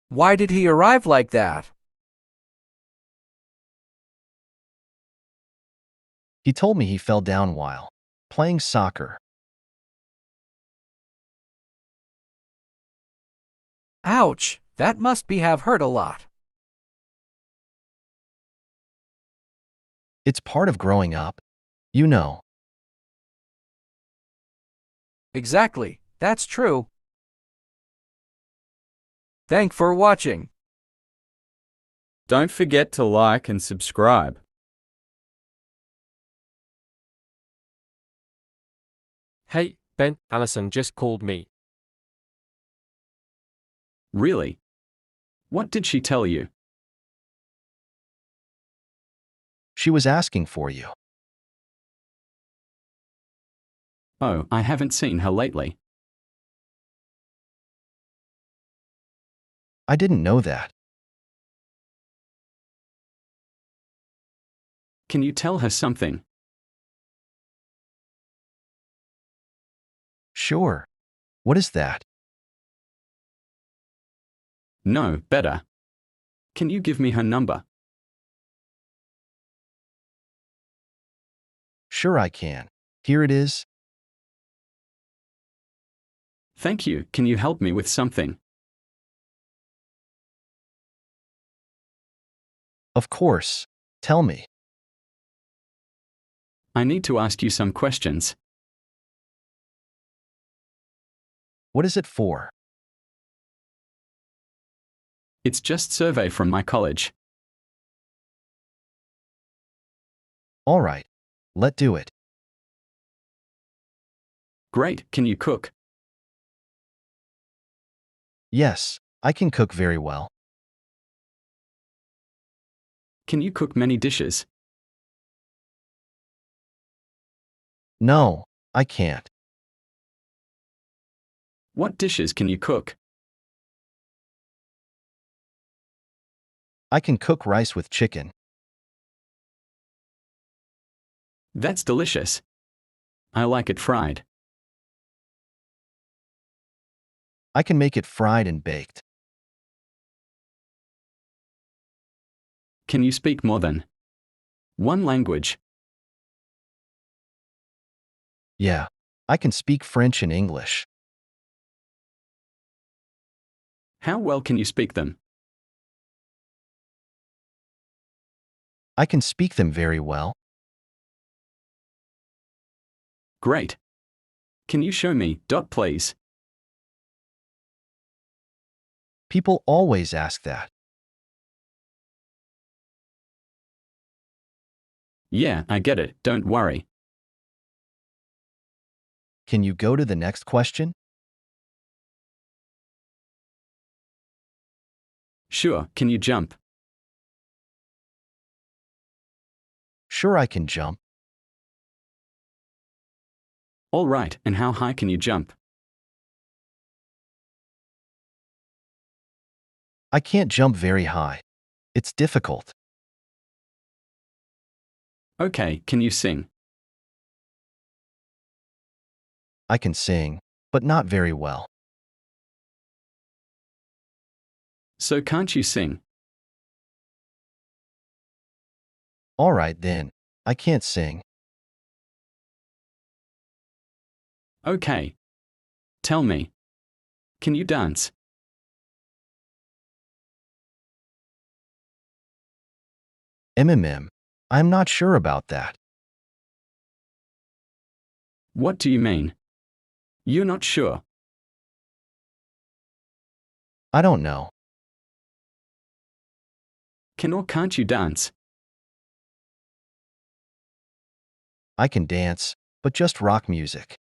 Why did he arrive like that? He told me he fell down while playing soccer. Ouch, that must have hurt a lot. It's part of growing up. You know. Exactly, that's true. Thanks for watching. Don't forget to like and subscribe. Hey, Ben, Allison just called me. Really? What did she tell you? She was asking for you. Oh, I haven't seen her lately. I didn't know that. Can you tell her something? Sure. What is that? No, better. Can you give me her number? Sure I can. Here it is. Thank you. Can you help me with something? Of course. Tell me. I need to ask you some questions. What is it for? It's just survey from my college. All right. Let's do it. Great. Can you cook? Yes, I can cook very well. Can you cook many dishes? No, I can't. What dishes can you cook? I can cook rice with chicken. That's delicious. I like it fried. I can make it fried and baked. Can you speak more than one language? Yeah, I can speak French and English. How well can you speak them? I can speak them very well. Great. Can you show me, please? People always ask that. Yeah, I get it, don't worry. Can you go to the next question? Sure, can you jump? Sure, I can jump. All right, and how high can you jump? I can't jump very high. It's difficult. Okay, can you sing? I can sing, but not very well. So can't you sing? All right then, I can't sing. Okay. Tell me. Can you dance? I'm not sure about that. What do you mean? You're not sure. I don't know. Can or can't you dance? I can dance, but just rock music.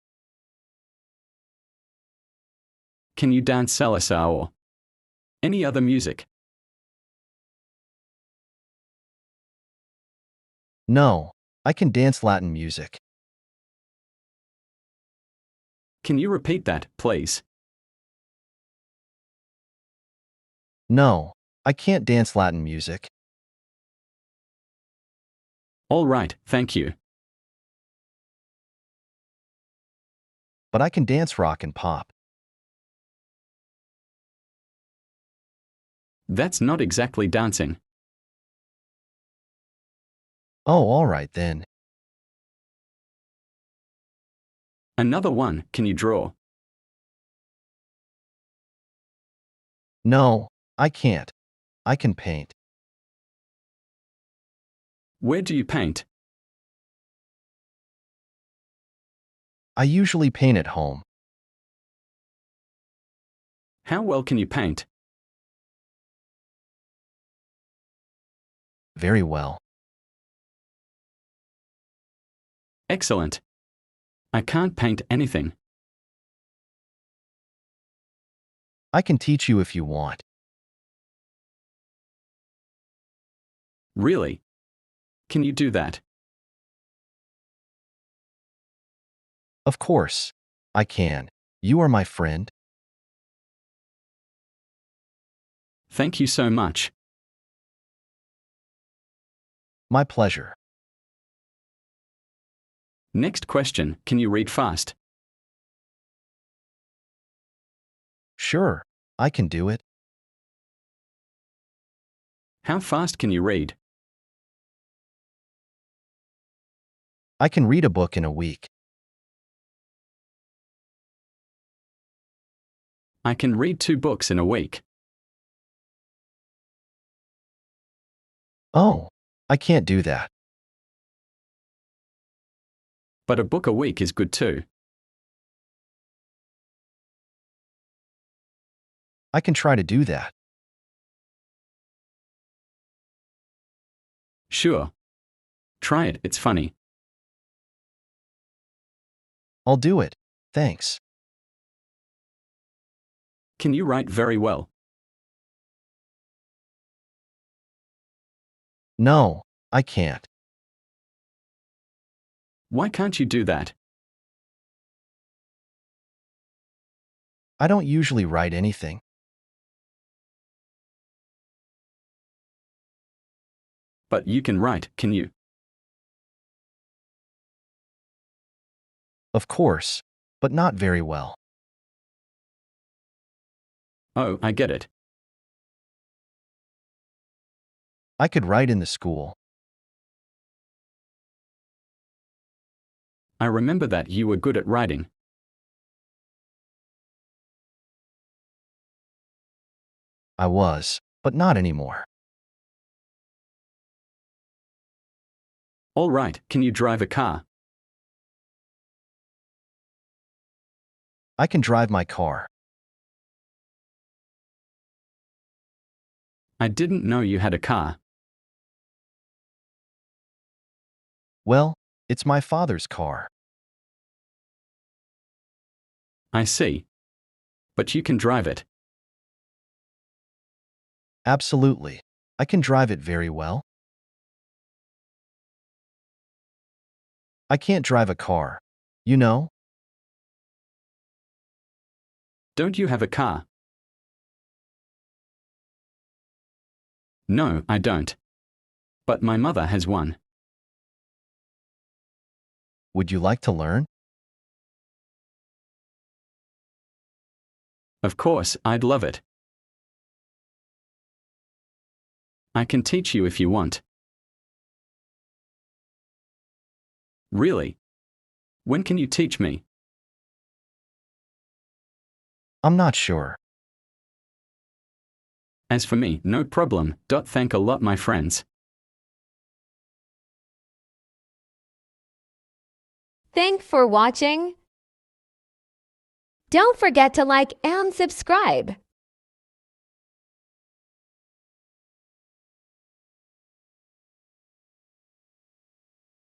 Can you dance salsa or any other music? No, I can dance Latin music. Can you repeat that, please? No, I can't dance Latin music. All right, thank you. But I can dance rock and pop. That's not exactly dancing. Oh, all right then. Another one, can you draw? No, I can't. I can paint. Where do you paint? I usually paint at home. How well can you paint? Very well. Excellent. I can't paint anything. I can teach you if you want. Really? Can you do that? Of course. I can. You are my friend. Thank you so much. My pleasure. Next question, can you read fast? Sure, I can do it. How fast can you read? I can read a book in a week. I can read 2 books in a week. Oh, I can't do that. But a book a week is good too. I can try to do that. Sure. Try it, it's funny. I'll do it. Thanks. Can you write very well? No, I can't. Why can't you do that? I don't usually write anything. But you can write, can you? Of course, but not very well. Oh, I get it. I could write in the school. I remember that you were good at writing. I was, but not anymore. All right, can you drive a car? I can drive my car. I didn't know you had a car. Well, it's my father's car. I see. But you can drive it. Absolutely. I can drive it very well. I can't drive a car. You know? Don't you have a car? No, I don't. But my mother has one. Would you like to learn? Of course, I'd love it. I can teach you if you want. Really? When can you teach me? I'm not sure. As for me, no problem. Thank a lot, my friends. Thanks for watching. Don't forget to like and subscribe.